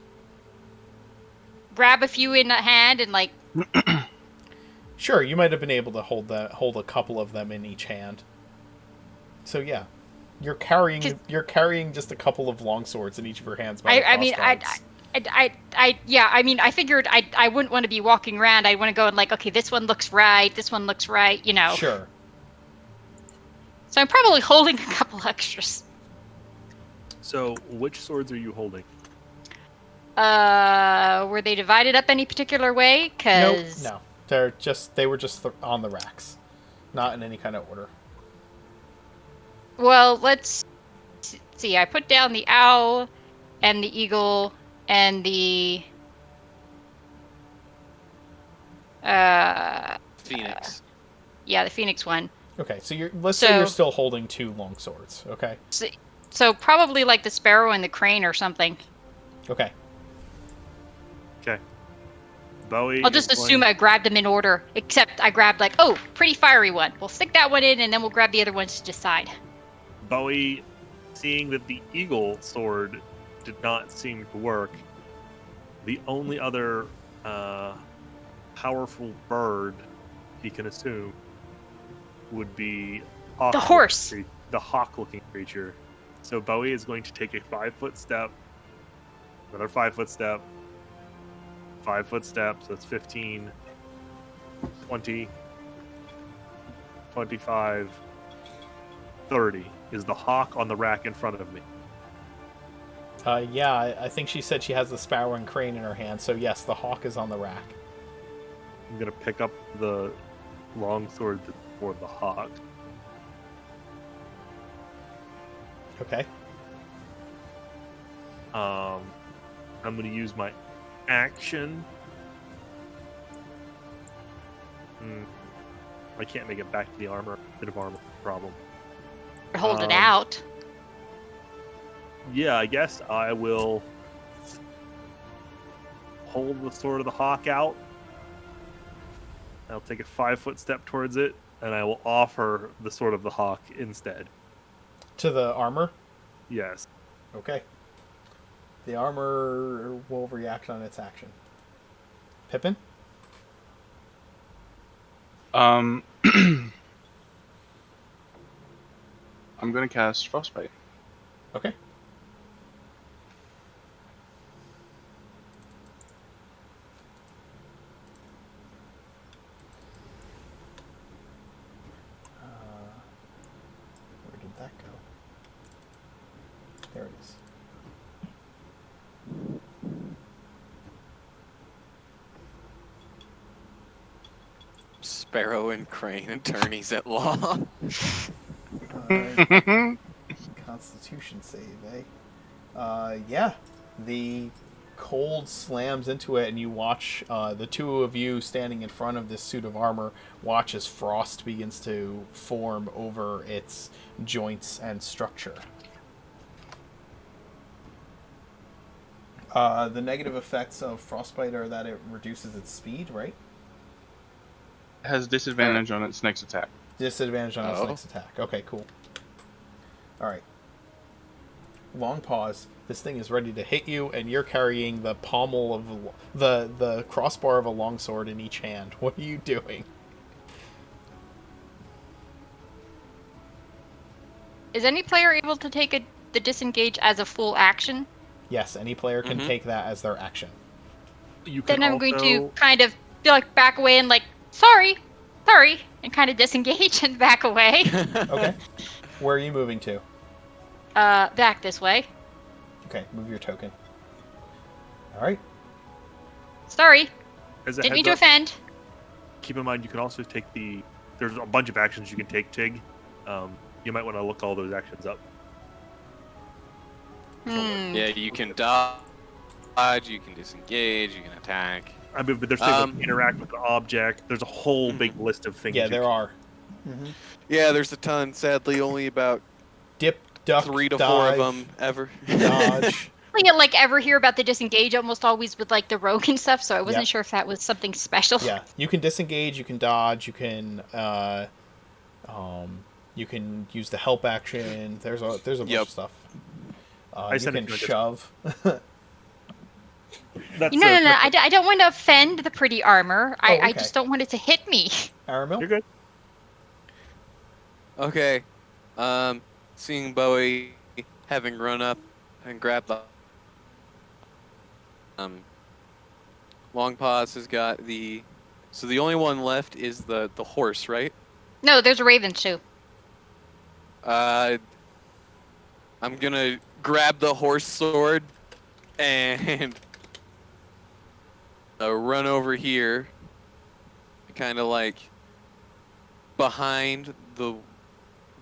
grab a few in a hand and like. Sure, you might have been able to hold a couple of them in each hand. So yeah, you're carrying just a couple of long swords in each of your hands. I figured I wouldn't want to be walking around. I want to go and like, okay, this one looks right, you know. Sure. So I'm probably holding a couple extras. So, which swords are you holding? Were they divided up any particular way? Cause No. They were just on the racks, not in any kind of order. Well, let's see. I put down the owl and the eagle and the Phoenix. yeah, the phoenix one. Okay, so let's say you're still holding 2 long swords. Okay. So probably like the sparrow and the crane or something. Okay. Okay. Bowie. I'll just assume I grabbed them in order, except I grabbed like, oh, pretty fiery one. We'll stick that one in, and then we'll grab the other ones to decide. Bowie, seeing that the eagle sword did not seem to work, the only other powerful bird he can assume would be the horse. The hawk-looking creature. So Bowie is going to take a 5-foot step, another 5-foot step, 5-foot step, so that's 15, 20, 25, 30. Is the hawk on the rack in front of me? Yeah, I think she said she has the sparrow and crane in her hand, so yes, the hawk is on the rack. I'm going to pick up the long sword for the hawk. Okay. I'm going to use my action. I can't make it back to the armor. Bit of armor problem. Hold it out. Yeah, I guess I will hold the sword of the hawk out. I'll take a 5-foot step towards it. and I will offer the Sword of the Hawk instead. To the armor? Yes. Okay. The armor will react on its action. Pippin? I'm going to cast Frostbite. Okay. Where did that go? There it is. Sparrow and Crane, attorneys at law. Constitution save, eh? Yeah. The cold slams into it, and you watch the two of you standing in front of this suit of armor watch as frost begins to form over its joints and structure. The negative effects of frostbite are that it reduces its speed, right? It has disadvantage on its next attack. Disadvantage on its Oh. next attack. Okay, cool. Alright. Long pause. This thing is ready to hit you, and you're carrying the pommel of the crossbar of a longsword in each hand. What are you doing? Is any player able to take the disengage as a full action? Yes, any player can Mhm. take that as their action. You can Then I'm going to also- kind of back away and sorry, and kind of disengage and back away. Okay. Where are you moving to? Back this way. Okay, move your token. Alright. Sorry, As a didn't mean heads to up, offend. keep in mind you can also take there's a bunch of actions you can take, Tig. You might want to look all those actions up. Yeah, you can dodge, you can disengage, you can attack. I mean, but there's things like interact with the object. There's a whole big list of things. Yeah, you there can- are. Yeah, there's a ton. Sadly, only about Dip, duck, 3 to 4 dive, of them ever. dodge. I didn't ever hear about the disengage almost always with the rogue and stuff, so I wasn't Yep. sure if that was something special. Yeah, you can disengage, you can dodge, you can use the help action. There's a bunch Yep. of stuff. I You sent it can to a shove. That's No, I don't want to offend the pretty armor. I okay. just don't want it to hit me. Aramil? You're good. Okay. Seeing Bowie having run up and grabbed the Long Paws has got so the only one left is the horse, right? No, there's a raven too. I'm gonna grab the horse sword and run over here, kind of behind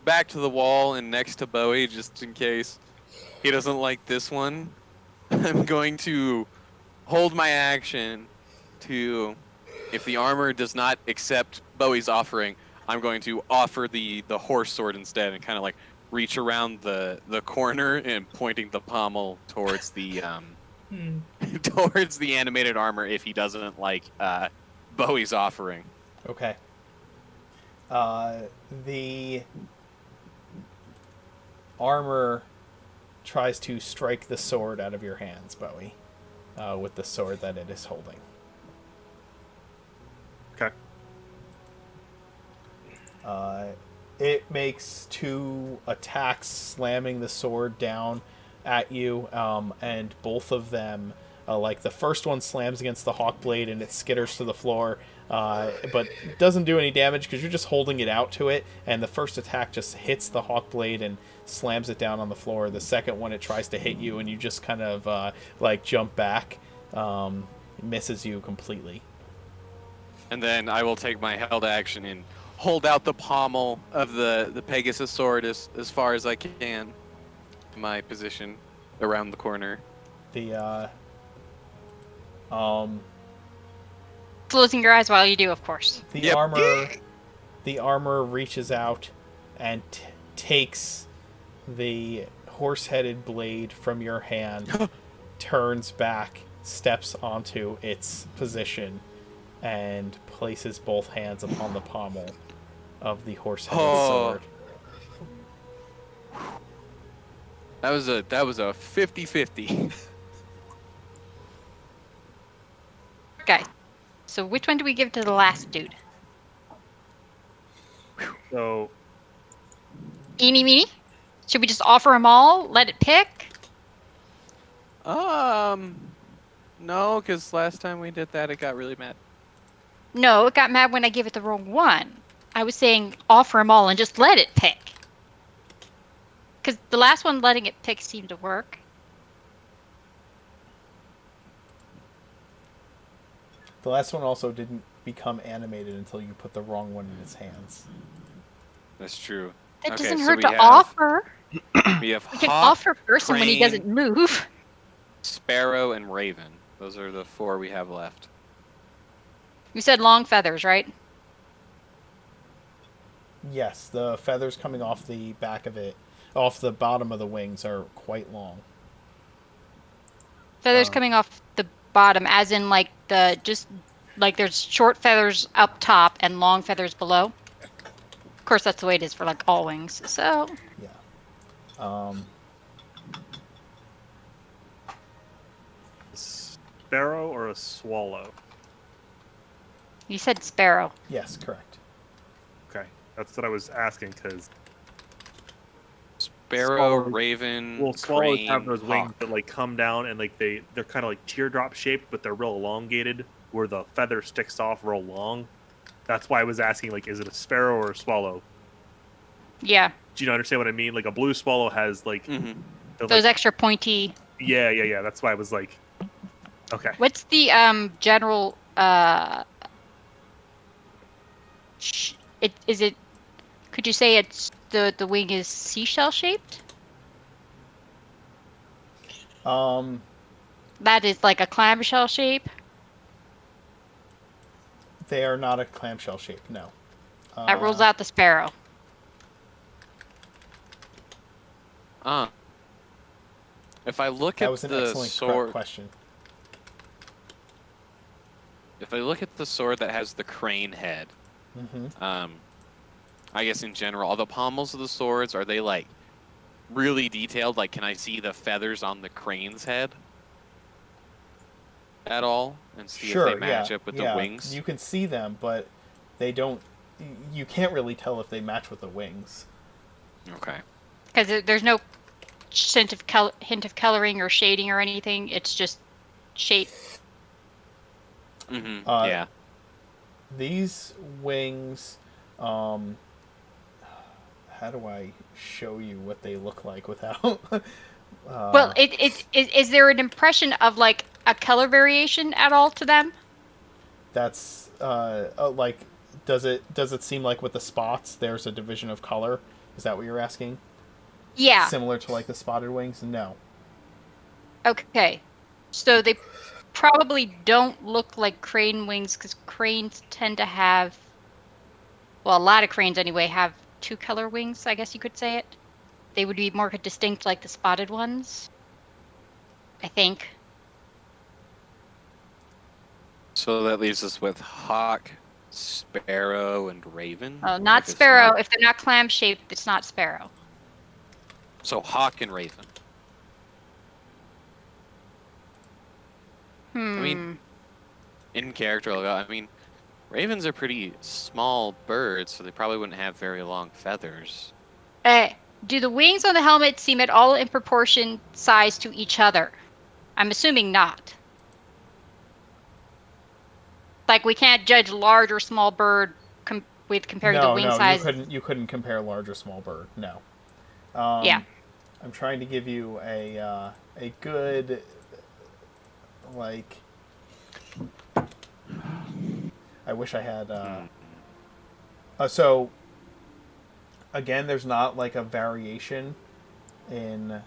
back to the wall and next to Bowie, just in case he doesn't like this one. I'm going to hold my action to, if the armor does not accept Bowie's offering, I'm going to offer the horse sword instead, and kind of reach around the corner and pointing the pommel towards the towards the animated armor if he doesn't like Bowie's offering. Okay. The armor tries to strike the sword out of your hands, Bowie, with the sword that it is holding. Okay. It makes 2 attacks, slamming the sword down at you, and both of them, the first one slams against the hawk blade and it skitters to the floor, but doesn't do any damage because you're just holding it out to it, and the first attack just hits the hawk blade and slams it down on the floor. The second one, it tries to hit you and you just kind of jump back, misses you completely. And then I will take my held action and hold out the pommel of the Pegasus sword as far as I can. My position around the corner. The Closing your eyes while you do, of course. The Yep. armor reaches out and takes the horse-headed blade from your hand, turns back, steps onto its position, and places both hands upon the pommel. of the horse-headed Oh. sword. That was a 50-50. Okay. So which one do we give to the last dude? So Eeny meeny? Should we just offer them all? Let it pick? No, because last time we did that, it got really mad. No, it got mad when I gave it the wrong one. I was saying offer them all and just let it pick. Because the last one letting it pick seemed to work. The last one also didn't become animated until you put the wrong one in its hands. That's true. That Okay, doesn't so hurt we to have- offer. We have We can Hawk, offer person when he Crane, doesn't move. Sparrow, and Raven. Those are the 4 we have left. You said long feathers, right? Yes, the feathers coming off the back of it, off the bottom of the wings, are quite long. Feathers coming off the bottom, as in like just like there's short feathers up top and long feathers below. Of course, that's the way it is for like all wings. So Yeah. sparrow or a swallow? you said sparrow. Yes, correct. Okay, that's what I was asking because Sparrow, Swallows- Raven, swallows Crane, have those wings Hawk. that like come down and like they're kind of like teardrop shaped, but they're real elongated, where the feather sticks off real long. That's why I was asking, like, is it a sparrow or a swallow? Yeah, Do you understand what I mean? Like a blue swallow has like Mhm. the, those like, extra pointy. yeah. That's why I was like, okay. What's the general it? Could you say it's the wing is seashell shaped? That is like a clamshell shape. They are not a clamshell shape, no. That rules out the sparrow. If I look That at was an the excellent sword, question. if I look at the sword that has the crane head, Mm-hmm. I guess in general, all the pommels of the swords, are they like really detailed? Like, can I see the feathers on the crane's head at all and see Sure, if they match yeah, up with yeah. the wings? You can see them, but they don't. You can't really tell if they match with the wings. Okay. Because there's no hint of coloring or shading or anything. It's just shape. Mm-hmm. Uh, Yeah. These wings, how do I show you what they look like without? Well, is there an impression of like a color variation at all to them? That's like, does it seem like with the spots there's a division of color? Is that what you're asking? Yeah. Similar to like the spotted wings? No. Okay. So they probably don't look like crane wings because cranes tend to have, well, a lot of cranes anyway, have 2-color wings, I guess you could say it. They would be more distinct like the spotted ones, I think. So that leaves us with Hawk, Sparrow, and Raven. Not If it's sparrow. not- If they're not clam shaped, it's not sparrow. So Hawk and Raven. Hmm. In character, I mean, ravens are pretty small birds, so they probably wouldn't have very long feathers. Do the wings on the helmet seem at all in proportion size to each other? I'm assuming not. Like we can't judge large or small bird comparing the wing size. You couldn't compare large or small bird. No. Yeah. I'm trying to give you a good, like. I wish I had. So. Again, there's not like a variation in.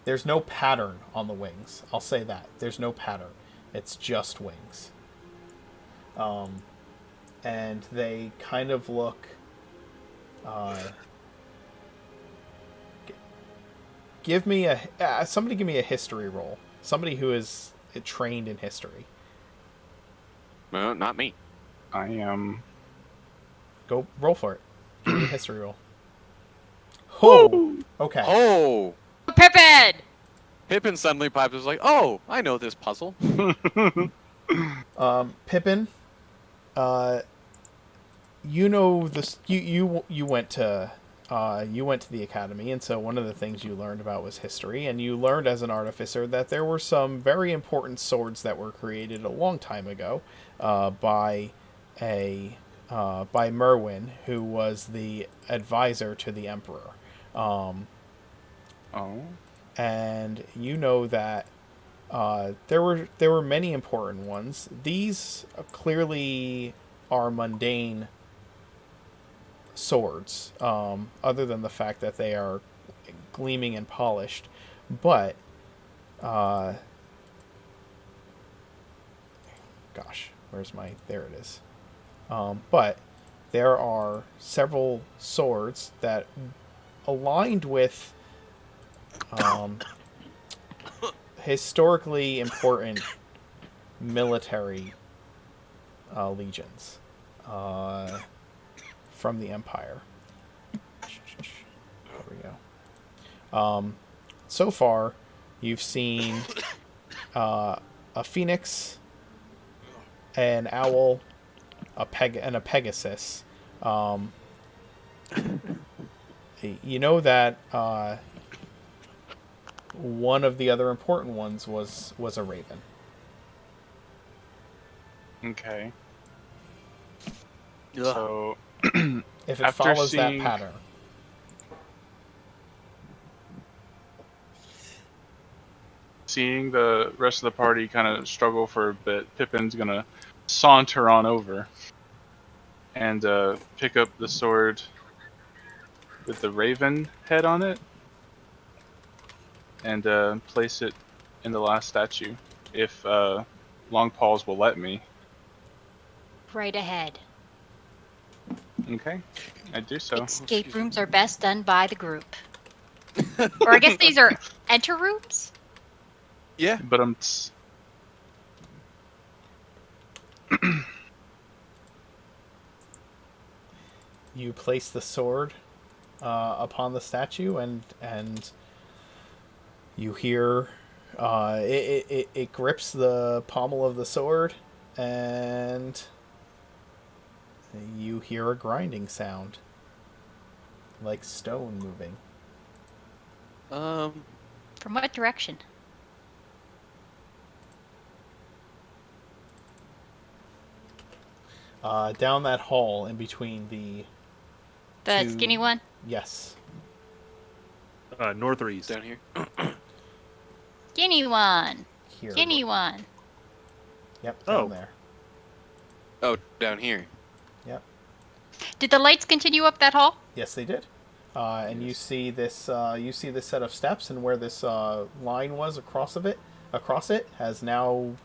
There's no pattern on the wings. I'll say that. There's no pattern. It's just wings. And they kind of look. Somebody give me a history roll. Somebody who is trained in history. No, not me. I am. Go roll for it. Give me a history roll. Oh, okay. Oh! Pippin! Pippin suddenly pipes was like, "Oh, I know this puzzle." Pippin, you know this. You went to the academy, and so one of the things you learned about was history, and you learned as an artificer that there were some very important swords that were created a long time ago by Merwin, who was the advisor to the emperor. Oh. And you know that there were many important ones. These clearly are mundane swords, other than the fact that they are gleaming and polished. But, gosh, where's my... There it is. But there are several swords that aligned with historically important military legions from the Empire. There we go. So far, you've seen a phoenix, an owl, and a pegasus. You know that one of the other important ones was a raven. Okay. Ugh. So, If it After follows that seeing- pattern. seeing the rest of the party kind of struggle for a bit, Pippin's gonna saunter on over and pick up the sword with the raven head on it and place it in the last statue, if Long Paws will let me. Right ahead. Okay, I do so. Escape rooms are best done by the group. Or I guess these are enter rooms? Yeah. But You place the sword upon the statue, and you hear it grips the pommel of the sword, and you hear a grinding sound, like stone moving. From what direction? Down that hall in between the The two- skinny one? Yes. North or east? Down here. Skinny one. Here. Skinny one. Yep, down Oh. there. Oh, down here. Did the lights continue up that hall? Yes, they did. And you see this. You see this set of steps, and where this line was across it has now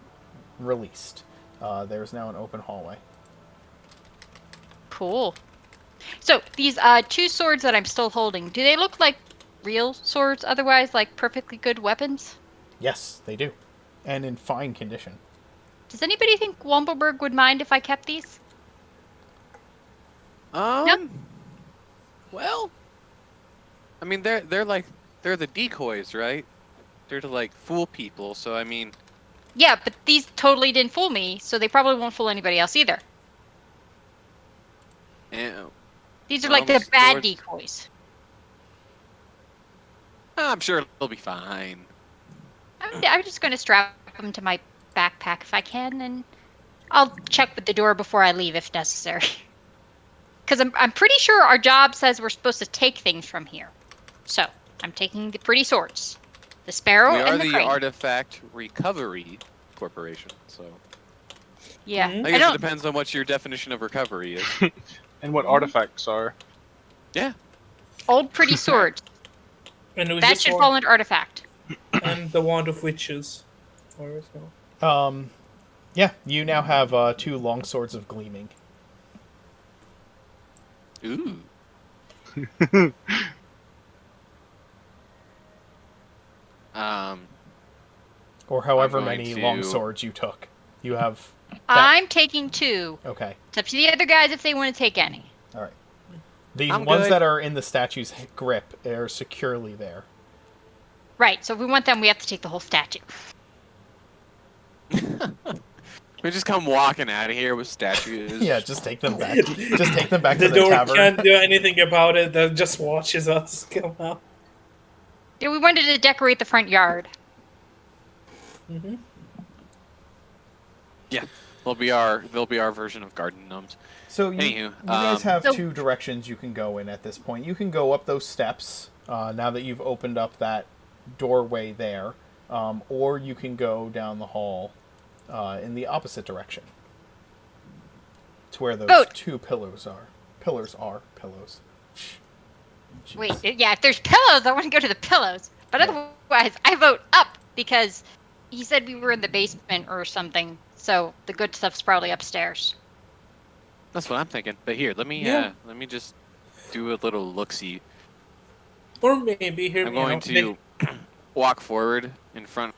released. There's now an open hallway. Cool. So these two swords that I'm still holding, do they look like real swords? Otherwise, like perfectly good weapons? Yes, they do, and in fine condition. Does anybody think Wundelberg would mind if I kept these? Well, I mean, they're the decoys, right? They're to like fool people. So I mean, Yeah, but these totally didn't fool me, so they probably won't fool anybody else either. yeah, These are like the Swords- bad decoys. I'm sure it'll be fine. I'm just going to strap them to my backpack if I can, and I'll check with the door before I leave if necessary. Because I'm pretty sure our job says we're supposed to take things from here. So, I'm taking the pretty swords. The sparrow We are and the the crane. Artifact Recovery Corporation, so Yeah. Mhm. I guess it depends on what your definition of recovery is. and what artifacts are? Old pretty swords. And we That just should want- fall under artifact. and the wand of witches. Or so. Yeah, you now have two long swords of gleaming. Ooh. Or however I'm going many to- long swords you took. You have... I'm taking two. Okay. It's up to the other guys if they want to take any. All right. The I'm ones good. that are in the statue's grip are securely there. Right. So if we want them, we have to take the whole statue. We just come walking out of here with statues. Yeah, just take them back. Just take them back The to the door tavern. can't do anything about it. That just watches us come out. Yeah, we wanted to decorate the front yard. Mm-hmm. They'll be our version of garden gnomes. So you guys have So- two directions you can go in at this point. You can go up those steps now that you've opened up that doorway there, or you can go down the hall in the opposite direction to where those Vote. two pillars are. Pillows. Wait, Jeez. yeah, if there's pillows, I want to go to the pillows. But Yeah. otherwise, I vote up because he said we were in the basement or something. So the good stuff's probably upstairs. That's what I'm thinking. But here, let me Yeah. just do a little look-see. Or maybe here I'm going to walk forward in front.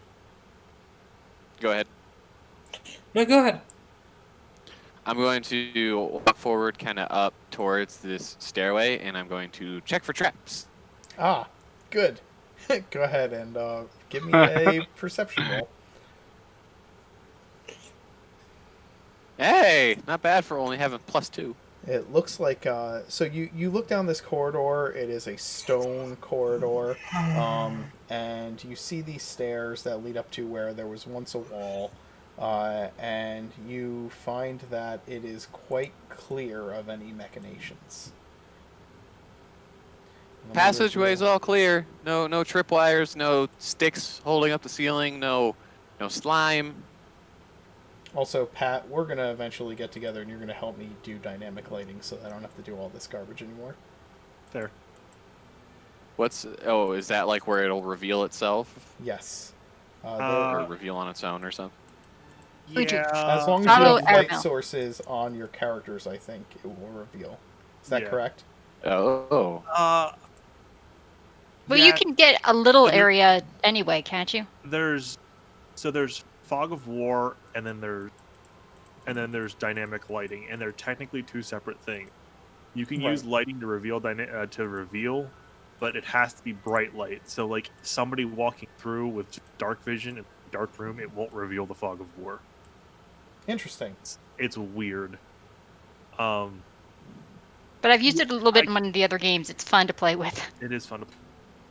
Go ahead. No, go ahead. I'm going to walk forward kind of up towards this stairway, and I'm going to check for traps. Ah, good. Go ahead and give me a perception roll. Hey, not bad for only having +2. It looks like so you look down this corridor. It is a stone corridor, and you see these stairs that lead up to where there was once a wall, and you find that it is quite clear of any machinations. Let me Passageway's review. all clear. No tripwires. No sticks holding up the ceiling. No slime. Also, Pat, we're gonna eventually get together, and you're gonna help me do dynamic lighting, so I don't have to do all this garbage anymore. Fair. Is that like where it'll reveal itself? Yes. Or reveal on its own or something? Bluetooth. As long as Follow you have light Arabelle. sources on your characters, I think it will reveal. Is that Yeah. correct? Oh. Well, you can get a little So there- area anyway, can't you? There's fog of war, and then there's dynamic lighting, and they're technically two separate things. You can use Right. lighting to reveal but it has to be bright light. So like somebody walking through with just dark vision in a dark room, it won't reveal the fog of war. Interesting. It's weird. But I've used it a little bit in one of the other games. It's fun to play with. It is fun.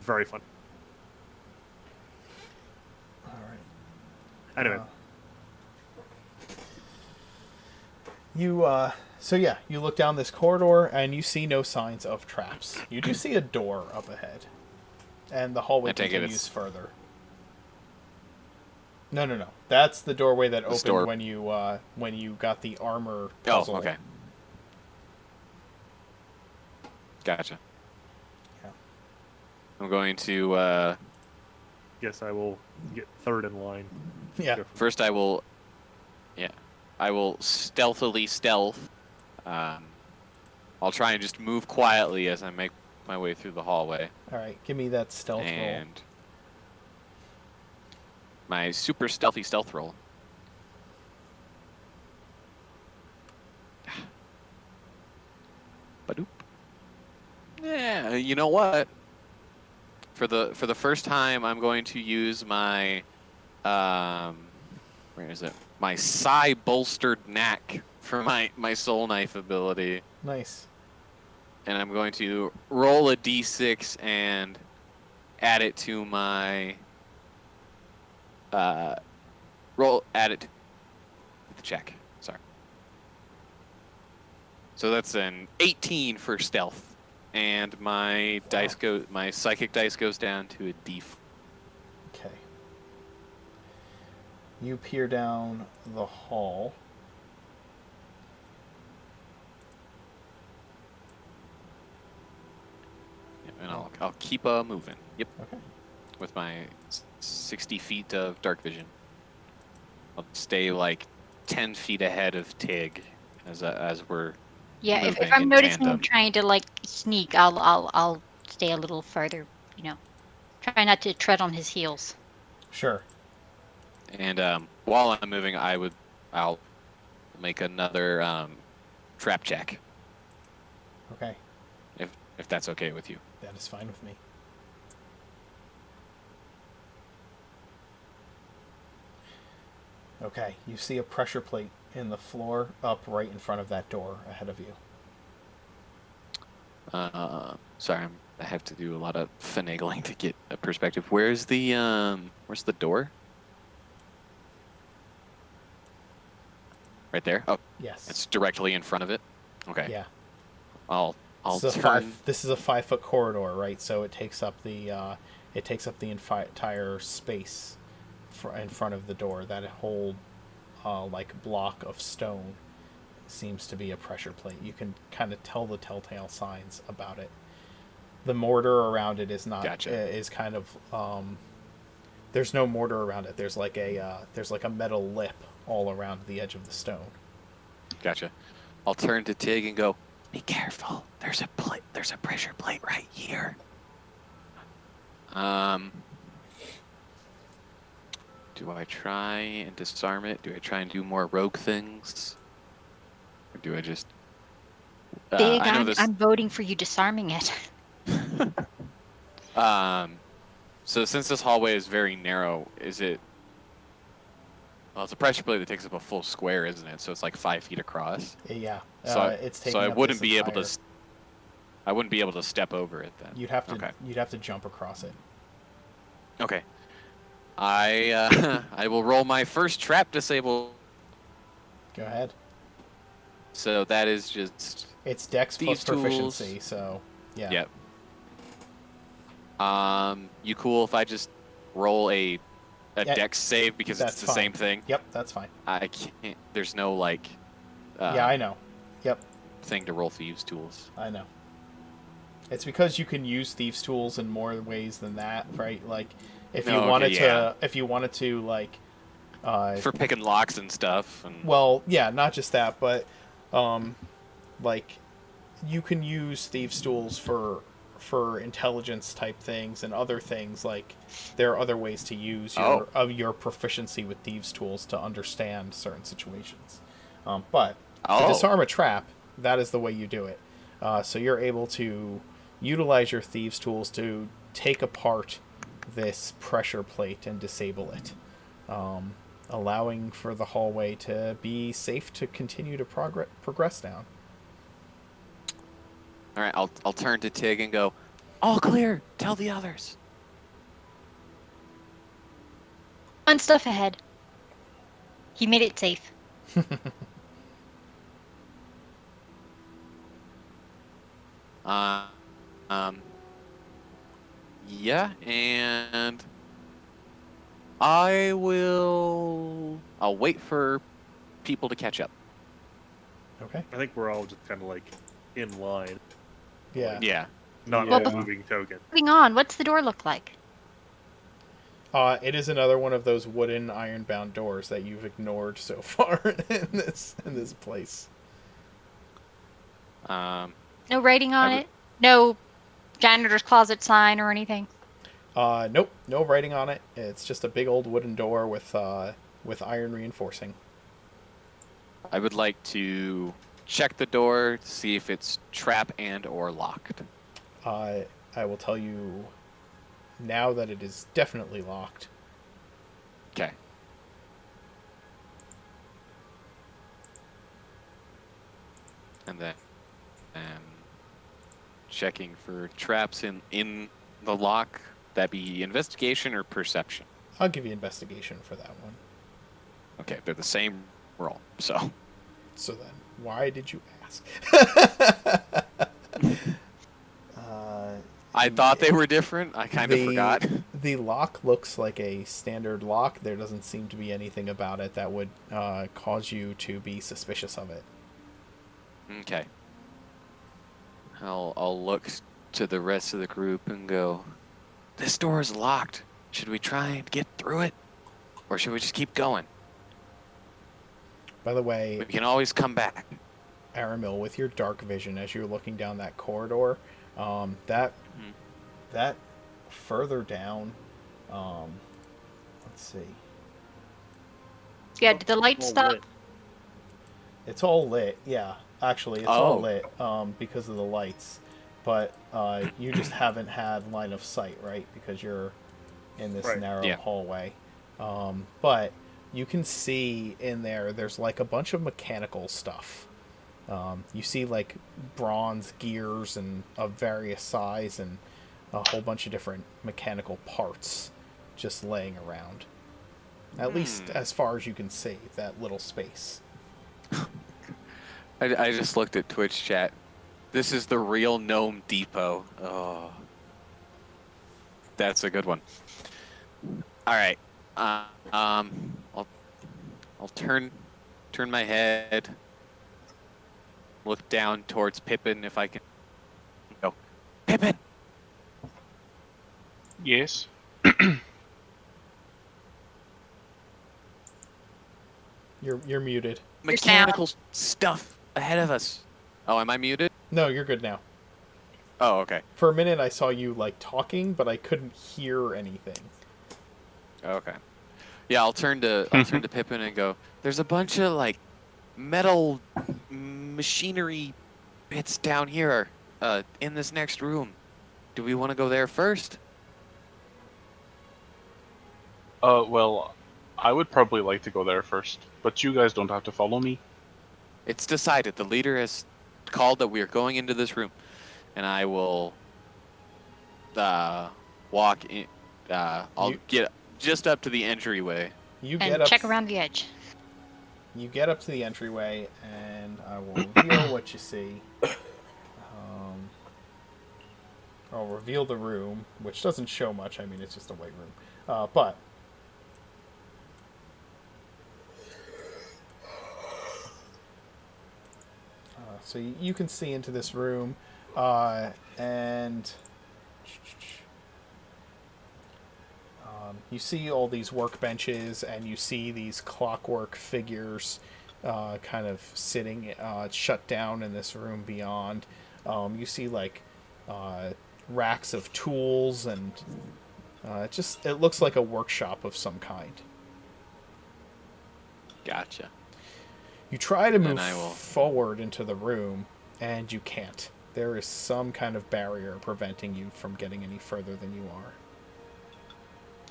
Very fun. All right. Anyway, You look down this corridor and you see no signs of traps. You do see a door up ahead, and the hallway I take it continues it's- further. No. That's the doorway that opened door. when you got the armor Oh, puzzle. okay. Gotcha. Yeah. I'm going to yes, I will get third in line. Yeah. Go for- first. I will stealthily stealth. I'll try and just move quietly as I make my way through the hallway, All right. Give me that stealth roll. and my super stealthy stealth roll. Badoop. Yeah, you know what? For the first time, I'm going to use my where is it? My psi bolstered knack for my soul knife ability, Nice. and I'm going to roll a d6 and add it to my add it to the check. Sorry. So that's an 18 for stealth, and my my psychic dice goes down to a d4. Okay. You peer down the hall. And I'll keep moving. Yep. Okay. With my 60 feet of dark vision. I'll stay like 10 feet ahead of Tig as we're Yeah, if moving I'm in noticing him tandem. trying to like sneak, I'll stay a little further. Try not to tread on his heels. Sure. And while I'm moving, I'll make another trap check. Okay. if that's okay with you. That is fine with me. Okay, you see a pressure plate in the floor up right in front of that door ahead of you. Sorry, I have to do a lot of finagling to get a perspective. Where's the door? Right there? Oh, Yes. it's directly in front of it. Okay. Yeah. I'll This is a 5-foot corridor, right? So it takes up the entire space in front of the door. That whole like block of stone seems to be a pressure plate. You can kind of tell the telltale signs about it. The mortar around it is not. Gotcha. Is kind of there's no mortar around it. There's like a metal lip all around the edge of the stone. Gotcha. I'll turn to Tig and go, be careful. There's a pressure plate right here. Do I try and disarm it? Do I try and do more rogue things? Or do I just... Big, I know this... I'm voting for you disarming it. So since this hallway is very narrow, is it... Well, it's a pressure plate that takes up a full square, isn't it? So it's like 5 feet across. Yeah. So I wouldn't be able to... I wouldn't be able to step over it then. You'd have to jump across it. Okay. I will roll my first trap disable. Go ahead. So that is just... It's Dex plus tools. proficiency, so yeah. Yep. You cool if I just roll a Dex save because it's the fine. same thing? Yep, that's fine. I can't... There's no, like... yeah, I know. Yep. Thing to roll thieves' tools. I know. It's because you can use thieves' tools in more ways than that, right? Like, if you wanted to, like, for picking locks and stuff. And... Well, yeah, not just that, but, like, you can use thieves' tools for intelligence type things and other things. Like, there are other ways to use your proficiency with thieves' tools to understand certain situations. But to disarm a trap, that is the way you do it. So you're able to utilize your thieves' tools to take apart this pressure plate and disable it, allowing for the hallway to be safe to continue to progress down. All right, I'll turn to Tig and go, all clear, tell the others. Fun stuff ahead. He made it safe. Yeah, and I'll wait for people to catch up. Okay. I think we're all just kind of like in line, Yeah. Yeah. not Yeah. a moving token. Moving on, what's the door look like? It is another one of those wooden iron-bound doors that you've ignored so far in this place. No writing on it? No janitor's closet sign or anything? Nope, no writing on it. It's just a big old wooden door with iron reinforcing. I would like to check the door to see if it's trap and or locked. I will tell you now that it is definitely locked. Okay. And then checking for traps in the lock. That be investigation or perception? I'll give you investigation for that one. Okay, they're the same roll, so. So then, why did you ask? I thought they were different. I kind of forgot. The lock looks like a standard lock. There doesn't seem to be anything about it that would cause you to be suspicious of it. Okay. I'll look to the rest of the group and go, this door is locked. Should we try and get through it? Or should we just keep going? By the way, We can always come back. Aramil, with your dark vision as you're looking down that corridor, that further down, let's see. Yeah, did the light stop? lit. It's all lit, yeah. Actually, it's all lit because of the lights. But You just haven't had line of sight, right? Because you're in this Right. narrow Yeah. hallway. But you can see in there, there's like a bunch of mechanical stuff. You see like bronze gears and of various size and a whole bunch of different mechanical parts just laying around. At least as far as you can see, that little space. I just looked at Twitch chat. This is the real Gnome Depot. Oh, that's a good one. All right. I'll turn my head, look down towards Pippin if I can. Go, Pippin. Yes. You're muted. Mechanical stuff ahead of us. Oh, am I muted? No, you're good now. Oh, okay. For a minute, I saw you like talking, but I couldn't hear anything. Okay. Yeah, I'll turn to Pippin and go. There's a bunch of like metal machinery bits down here, in this next room. Do we want to go there first? Well, I would probably like to go there first, but you guys don't have to follow me. It's decided. The leader has called that we are going into this room, and I will walk in. I'll get just up to the entryway. You And get up. check around the edge. You get up to the entryway, and I will reveal what you see. I'll reveal the room, which doesn't show much. I mean, it's just a white room. But so you can see into this room, and you see all these workbenches, and you see these clockwork figures kind of sitting shut down in this room beyond. You see like racks of tools, and it looks like a workshop of some kind. Gotcha. You try to Then move I will- forward into the room, and you can't. There is some kind of barrier preventing you from getting any further than you are.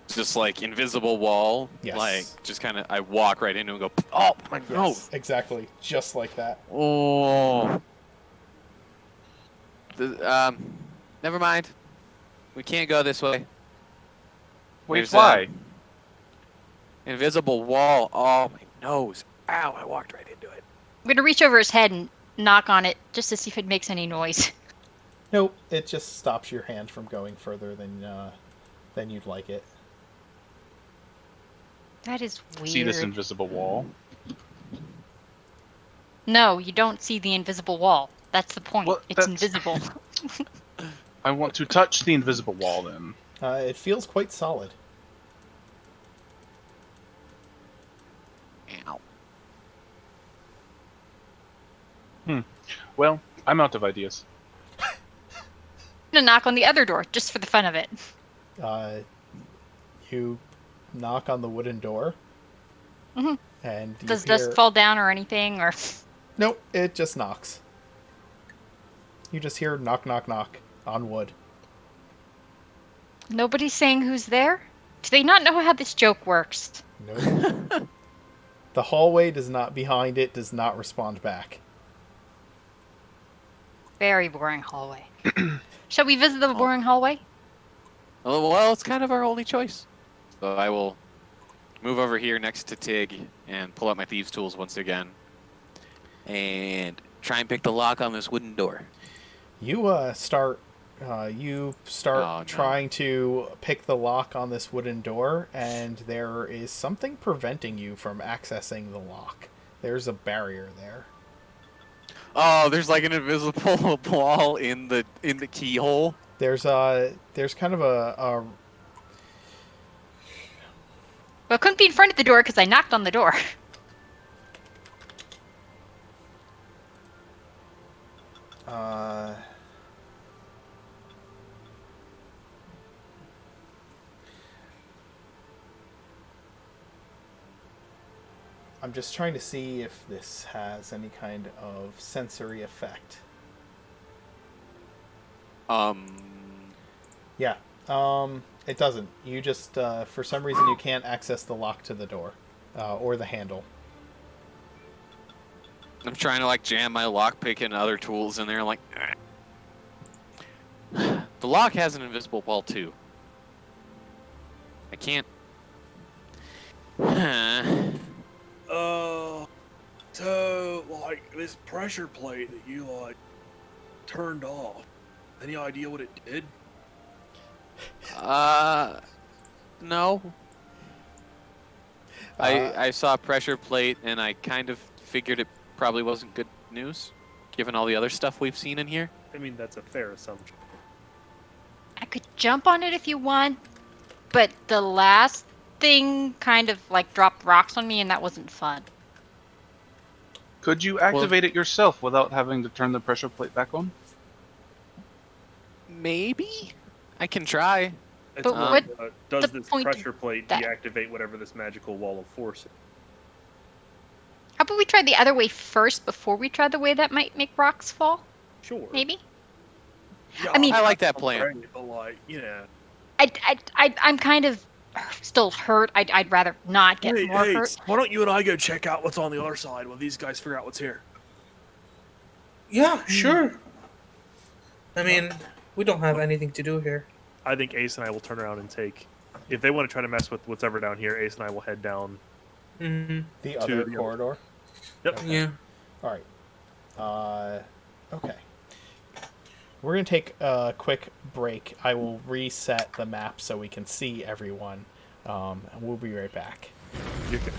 Just like invisible wall. Yes. Like just kind of, I walk right into it and go. Oh my Yes, nose. exactly, just like that. Oh. Never mind. We can't go this way. Wait, There's, why? Invisible wall. Oh my nose. Ow! I walked right into it. I'm gonna reach over his head and knock on it just to see if it makes any noise. Nope, it just stops your hand from going further than you'd like it. That is weird. See this invisible wall? No, you don't see the invisible wall. That's the point. Well, It's that's- invisible. I want to touch the invisible wall then. It feels quite solid. Ow. Well, I'm out of ideas. I'm gonna knock on the other door just for the fun of it. You knock on the wooden door, Mhm. and you Does hear... dust fall down or anything? Or Nope, it just knocks. You just hear knock, knock, knock on wood. nobody's saying who's there? Do they not know how this joke works? Nope. The hallway does not respond back. Very boring hallway. Shall we visit the boring hallway? Well, it's kind of our only choice. So I will move over here next to Tig and pull out my thieves' tools once again, and try and pick the lock on this wooden door. You start Oh, no. trying to pick the lock on this wooden door, and there is something preventing you from accessing the lock. There's a barrier there. Oh, there's like an invisible wall in the keyhole. There's kind of a Well, it couldn't be in front of the door because I knocked on the door. I'm just trying to see if this has any kind of sensory effect. Um. Yeah. It doesn't. You just, for some reason, you can't access the lock to the door, or the handle. I'm trying to like jam my lockpick and other tools in there. Like, the lock has an invisible wall too. I can't. So like this pressure plate that you like turned off. Any idea what it did? No. I saw a pressure plate and I kind of figured it probably wasn't good news, given all the other stuff we've seen in here. I mean, that's a fair assumption. I could jump on it if you want, but the last thing kind of like dropped rocks on me, and that wasn't fun. Could you activate it yourself without having to turn the pressure plate back on? Maybe I can try. It's But more, what does the this point of pressure plate that? deactivate whatever this magical wall of force is? How about we try the other way first before we try the way that might make rocks fall? Sure. Maybe. Yeah, I mean- I like that I'm plan. great, but like, yeah. I'm kind of still hurt. I'd rather not get more hurt. Why don't you and I go check out what's on the other side while these guys figure out what's here? Yeah, sure. I mean, we don't have anything to do here. I think Ace and I will turn around and take. If they want to try to mess with what's ever down here, Ace and I will head down. Mm-hmm. The To other the other- corridor? Yep. Okay. Yeah. All right. Okay. We're going to take a quick break. I will reset the map so we can see everyone. And we'll be right back. You can.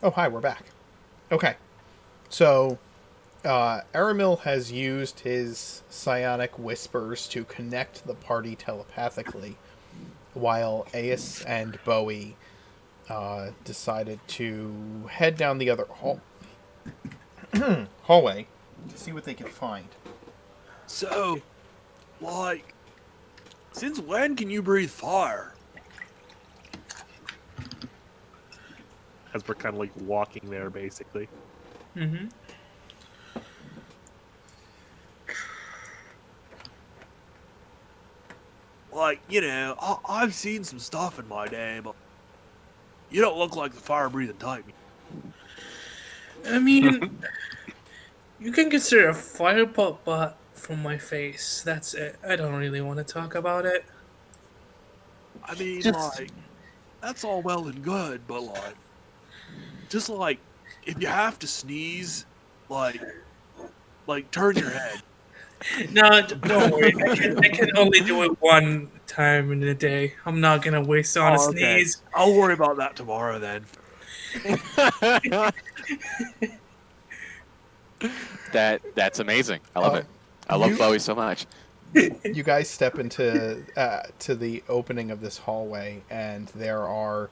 Oh, hi, we're back. Okay. So, Aramil has used his psionic whispers to connect the party telepathically, while Ace and Bowie decided to head down the other hallway to see what they can find. So, like, since when can you breathe fire? As we're kind of like walking there, basically. Mm-hmm. Like, you know, I've seen some stuff in my day, but you don't look like the fire-breathing type. I mean, you can consider a firepot bot from my face. That's it. I don't really want to talk about it. I mean, Just- like, that's all well and good, but like, just like, if you have to sneeze, like turn your head. No, don't worry. I can only do it one time in a day. I'm not gonna waste on a Oh, okay. sneeze. I'll worry about that tomorrow then. That's amazing. I love Oh, it. I love you- Bowie so much. You guys step into to the opening of this hallway, and there are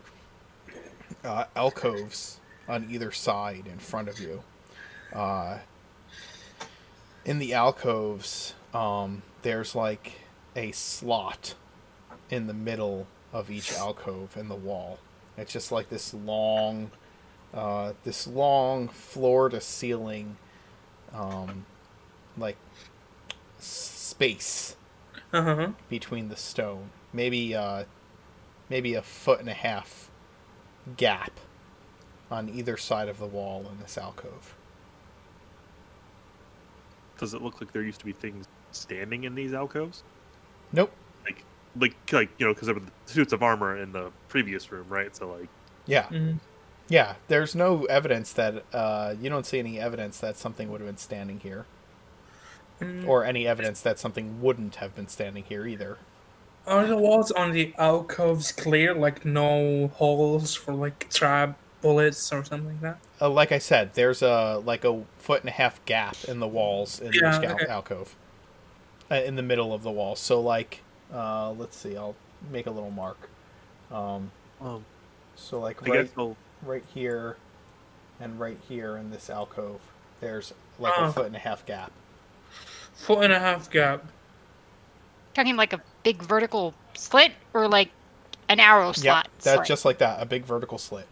alcoves on either side in front of you. In the alcoves, there's like a slot in the middle of each alcove in the wall. It's just like this long floor to ceiling, like space Uh-huh. between the stone. Maybe a 1.5 foot gap on either side of the wall in this alcove. Does it look like there used to be things standing in these alcoves? Nope. Like you know, because there were the suits of armor in the previous room, right? So like, Yeah. Mm-hmm. Yeah. There's no evidence that you don't see any evidence that something would have been standing here, or any evidence that something wouldn't have been standing here either. Are the walls on the alcoves clear? Like no holes for like trap bullets or something like that? Like I said, there's a 1.5 foot gap in the walls in Yeah, each okay. alcove, in the middle of the wall. So like, let's see, I'll make a little mark. So like I guess I'll right here, and right here in this alcove, there's like a 1.5 foot gap. 4.5 gap. Talking like a big vertical slit or like an arrow slot? That's slit? just like that, a big vertical slit.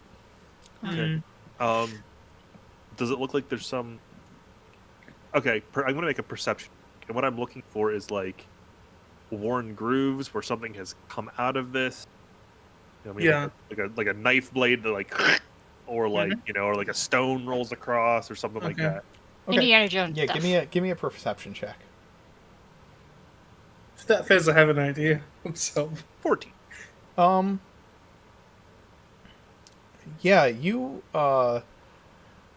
Okay. Does it look like there's some? Okay, I'm gonna make a perception, and what I'm looking for is like worn grooves where something has come out of this. You know what I mean? Yeah. Like a knife blade that like, or like you know, or like a stone rolls across or something like Okay. that. Okay. Indiana Jones Yeah, stuff. give me a perception check. If that fails, I have an idea. So 14. Yeah, you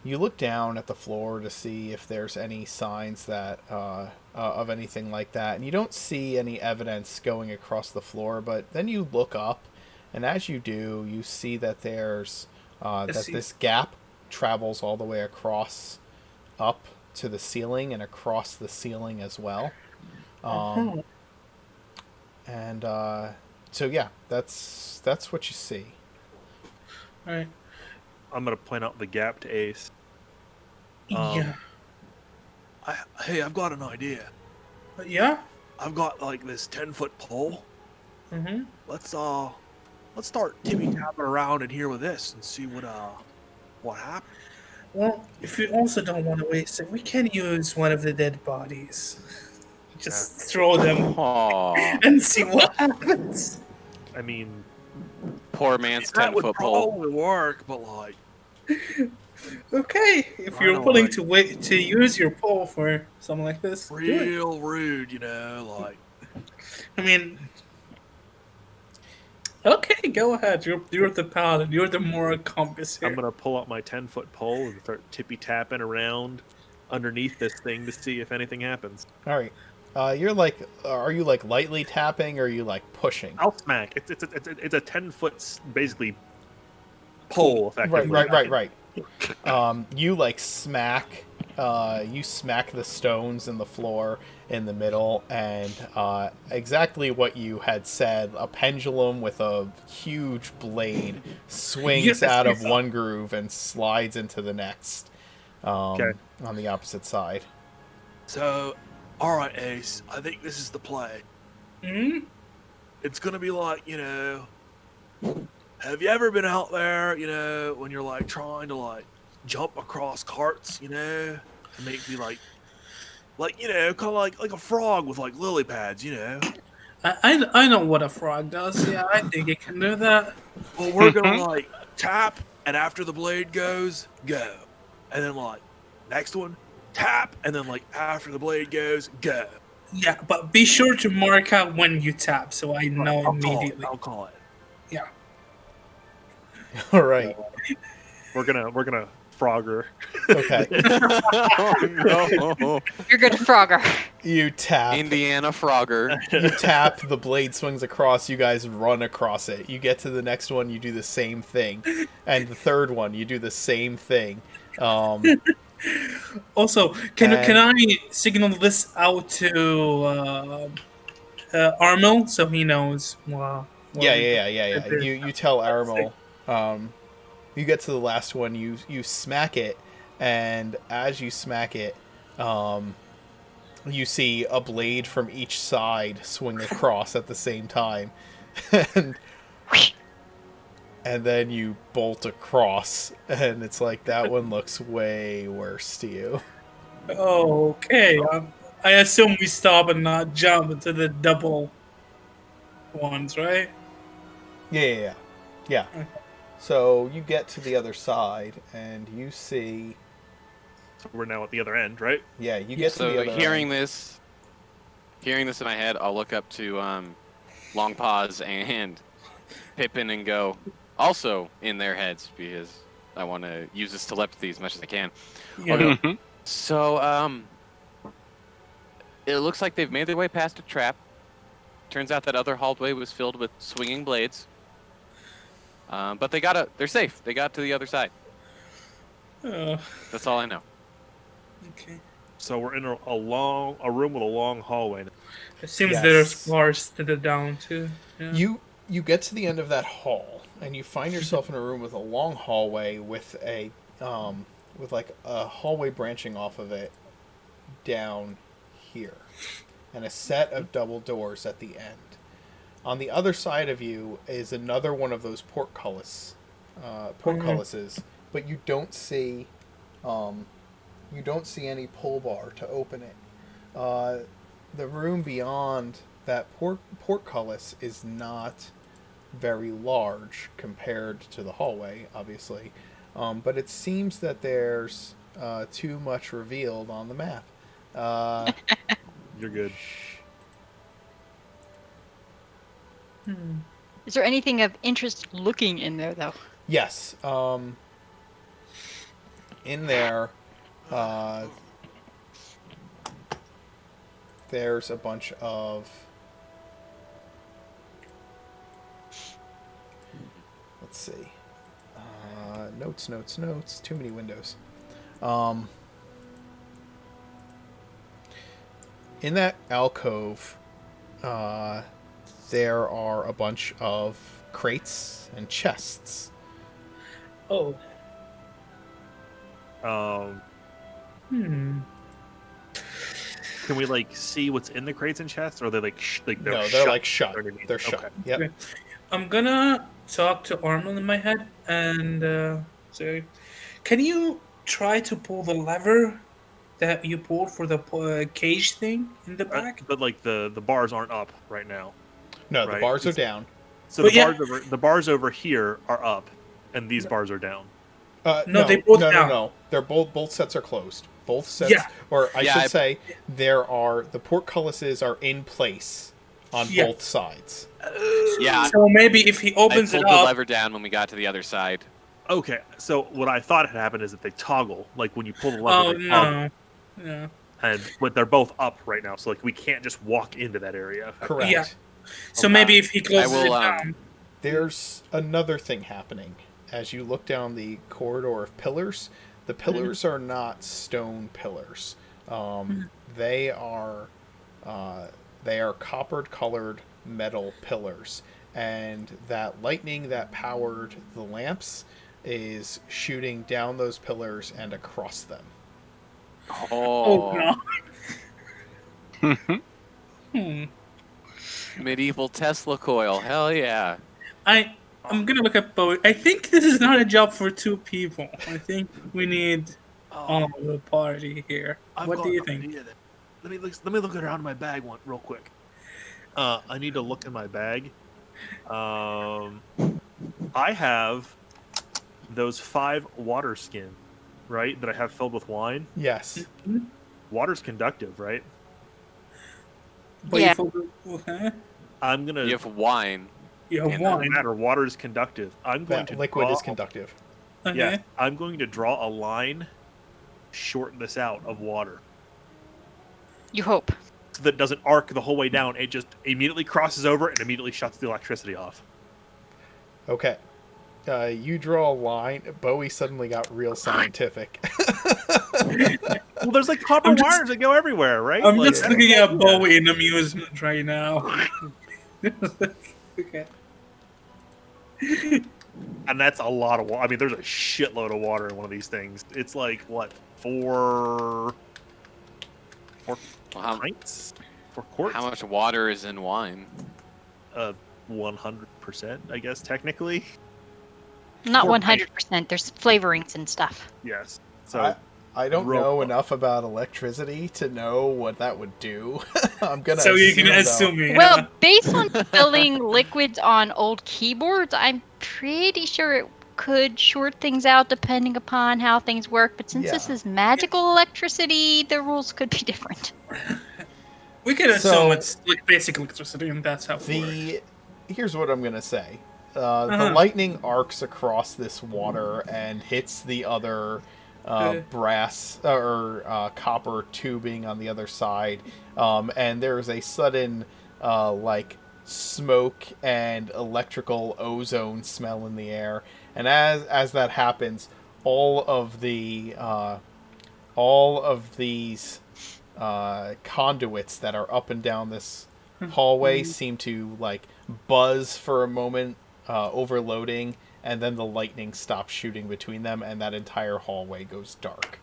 look down at the floor to see if there's any signs that of anything like that, and you don't see any evidence going across the floor. But then you look up, and as you do, you see that there's this gap travels all the way across up to the ceiling and across the ceiling as well. And so yeah, that's what you see. all right. I'm gonna point out the gap to Ace. Yeah. Hey, I've got an idea. Yeah. I've got like this 10-foot pole. Mm-hmm. Let's start tippy tapping around in here with this and see what happens. Well, if you also don't want to waste it, we can use one of the dead bodies. Just throw them Aw, and see what happens. I mean, poor man's that would 10-foot pole. probably work, but like, Okay, if I you're don't willing like- to wait to use your pole for something like this, do it. real rude, you know, like. I mean, okay, go ahead. You're the paladin. You're the moral compass here. I'm gonna pull out my 10-foot pole and start tippy tapping around underneath this thing to see if anything happens. All right. You're like, are you like lightly tapping, or are you like pushing? I'll smack. It's a 10-foot basically pole effectively. Right. You like smack the stones in the floor in the middle, and exactly what you had said, a pendulum with a huge blade swings out of one groove and slides into the next, Okay. on the opposite side. So, all right, Ace. I think this is the play. Hmm? It's gonna be like, have you ever been out there, when you're like trying to like jump across carts, to make me like kind of like a frog with like lily pads, I know what a frog does. Yeah, I think it can do that. Well, we're gonna like tap, and after the blade goes, go, and then like next one, tap, and then like after the blade goes, go. Yeah, but be sure to mark out when you tap, so I know immediately. I'll call it. Yeah. All right. We're gonna Frogger. Okay. Oh, no. You're good, Frogger. You tap. Indiana Frogger. You tap, the blade swings across, you guys run across it. You get to the next one, you do the same thing. And the third one, you do the same thing. Also, can I signal this out to Armel so he knows? Wow. Yeah. You tell Aramel. You get to the last one, you smack it, and as you smack it, you see a blade from each side swing across at the same time. And then you bolt across, and it's like, that one looks way worse to you. Okay. I assume we stop and not jump into the double ones, right? Yeah. Okay. So you get to the other side, and you see... So we're now at the other end, right? Yeah, you get to the So other hearing end. this in my head, I'll look up to Long Paws and Pippin and go, also in their heads, because I want to use this telepathy as much as I can. Yeah. So, it looks like they've made their way past a trap. Turns out that other hallway was filled with swinging blades. But they're safe. They got to the other side. That's all I know. Okay. So we're in a room with a long hallway. It seems Yes. there's bars to the down too. Yeah. You get to the end of that hall, and you find yourself in a room with a long hallway with a like a hallway branching off of it down here, and a set of double doors at the end. On the other side of you is another one of those portcullises, but you don't see any pull bar to open it. The room beyond that portcullis is not very large compared to the hallway, obviously, but it seems that there's too much revealed on the map. You're good. Is there anything of interest looking in there, though? Yes. In there, there's a bunch of... Let's see. Notes. Too many windows. In that alcove, there are a bunch of crates and chests. Oh. Can we like see what's in the crates and chests, or are they like No, they're like shut. underneath? They're shut. Okay. Yep. Okay. I'm gonna talk to Armel in my head and say, can you try to pull the lever that you pulled for the cage thing in the back? But like the bars aren't up right now. No, the Right. bars are down. So But the bars over here are up, and these bars are down. No, they both no, down. No. They're both sets are closed. Both sets, Yeah. or I Yeah, should say, the portcullises are in place on Yeah. both sides. Yeah, So maybe if he I opens pulled it the up, lever down when we got to the other side. Okay, so what I thought had happened is that they toggle, like when you pull the oh lever, they toggle, no, but they're both up right now, so like we can't just walk into that area. Correct. Yeah. So Okay. maybe if he I closes will, it down, There's another thing happening as you look down the corridor of pillars, the pillars are not stone pillars. They are coppered colored metal pillars, and that lightning that powered the lamps is shooting down those pillars and across them. Oh Oh, no. medieval Tesla coil. Hell yeah. I'm gonna look at Bowie. I think this is not a job for 2 people. I think we need all of the party here. What do you think? Let me look around my bag real quick. I need to look in my bag. I have those 5 water skins, right? That I have filled with wine. Yes. Water's conductive, right? But Yeah. Okay. I'm gonna. You have wine. You have It doesn't wine. matter. Water is conductive. I'm going That to liquid draw is conductive. Okay. Yeah, I'm going to draw a line, shorten this out of water, You hope. so that it doesn't arc the whole way down. It just immediately crosses over and immediately shuts the electricity off. Okay. You draw a line. Bowie suddenly got real scientific. Well, there's like copper I'm just- wires that go everywhere, right? I'm Like, just that's- looking at Bowie in amusement right now. Okay. And that's a lot of water. I mean, there's a shitload of water in one of these things. It's like what, 4 Well, how, pints, 4 quarts, how much water is in wine? 100%, I guess technically. Not Or 100%. There's flavorings and stuff. Yes. So I don't Real know close. enough about electricity to know what that would do. I'm gonna. So you can though. assume me. Well, based on filling liquids on old keyboards, I'm pretty sure it could short things out depending upon how things work. But since this Yeah. is magical electricity, the rules could be different. We can assume So- it's like basic electricity, and that's how it works. Here's what I'm gonna say. The Uh-huh. lightning arcs across this water and hits the other brass or copper tubing on the other side, and there's a sudden like smoke and electrical ozone smell in the air. And as that happens, all of these conduits that are up and down this hallway seem to like buzz for a moment, overloading, and then the lightning stops shooting between them, and that entire hallway goes dark.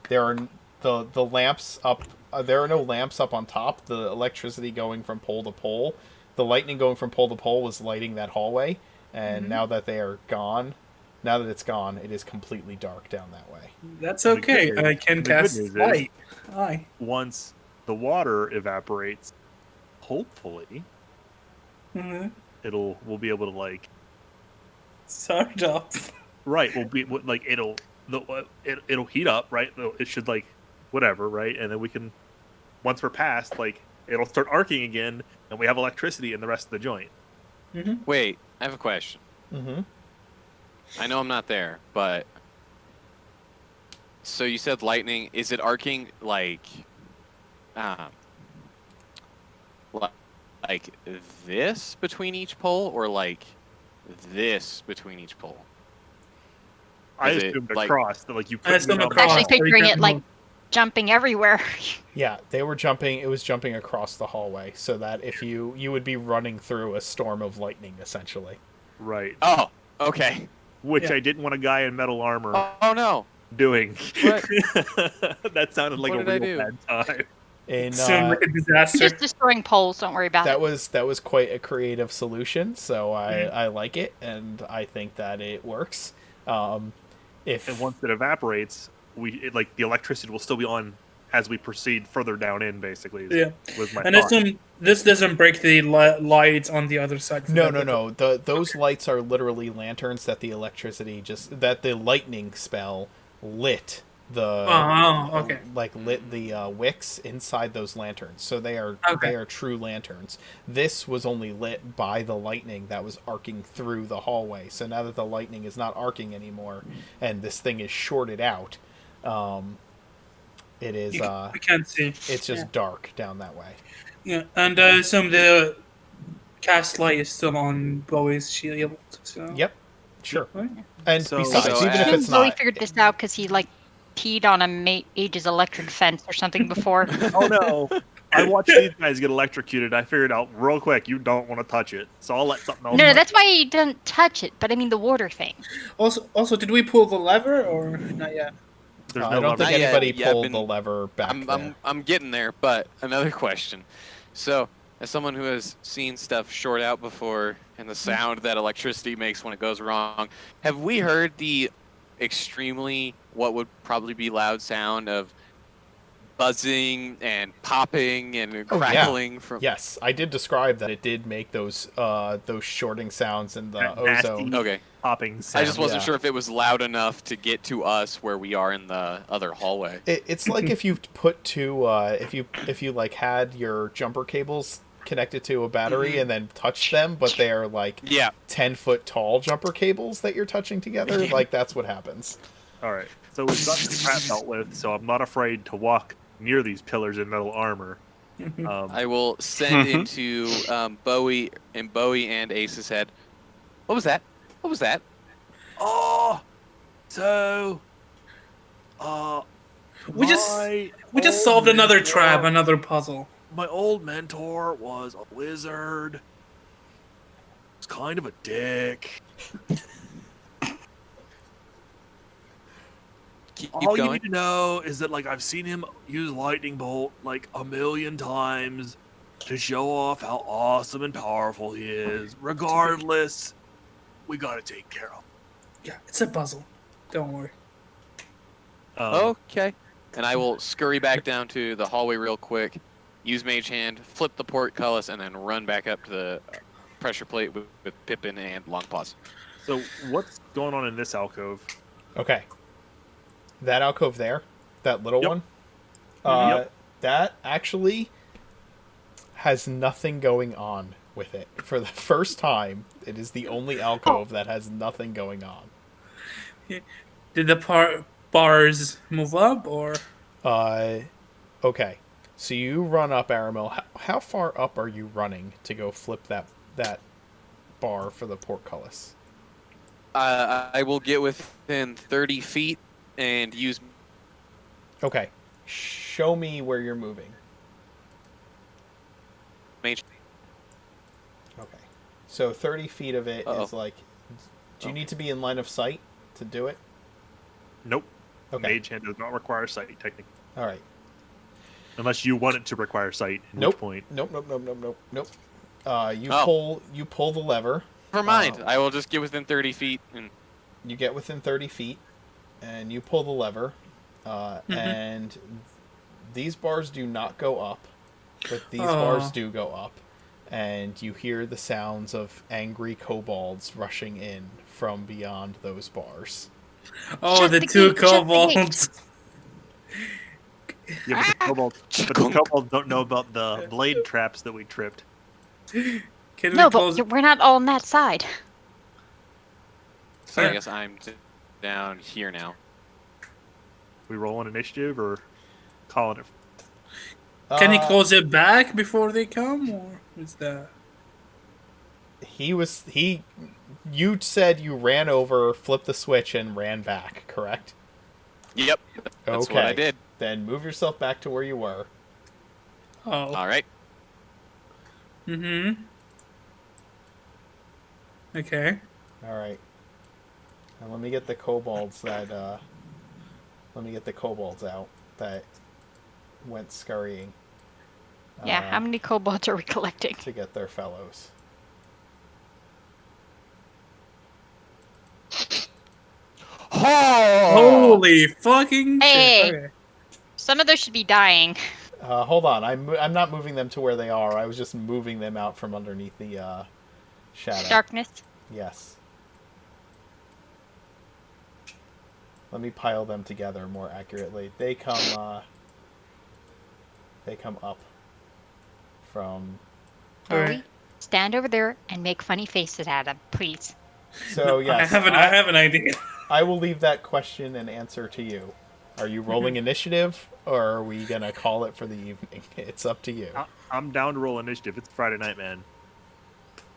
There are the lamps up. There are no lamps up on top. The electricity going from pole to pole, the lightning going from pole to pole was lighting that hallway, and now that they are gone, now that it's gone, it is completely dark down that way. That's The good okay. news- I can the good cast news is- light. Aye. once the water evaporates, hopefully Mm-hmm. we'll be able to like Start up. it'll heat up, right? It should like whatever, right? And then we can, once we're past, like it'll start arcing again, and we have electricity in the rest of the joint. Wait, I have a question. Mm-hmm. I know I'm not there, but so you said lightning. Is it arcing like like this between each pole, or like this between each pole? I Is it, assumed like- across that, like you I couldn't assumed move across. on. Actually so we picturing can it like move. jumping everywhere. Yeah, they were jumping. It was jumping across the hallway, so that if you would be running through a storm of lightning, essentially. Right, Oh, okay. which Yeah. I didn't want a guy in metal armor Oh no. doing. What? That sounded like What a did I real do? bad time. And Sound like a disaster. Just destroying poles. Don't worry about that it. was quite a creative solution. So I like it, and I think that it works. If And once it evaporates, like the electricity will still be on as we proceed further down in. Basically, Yeah. was my And thought. this doesn't break the lights on the other side. no, those lights are literally lanterns that the lightning spell lit the okay. lit the wicks inside those lanterns, so they are true lanterns. This was only lit by the lightning that was arcing through the hallway. So now that the lightning is not arcing anymore and this thing is shorted out, it is We can't see. it's just dark down that way. Yeah, and I assume the cast light is still on Bowie's shield. So. Yep. Sure. Right? And So- besides, So even if as- it's Zoe not, figured this out because he like peed on a Age's electric fence or something before. Oh no! I watched these guys get electrocuted. I figured out real quick you don't want to touch it, so I'll let something else. No, touch that's it. why he didn't touch it. But I mean the water thing. Also, did we pull the lever or not yet? There's I no don't lever. think Not yet. anybody Yeah, I've pulled the been- lever back there. I'm getting there, but another question. So, as someone who has seen stuff short out before and the sound that electricity makes when it goes wrong, have we heard the extremely what would probably be loud sound of buzzing and popping and Oh, yeah. crackling from? Yes, I did describe that it did make those shorting sounds in the That nasty- ozone. Okay. Popping sound. I just wasn't Yeah. sure if it was loud enough to get to us where we are in the other hallway. It's like if you put two, if you like had your jumper cables connected to a battery and then touched them, but they are like Yeah. 10-foot tall jumper cables that you're touching together. Like that's what happens. All right. So we've got the crap dealt with, so I'm not afraid to walk near these pillars in metal armor. I will send into Bowie and Ace's head. What was that? What was that? Oh, so, We just solved another trap, another puzzle. My old mentor was a wizard. He's kind of a dick. Keep All you going. need to know is that, like, I've seen him use lightning bolt like a million times to show off how awesome and powerful he is. Regardless, we gotta take care of him. Yeah, it's a puzzle. Don't worry. Okay. And I will scurry back down to the hallway real quick, use Mage Hand, flip the portcullis, and then run back up to the pressure plate with Pippin and Longpaws. So, what's going on in this alcove? Okay. That alcove there, that little Yep. one, Yep. that actually has nothing going on with it. For the first time, it is the only alcove that has nothing going on. Did the bars move up or? Okay. So you run up, Aramil. How far up are you running to go flip that bar for the portcullis? I will get within 30 feet and use... Okay. Show me where you're moving. Mage. Okay. So 30 feet of it Uh-oh. is like... Do you need to be in line of sight to do it? Nope. Okay. Mage hand does not require sight, technically. All right. Unless you want it to require sight, at Nope. which point. Nope. You Oh. you pull the lever. Never mind. Oh. I will just get within 30 feet and... You get within 30 feet, and you pull the lever, and these bars do not go up, but these bars do go up, and you hear the sounds of angry kobolds rushing in from beyond those bars. Oh, Shut the the two gate, shut the kobolds. Yeah, but the kobolds don't know about the blade traps that we tripped. Can we No, close? but we're not all on that side. So I Yeah. guess I'm down here now. We roll on initiative or calling it? Can he close it back before they come, or is that? You said you ran over, flipped the switch, and ran back, correct? Yep. That's what I Okay. did. Then move yourself back to where you were. Oh. All right. Mm-hmm. Okay. All right. And let me get the kobolds that. Let me get the kobolds out that went scurrying. Yeah, how many kobolds are we collecting? To get their fellows. Holy fucking Hey. shit. Okay. Some of those should be dying. Hold on, I'm not moving them to where they are. I was just moving them out from underneath the shadow. Darkness. Yes. Let me pile them together more accurately. They come up from. Alright. Bowie, stand over there and make funny faces at them, please. So yes, I have an idea. I will leave that question and answer to you. Are you rolling initiative, or are we gonna call it for the evening? It's up to you. I'm down to roll initiative. It's Friday night, man.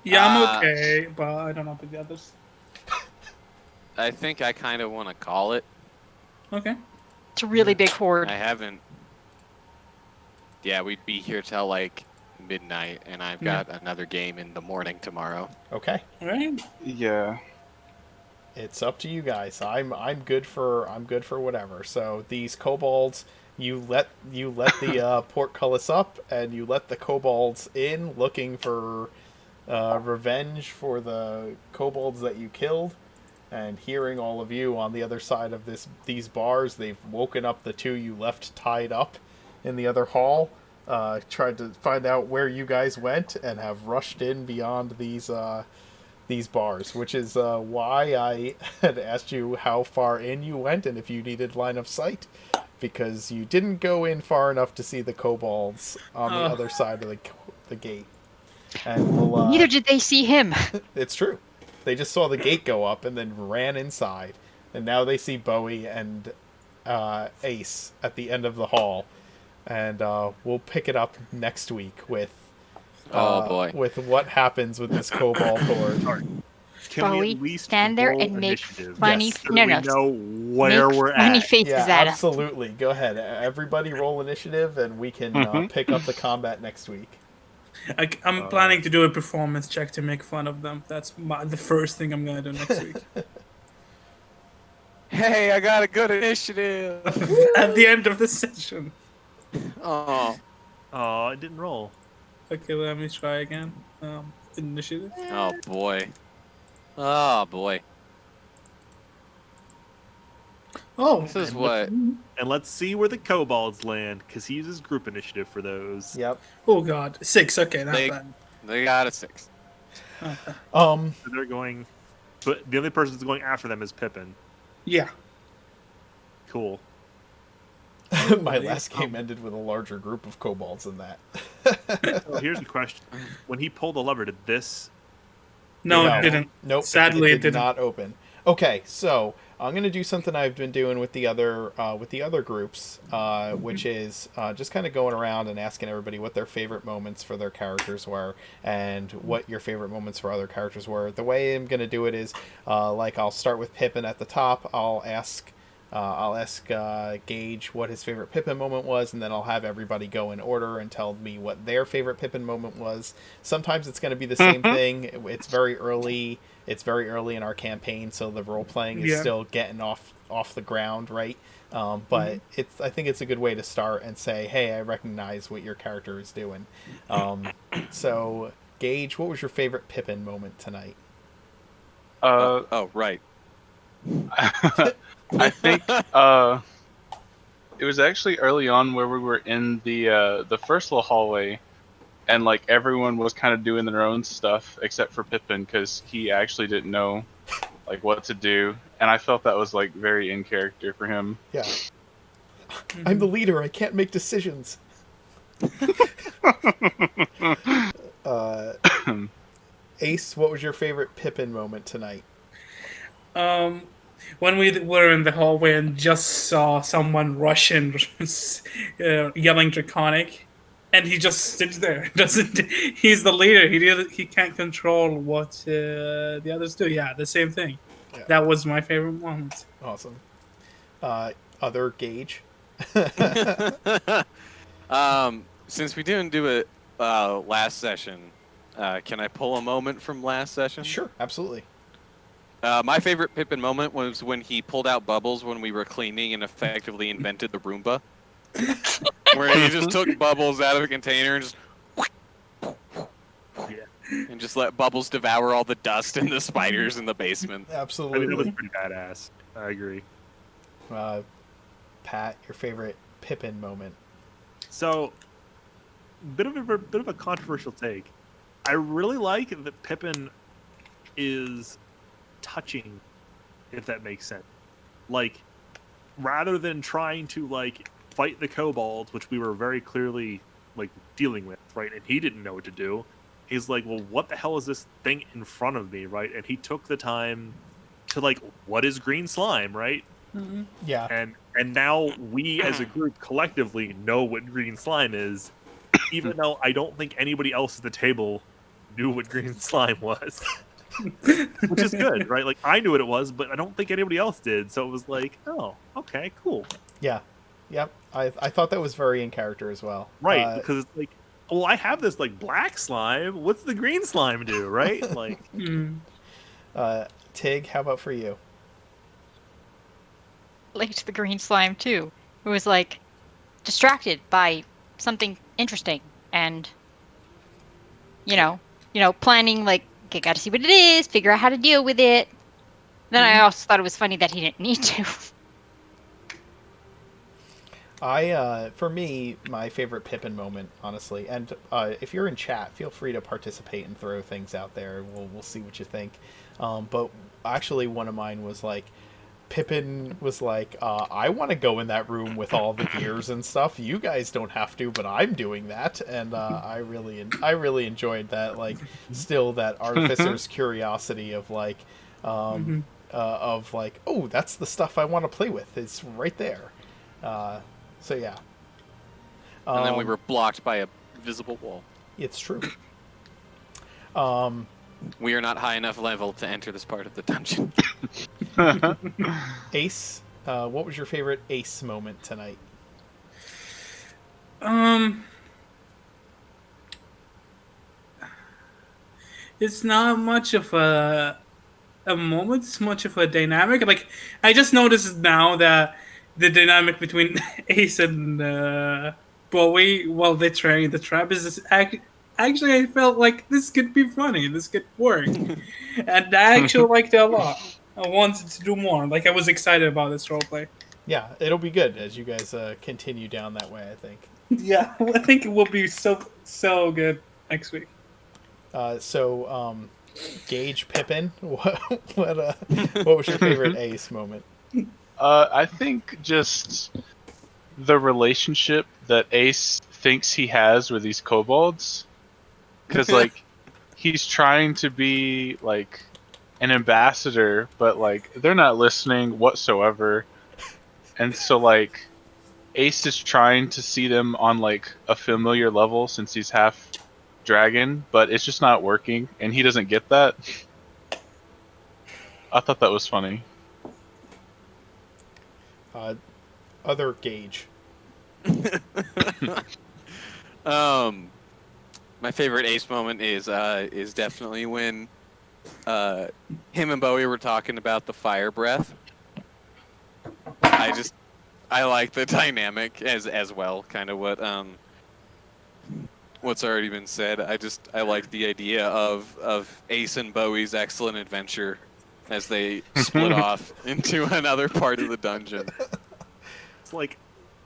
Yeah, I'm okay, but I don't know about the others. I think I kind of want to call it. Okay. It's a really big horde. I haven't. Yeah, we'd be here till like midnight, and I've got another game in the morning tomorrow. Okay. All right. Yeah. It's up to you guys. I'm good for whatever. So these kobolds, you let the portcullis up, and you let the kobolds in, looking for revenge for the kobolds that you killed. And hearing all of you on the other side of these bars, they've woken up the two you left tied up in the other hall. Tried to find out where you guys went, and have rushed in beyond these bars, which is why I had asked you how far in you went and if you needed line of sight, because you didn't go in far enough to see the kobolds on the other side of the gate. And we'll, Neither did they see him. it's true. They just saw the gate go up and then ran inside, and now they see Bowie and Ace at the end of the hall. And we'll pick it up next week with Oh boy. with what happens with this kobold horde. Can we Bowie, at least stand there roll and make initiative funny. Yes. so No, that no. we know where make we're funny at? faces Yeah, at us. absolutely. Go ahead. Everybody roll initiative, and we can pick up the combat next week. I'm planning to do a performance check to make fun of them. That's the first thing I'm gonna do next week. Hey, I got a good initiative. At the end of the session. Oh. Oh, it didn't roll. Okay, let me try again. Initiative. Oh boy. Oh boy. Oh, This is what. And let's see where the kobolds land, because he uses group initiative for those. Yep. oh God, 6. Okay, not They- bad. They got a 6. So they're going, but the only person that's going after them is Pippin. Yeah. Cool. My last game ended with a larger group of kobolds than that. So here's the question: when he pulled the lever, did this? No, No. it didn't. Nope. Sadly, it did didn't. not open. Okay, so I'm gonna do something I've been doing with the other groups, which is just kind of going around and asking everybody what their favorite moments for their characters were, and what your favorite moments for other characters were. The way I'm gonna do it is, like, I'll start with Pippin at the top. I'll ask Gage what his favorite Pippin moment was, and then I'll have everybody go in order and tell me what their favorite Pippin moment was. Sometimes it's going to be the same thing. It's very early. It's very early in our campaign, so the role playing is still getting off the ground, right? But I think it's a good way to start and say, hey, I recognize what your character is doing. So, Gage, what was your favorite Pippin moment tonight? Oh, right. I think it was actually early on where we were in the first little hallway, and like everyone was kind of doing their own stuff except for Pippin, because he actually didn't know like what to do, and I felt that was like very in character for him. Yeah. I'm the leader. I can't make decisions. Ace, what was your favorite Pippin moment tonight? When we were in the hallway and just saw someone rush in, yelling Draconic, and he just sits there. He's the leader. He can't control what the others do. Yeah, the same thing. Yeah. That was my favorite moment. Awesome. Other Gage? Since we didn't do it last session, can I pull a moment from last session? Sure, absolutely. My favorite Pippin moment was when he pulled out Bubbles when we were cleaning and effectively invented the Roomba. Where he just took Bubbles out of a container and just... and just let Bubbles devour all the dust and the spiders in the basement. I mean, Absolutely. it was pretty badass. I agree. Pat, your favorite Pippin moment? So, bit of a controversial take. I really like that Pippin is touching, if that makes sense. Like, rather than trying to like fight the kobolds, which we were very clearly like dealing with, right? And he didn't know what to do. He's like, well, what the hell is this thing in front of me, right? And he took the time to like, what is green slime, right? Mm-hmm. Yeah. And now we as a group collectively know what green slime is, even though I don't think anybody else at the table knew what green slime was. which is good, right? Like I knew what it was, but I don't think anybody else did. So it was like, oh, okay, cool, Yeah. Yep. I thought that was very in character as well. right? Because it's like, well, I have this like black slime. What's the green slime do, right? Like, Tig, how about for you? Linked to the green slime too. It was like distracted by something interesting and planning like, okay, got to see what it is, figure out how to deal with it. Then I also thought it was funny that he didn't need to. For me, my favorite Pippin moment, honestly, and if you're in chat, feel free to participate and throw things out there. We'll see what you think. But actually, one of mine was like, Pippin was like, I want to go in that room with all the gears and stuff. You guys don't have to, but I'm doing that, and I really enjoyed that. Like, still that artificer's curiosity of like, oh, that's the stuff I want to play with. It's right there. So yeah. And then we were blocked by a visible wall. It's true. We are not high enough level to enter this part of the dungeon. Ace, what was your favorite Ace moment tonight? It's not much of a moment. It's much of a dynamic. Like I just noticed now that the dynamic between Ace and Bowie while they're trying the trap is actually I felt like this could be funny. This could work, and I actually liked it a lot. I wanted to do more. Like I was excited about this roleplay. Yeah, it'll be good as you guys continue down that way, I think. Yeah, I think it will be so good next week. Gage Pippin, what was your favorite Ace moment? I think just the relationship that Ace thinks he has with these kobolds, because like he's trying to be like an ambassador, but like they're not listening whatsoever, and so like Ace is trying to see them on like a familiar level since he's half dragon, but it's just not working, and he doesn't get that. I thought that was funny. Other Gage. My favorite Ace moment is definitely when him and Bowie were talking about the fire breath. I like the dynamic as well, kind of what's already been said. I like the idea of Ace and Bowie's excellent adventure as they split off into another part of the dungeon. it's like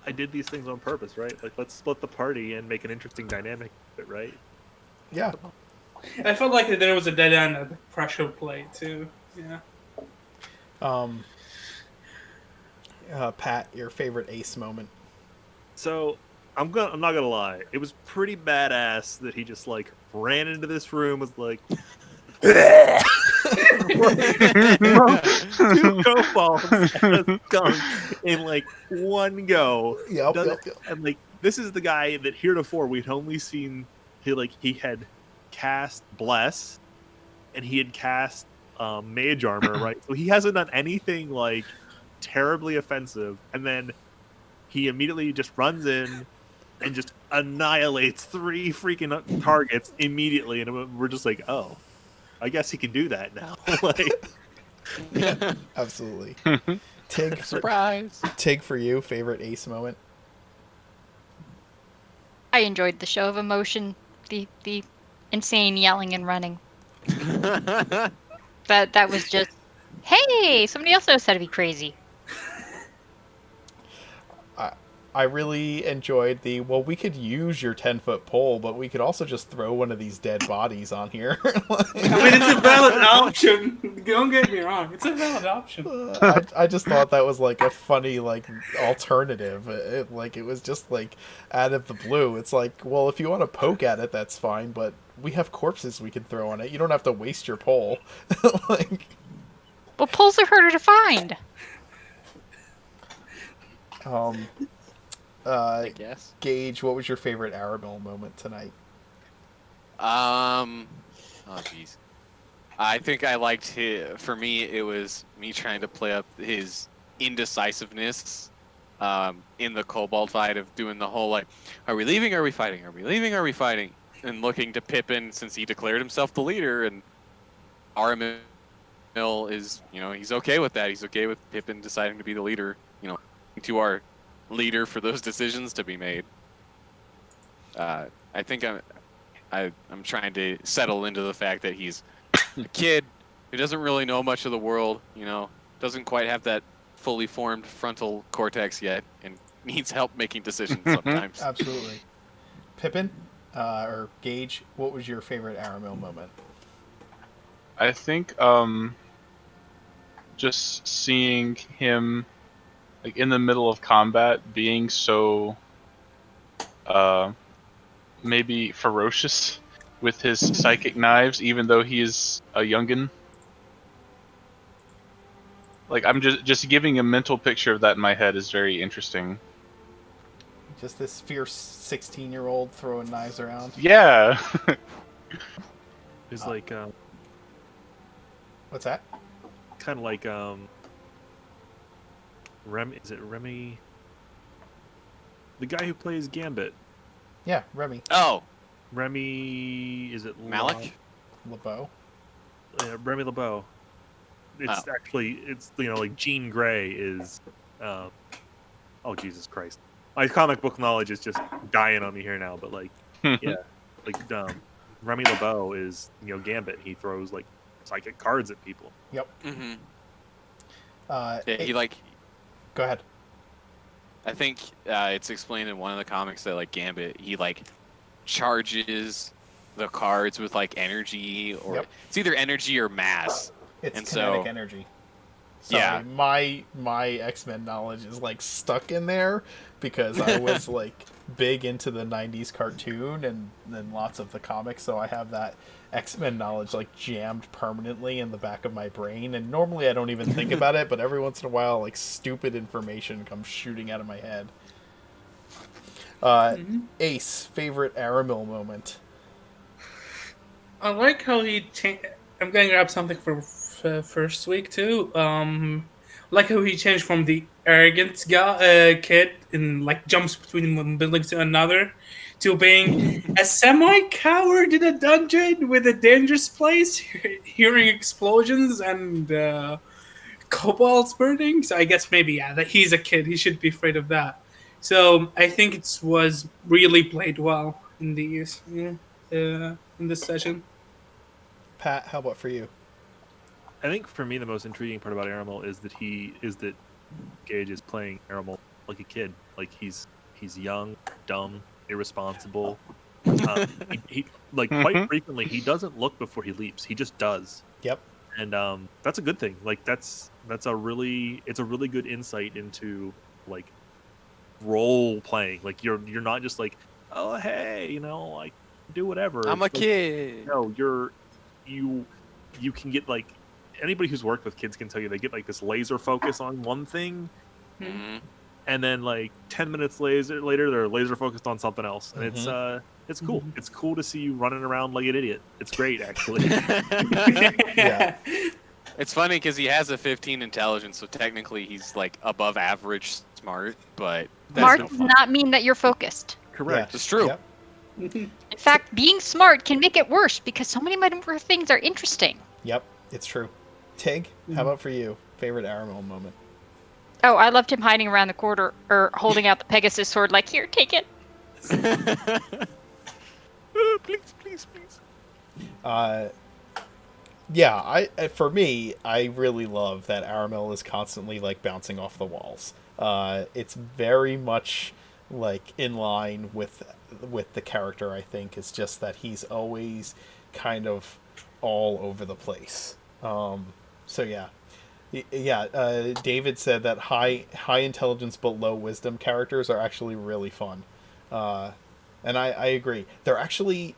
I did these things on purpose, right? Like let's split the party and make an interesting dynamic of it, right? Yeah. I felt like there was a dead end at the pressure play too. Yeah. Pat, your favorite Ace moment? So I'm not gonna lie, it was pretty badass that he just like ran into this room, was like two kobolds and a skunk in like one go. Yep. And like this is the guy that heretofore we'd only seen he had cast Bless and he had cast Mage Armor, right? So he hasn't done anything like terribly offensive, and then he immediately just runs in and just annihilates 3 freaking targets immediately, and we're just like, oh, I guess he can do that now. Like, yeah, absolutely. Tig, Surprise! Tig, for you, favorite Ace moment? I enjoyed the show of emotion, the insane yelling and running. That was just, hey, somebody else knows how to be crazy. I really enjoyed we could use your 10-foot pole, but we could also just throw one of these dead bodies on here. I mean, it's a valid option. Don't get me wrong. It's a valid option. I just thought that was like a funny like alternative. It was just like out of the blue. It's like, well, if you want to poke at it, that's fine, but we have corpses we can throw on it. You don't have to waste your pole. Like, well, poles are harder to find. I guess. Gage, what was your favorite Arabelle moment tonight? Oh jeez. I think I liked for me, it was me trying to play up his indecisiveness in the Kobold fight of doing the whole like, are we leaving? Are we fighting? Are we leaving? Are we fighting? And looking to Pippin since he declared himself the leader, and Aramil is, he's okay with that. He's okay with Pippin deciding to be the leader, to our leader for those decisions to be made. I think I'm trying to settle into the fact that he's a kid who doesn't really know much of the world, doesn't quite have that fully formed frontal cortex yet, and needs help making decisions sometimes. Absolutely. Pippin, or Gage, what was your favorite Aramil moment? I think just seeing him like in the middle of combat being so maybe ferocious with his psychic knives, even though he is a youngin. Like, I'm just giving a mental picture of that in my head is very interesting. Just this fierce 16-year-old throwing knives around. Yeah. It's like What's that? kind of like Remy. Is it Remy? The guy who plays Gambit. Yeah, Remy. Oh, Remy. Is it Malik? LeBeau. Remy LeBeau. It's actually like Jean Grey is. Oh Jesus Christ! My comic book knowledge is just dying on me here now. But like, yeah, like Remy LeBeau is Gambit. He throws like psychic cards at people. Yep. Mm-hmm. He like. Go ahead. I think it's explained in one of the comics that like Gambit, he like charges the cards with like energy, or it's either energy or mass. It's and kinetic so, energy. Sorry, yeah. My X-Men knowledge is like stuck in there because I was like big into the 90s cartoon and then lots of the comics, so I have that X-Men knowledge like jammed permanently in the back of my brain, and normally I don't even think about it, but every once in a while like stupid information comes shooting out of my head. Ace, favorite Aramil moment? I like how he changed. I'm gonna grab something for first week too. Like how he changed from the arrogant guy, kid, and like jumps between one building to another, to being a semi-coward in a dungeon with a dangerous place, hearing explosions and kobolds burning. So I guess maybe that he's a kid. He should be afraid of that. So I think it was really played well in these in this session. Pat, how about for you? I think for me the most intriguing part about Aramil is that Gage is playing Aramil like a kid. Like he's young, dumb, irresponsible. He quite frequently he doesn't look before he leaps. He just does. Yep. And that's a good thing. Like it's a really good insight into like role playing. Like you're not just like, oh hey, like do whatever. I'm a kid. No, you can get like anybody who's worked with kids can tell you they get like this laser focus on one thing, and then like 10 minutes later they're laser focused on something else, and it's cool. It's cool to see you running around like an idiot. It's great actually. Yeah. It's funny because he has a 15 intelligence, so technically he's like above average smart, but Smart does not mean that you're focused. Correct. It's true. Yep. In fact, being smart can make it worse because so many more things are interesting. Yep, it's true. Tig, how about for you? Favorite Aramil moment? Oh, I loved him hiding around the corner or holding out the Pegasus sword like, here, take it. Please. Yeah, for me, I really love that Aramil is constantly like bouncing off the walls. It's very much like in line with the character. I think it's just that he's always kind of all over the place. So yeah. David said that high intelligence but low wisdom characters are actually really fun, and I agree. They're actually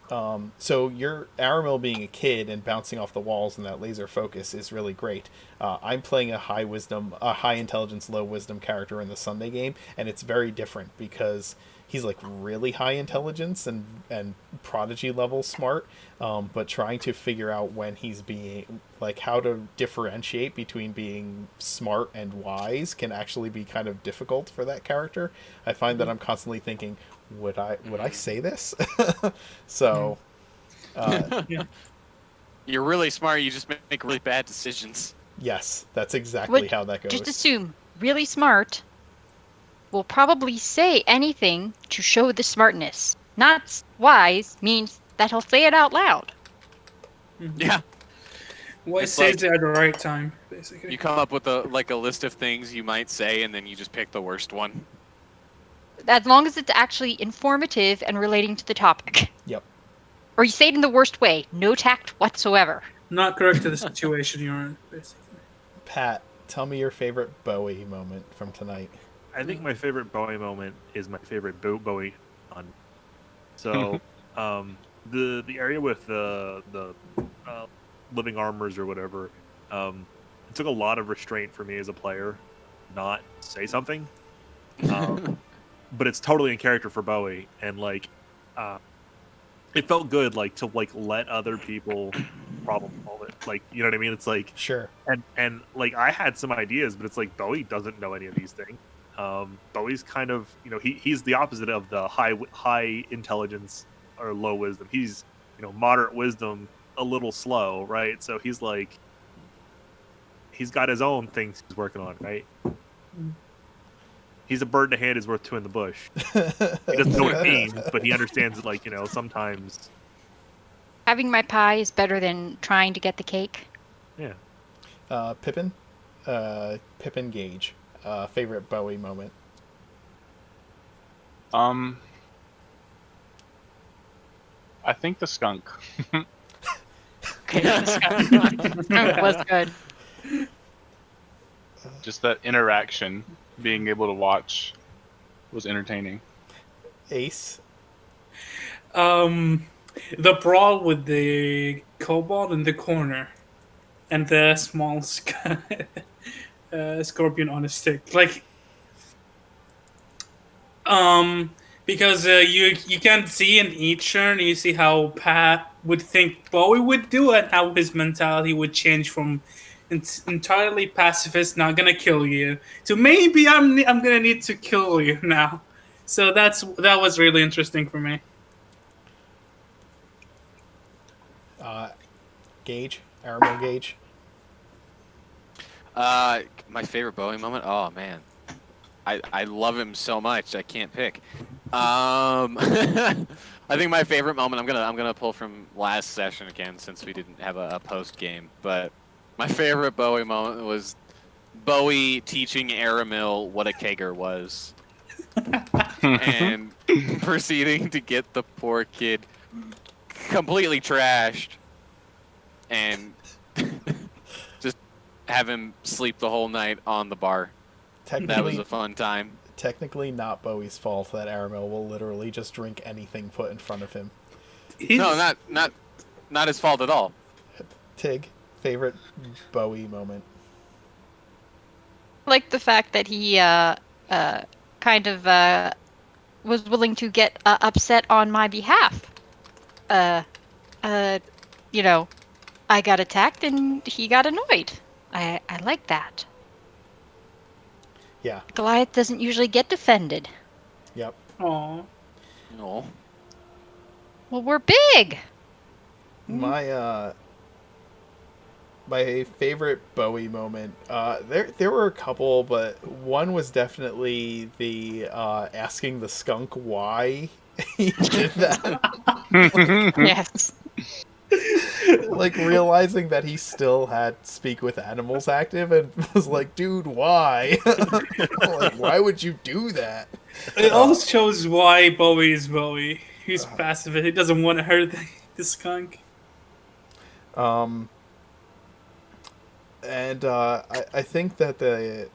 so your Aramil being a kid and bouncing off the walls and that laser focus is really great. I'm playing a high intelligence, low wisdom character in the Sunday game, and it's very different because he's like really high intelligence and prodigy level smart, but trying to figure out when he's being like how to differentiate between being smart and wise can actually be kind of difficult for that character. I find that I'm constantly thinking, would I say this? So Yeah. You're really smart. You just make really bad decisions. yes, that's exactly Would how that goes. just assume really smart will probably say anything to show the smartness. Not wise means that he'll say it out loud. Yeah. What It's says like- it at the right time, basically. You come up with a list of things you might say, and then you just pick the worst one. As long as it's actually informative and relating to the topic. Yep. Or you say it in the worst way. No tact whatsoever. Not correct to the situation you're in, basically. Pat, tell me your favorite Bowie moment from tonight. I think my favorite Bowie moment is my favorite Bowie on. So, the area with the living armors or whatever, it took a lot of restraint for me as a player, not say something. But it's totally in character for Bowie, and like, it felt good, like to like let other people problem solve it. Like, you know what I mean? It's like, Sure. and like I had some ideas, but it's like Bowie doesn't know any of these things. Bowie's kind of, you know, he's the opposite of the high intelligence or low wisdom. He's, you know, moderate wisdom, a little slow, right? So he's like, he's got his own things he's working on, right? He's a bird in the hand is worth two in the bush. He doesn't know what it means, but he understands that, like, you know, sometimes. Having my pie is better than trying to get the cake. Yeah. Pippin Gage. Favorite Bowie moment. I think the skunk. Okay, that was good. Just that interaction, being able to watch, was entertaining. Ace. The brawl with the kobold in the corner, and the small scorpion on a stick. Like, because you can't see in each turn, you see how Pat would think Bowie would do and how his mentality would change from entirely pacifist, not gonna kill you, to maybe I'm gonna need to kill you now. So that was really interesting for me. Gage. Aramil Gage. My favorite Bowie moment. Oh man, I love him so much. I can't pick. I think my favorite moment. I'm gonna pull from last session again since we didn't have a post game. But my favorite Bowie moment was Bowie teaching Aramil what a kegger was, and proceeding to get the poor kid completely trashed, and just have him sleep the whole night on the bar. That was Technically, a fun time. technically not Bowie's fault that Aramil will literally just drink anything put in front of him. No, not his fault at all. Tig, favorite Bowie moment. Like the fact that he kind of was willing to get upset on my behalf. You know, I got attacked and he got annoyed. I like that. Yeah. Goliath doesn't usually get defended. Yep. Aww. No. Well, we're big. My favorite Bowie moment. There were a couple, but one was definitely the asking the skunk why he did that. Yes. Like realizing that he still had speak with animals active and was like, dude, why? Like, why would you do that? It also shows why Bowie is Bowie. He's passive. He doesn't want to hurt the skunk. And I think that the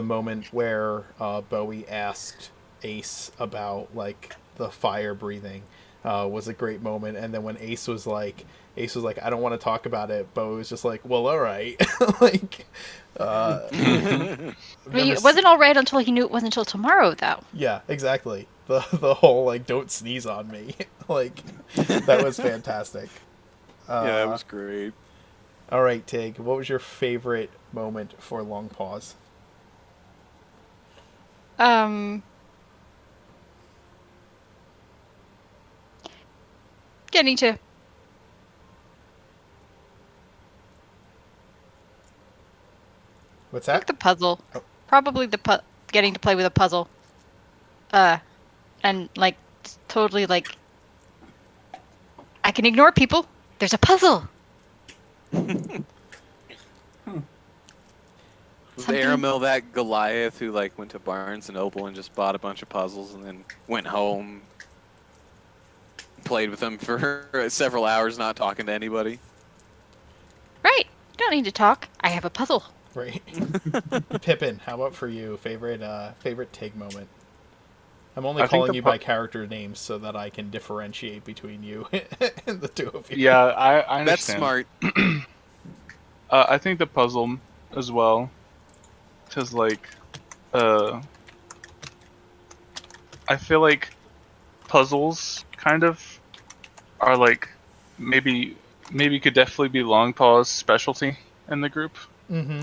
moment where Bowie asked Ace about like the fire breathing was a great moment. And then when Ace was like, I don't want to talk about it, Bowie was just like, well, all right. Like, I mean, it wasn't all right until he knew it wasn't until tomorrow, though. Yeah, exactly. The whole like don't sneeze on me, like that was fantastic. Yeah, it was great. All right, Tig, what was your favorite moment for Long Pause? Getting to What's like that? the puzzle. Oh. Probably getting to play with a puzzle. And like totally like I can ignore people. There's a puzzle. Was Something- Aramil that Goliath who like went to Barnes and Noble and just bought a bunch of puzzles and then went home, played with them for several hours, not talking to anybody? Right. Don't need to talk. I have a puzzle. Right. Pippin, how about for you? Favorite Tig moment? I'm only I think calling the you by character names so that I can differentiate between you and the two of you. Yeah, I That's understand. smart. I think the puzzle as well, because like, I feel like puzzles kind of are like maybe could definitely be Long Pause specialty in the group. Mm-hmm.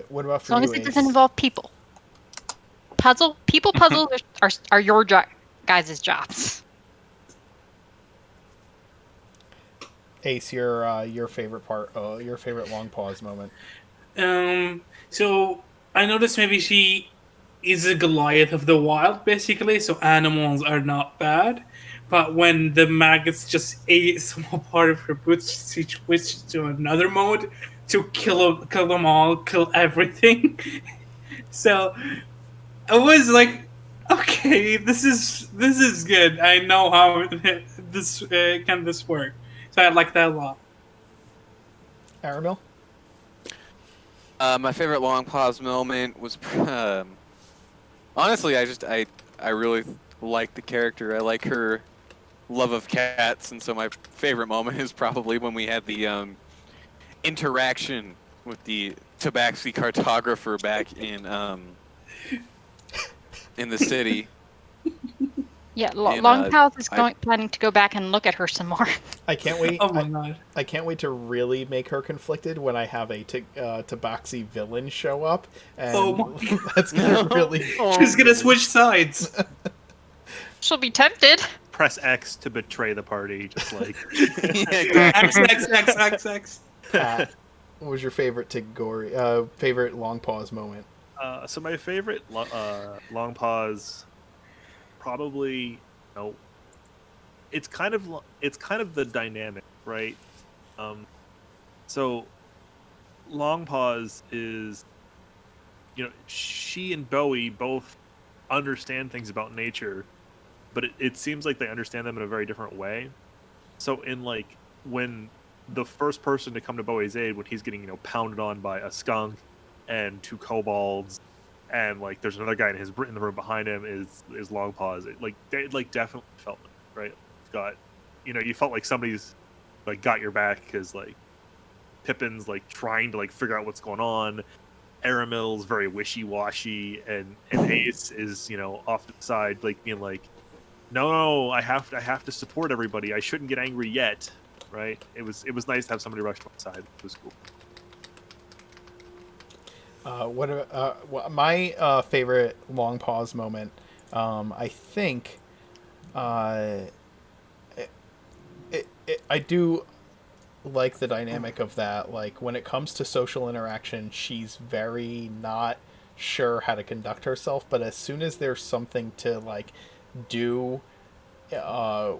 What about As for long you, as it Ace? doesn't involve people. People puzzles are your guys' jobs. Ace, your favorite part, your favorite Long Pause moment. So I noticed maybe she is a Goliath of the wild, basically. So animals are not bad, but when the maggots just ate a small part of her boots, she switched to another mode to kill them all, kill everything. So I was like, okay, this is good. I know how this this work. So I like that a lot. Aramil? My favorite long pause moment was honestly, I really like the character. I like her love of cats, and so my favorite moment is probably when we had the interaction with the Tabaxi cartographer back in the city. Yeah, And, Long Pals is I- planning to go back and look at her some more. I can't wait. Oh my god. I can't wait to really make her conflicted when I have a Tabaxi villain show up, and Oh my that's gonna really. She's gonna switch sides. She'll be tempted. Press X to betray the party, just like Yeah, X X X X X. Pat, what was your favorite favorite Long Pause moment? So my favorite long pause, probably, it's kind of the dynamic, right? So long pause is, she and Bowie both understand things about nature, but it seems like they understand them in a very different way. So in like when the first person to come to Bowie's aid, when he's getting pounded on by a skunk and two kobolds, and like there's another guy in the room behind him is long pause. They definitely felt it, right? Got you felt like somebody's like got your back, because like Pippin's like trying to like figure out what's going on. Aramil's very wishy-washy, and Ace is off to the side, like being like, no, I have to support everybody. I shouldn't get angry yet, right? It was nice to have somebody rush to my side. It was cool. My favorite Long Pause moment? I think, I do like the dynamic of that. Like when it comes to social interaction, she's very not sure how to conduct herself. But as soon as there's something to like do,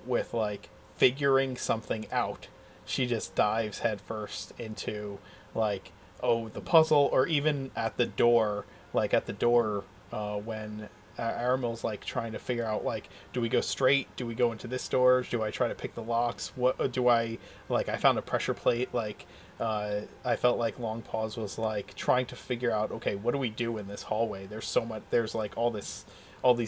with like figuring something out, she just dives headfirst into like, oh, the puzzle, or even at the door, when Aramil's like trying to figure out like, do we go straight? Do we go into this door? Do I try to pick the locks? What do I like? I found a pressure plate. Like, I felt like Long Pause was like trying to figure out, okay, what do we do in this hallway? There's so much. There's like all these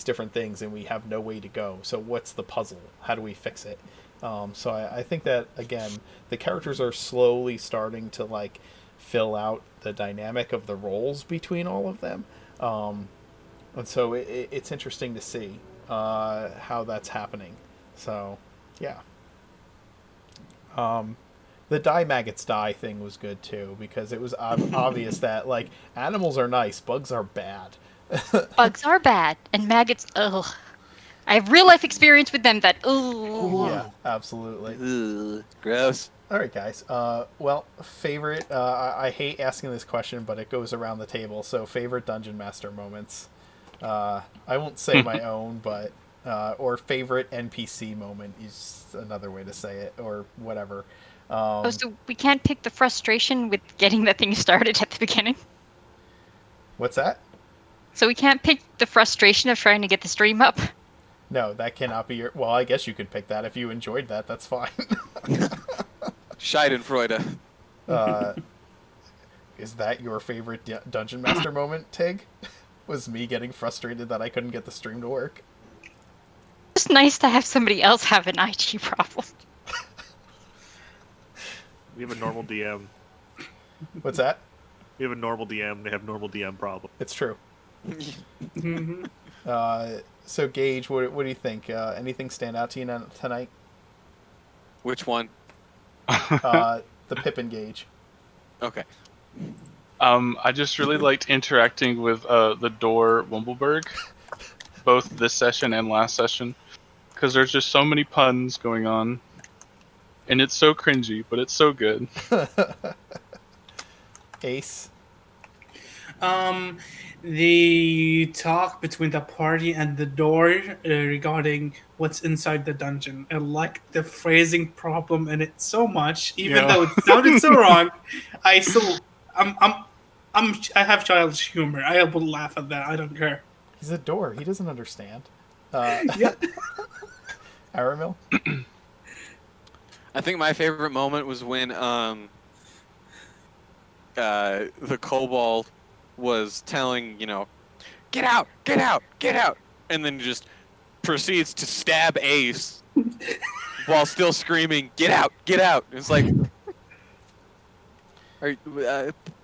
different things, and we have no way to go. So what's the puzzle? How do we fix it? So I think that, again, the characters are slowly starting to like fill out the dynamic of the roles between all of them. And so it's interesting to see how that's happening. So, yeah. The die maggots die thing was good too, because it was obvious that like animals are nice, bugs are bad. Bugs are bad, and maggots. Ugh. I have real life experience with them. That ugh. Yeah, absolutely. Ugh, gross. All right, guys. Well, favorite. I hate asking this question, but it goes around the table. So, favorite dungeon master moments. I won't say my own, but or favorite NPC moment is another way to say it, or whatever. Oh, so we can't pick the frustration with getting that thing started at the beginning. What's that? So we can't pick the frustration of trying to get the stream up. No, that cannot be your. Well, I guess you could pick that if you enjoyed that. That's fine. Schadenfreude. Is that your favorite dungeon master moment, Tig? Was me getting frustrated that I couldn't get the stream to work? It's nice to have somebody else have an IT problem. We have a normal DM. What's that? We have a normal DM. They have normal DM problem. It's true. Mhm. So, Gage, what do you think? Anything stand out to you tonight? Which one? The Pippin Gage. Okay. I just really liked interacting with the door Wundelberg, both this session and last session, because there's just so many puns going on, and it's so cringy, but it's so good. Ace. The talk between the party and the door regarding what's inside the dungeon. I like the phrasing problem in it so much, even though it sounded so wrong. I have childish humor. I will laugh at that. I don't care. He's a door. He doesn't understand. Yeah. Aramil? I think my favorite moment was when the kobold was telling, get out, get out, get out, and then just proceeds to stab Ace while still screaming, get out, get out. It's like,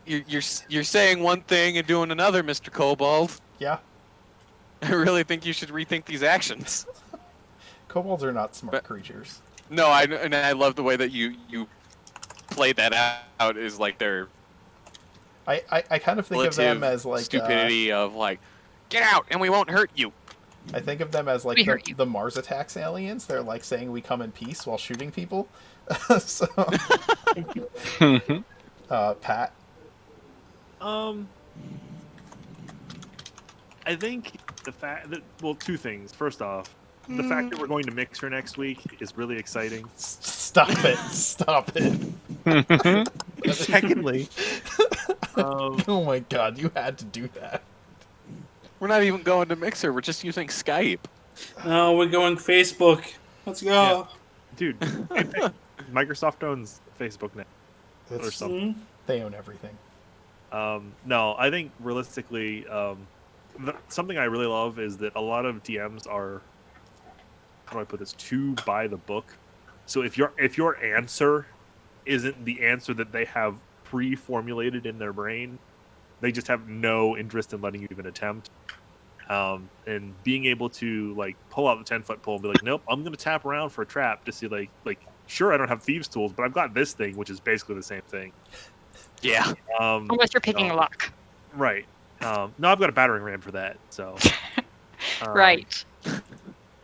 you're saying one thing and doing another, Mr. Kobold. Yeah. I really think you should rethink these actions. Kobolds are not smart creatures. No, I love the way that you played that out. Is like their I kind of think of them as like stupidity of like, get out and we won't hurt you. I think of them as like We hurt you. the Mars Attacks aliens. They're like saying we come in peace while shooting people. So, Pat. I think the fact that, well, two things. First off, the fact that we're going to Mixer next week is really exciting. Stop it! Stop it! Secondly, Oh my god, you had to do that. We're not even going to Mixer. We're just using Skype. No, we're going Facebook. Let's go. dude, Microsoft owns Facebook now or It's- something. They own everything. No, I think realistically, something I really love is that a lot of DMs are, how do I put this, too by the book. So if your answer isn't the answer that they have pre-formulated in their brain, they just have no interest in letting you even attempt. And being able to like pull out the 10-foot pole and be like, nope, I'm gonna tap around for a trap to see like sure, I don't have thieves' tools, but I've got this thing, which is basically the same thing. Yeah. Unless you're picking a lock. Right. No, I've got a battering ram for that. So. Right.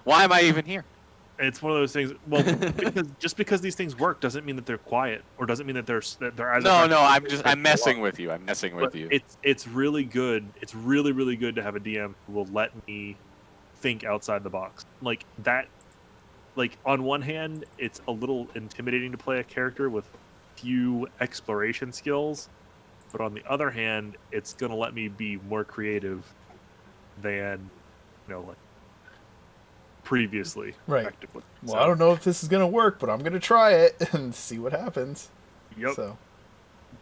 Why am I even here? It's one of those things. Well, because these things work doesn't mean that they're quiet, or doesn't mean that they're as No, I'm messing with you. I'm messing with you. It's really good. It's really, really good to have a DM who will let me think outside the box. Like that. Like on one hand, it's a little intimidating to play a character with few exploration skills, but on the other hand, it's gonna let me be more creative than, like previously. Right. Effectively. Well, I don't know if this is gonna work, but I'm gonna try it and see what happens. Yep. So.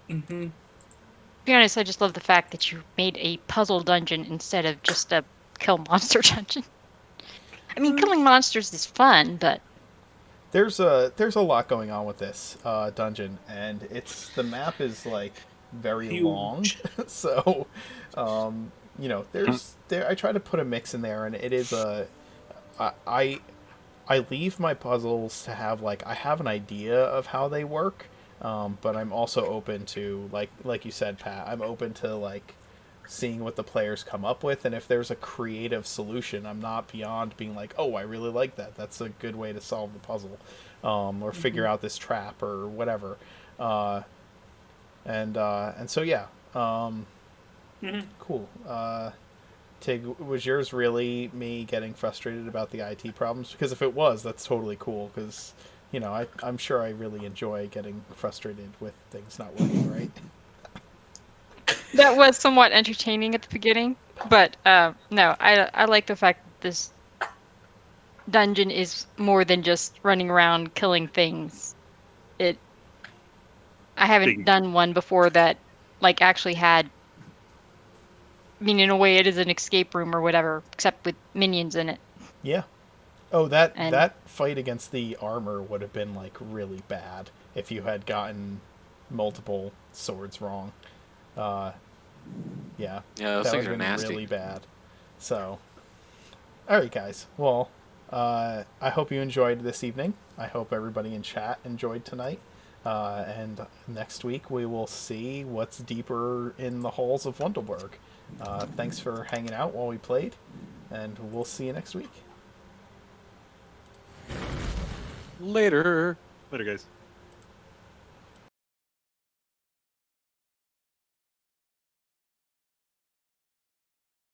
Mm-hmm. To be honest, I just love the fact that you made a puzzle dungeon instead of just a kill monster dungeon. I mean, killing monsters is fun, but there's a lot going on with this dungeon, and the map is like very Huge. long, so I try to put a mix in there, and it is I leave my puzzles to have I have an idea of how they work, but I'm also open to like you said, Pat. I'm open to seeing what the players come up with, and if there's a creative solution, I'm not beyond being like, oh, I really like that. That's a good way to solve the puzzle, or figure out this trap or whatever. And so yeah, cool. Tig, was yours really me getting frustrated about the IT problems? Because if it was, that's totally cool. Because I'm sure I really enjoy getting frustrated with things not working right. That was somewhat entertaining at the beginning, but no, I like the fact that this dungeon is more than just running around killing things. I haven't done one before that actually had. I mean, in a way, it is an escape room or whatever, except with minions in it. Yeah. Oh, that fight against the armor would have been really bad if you had gotten multiple swords wrong. Yeah, those things are nasty. Really bad. So, all right, guys. Well, I hope you enjoyed this evening. I hope everybody in chat enjoyed tonight. And next week we will see what's deeper in the halls of Wundelberg. Thanks for hanging out while we played, and we'll see you next week. Later. Later, guys.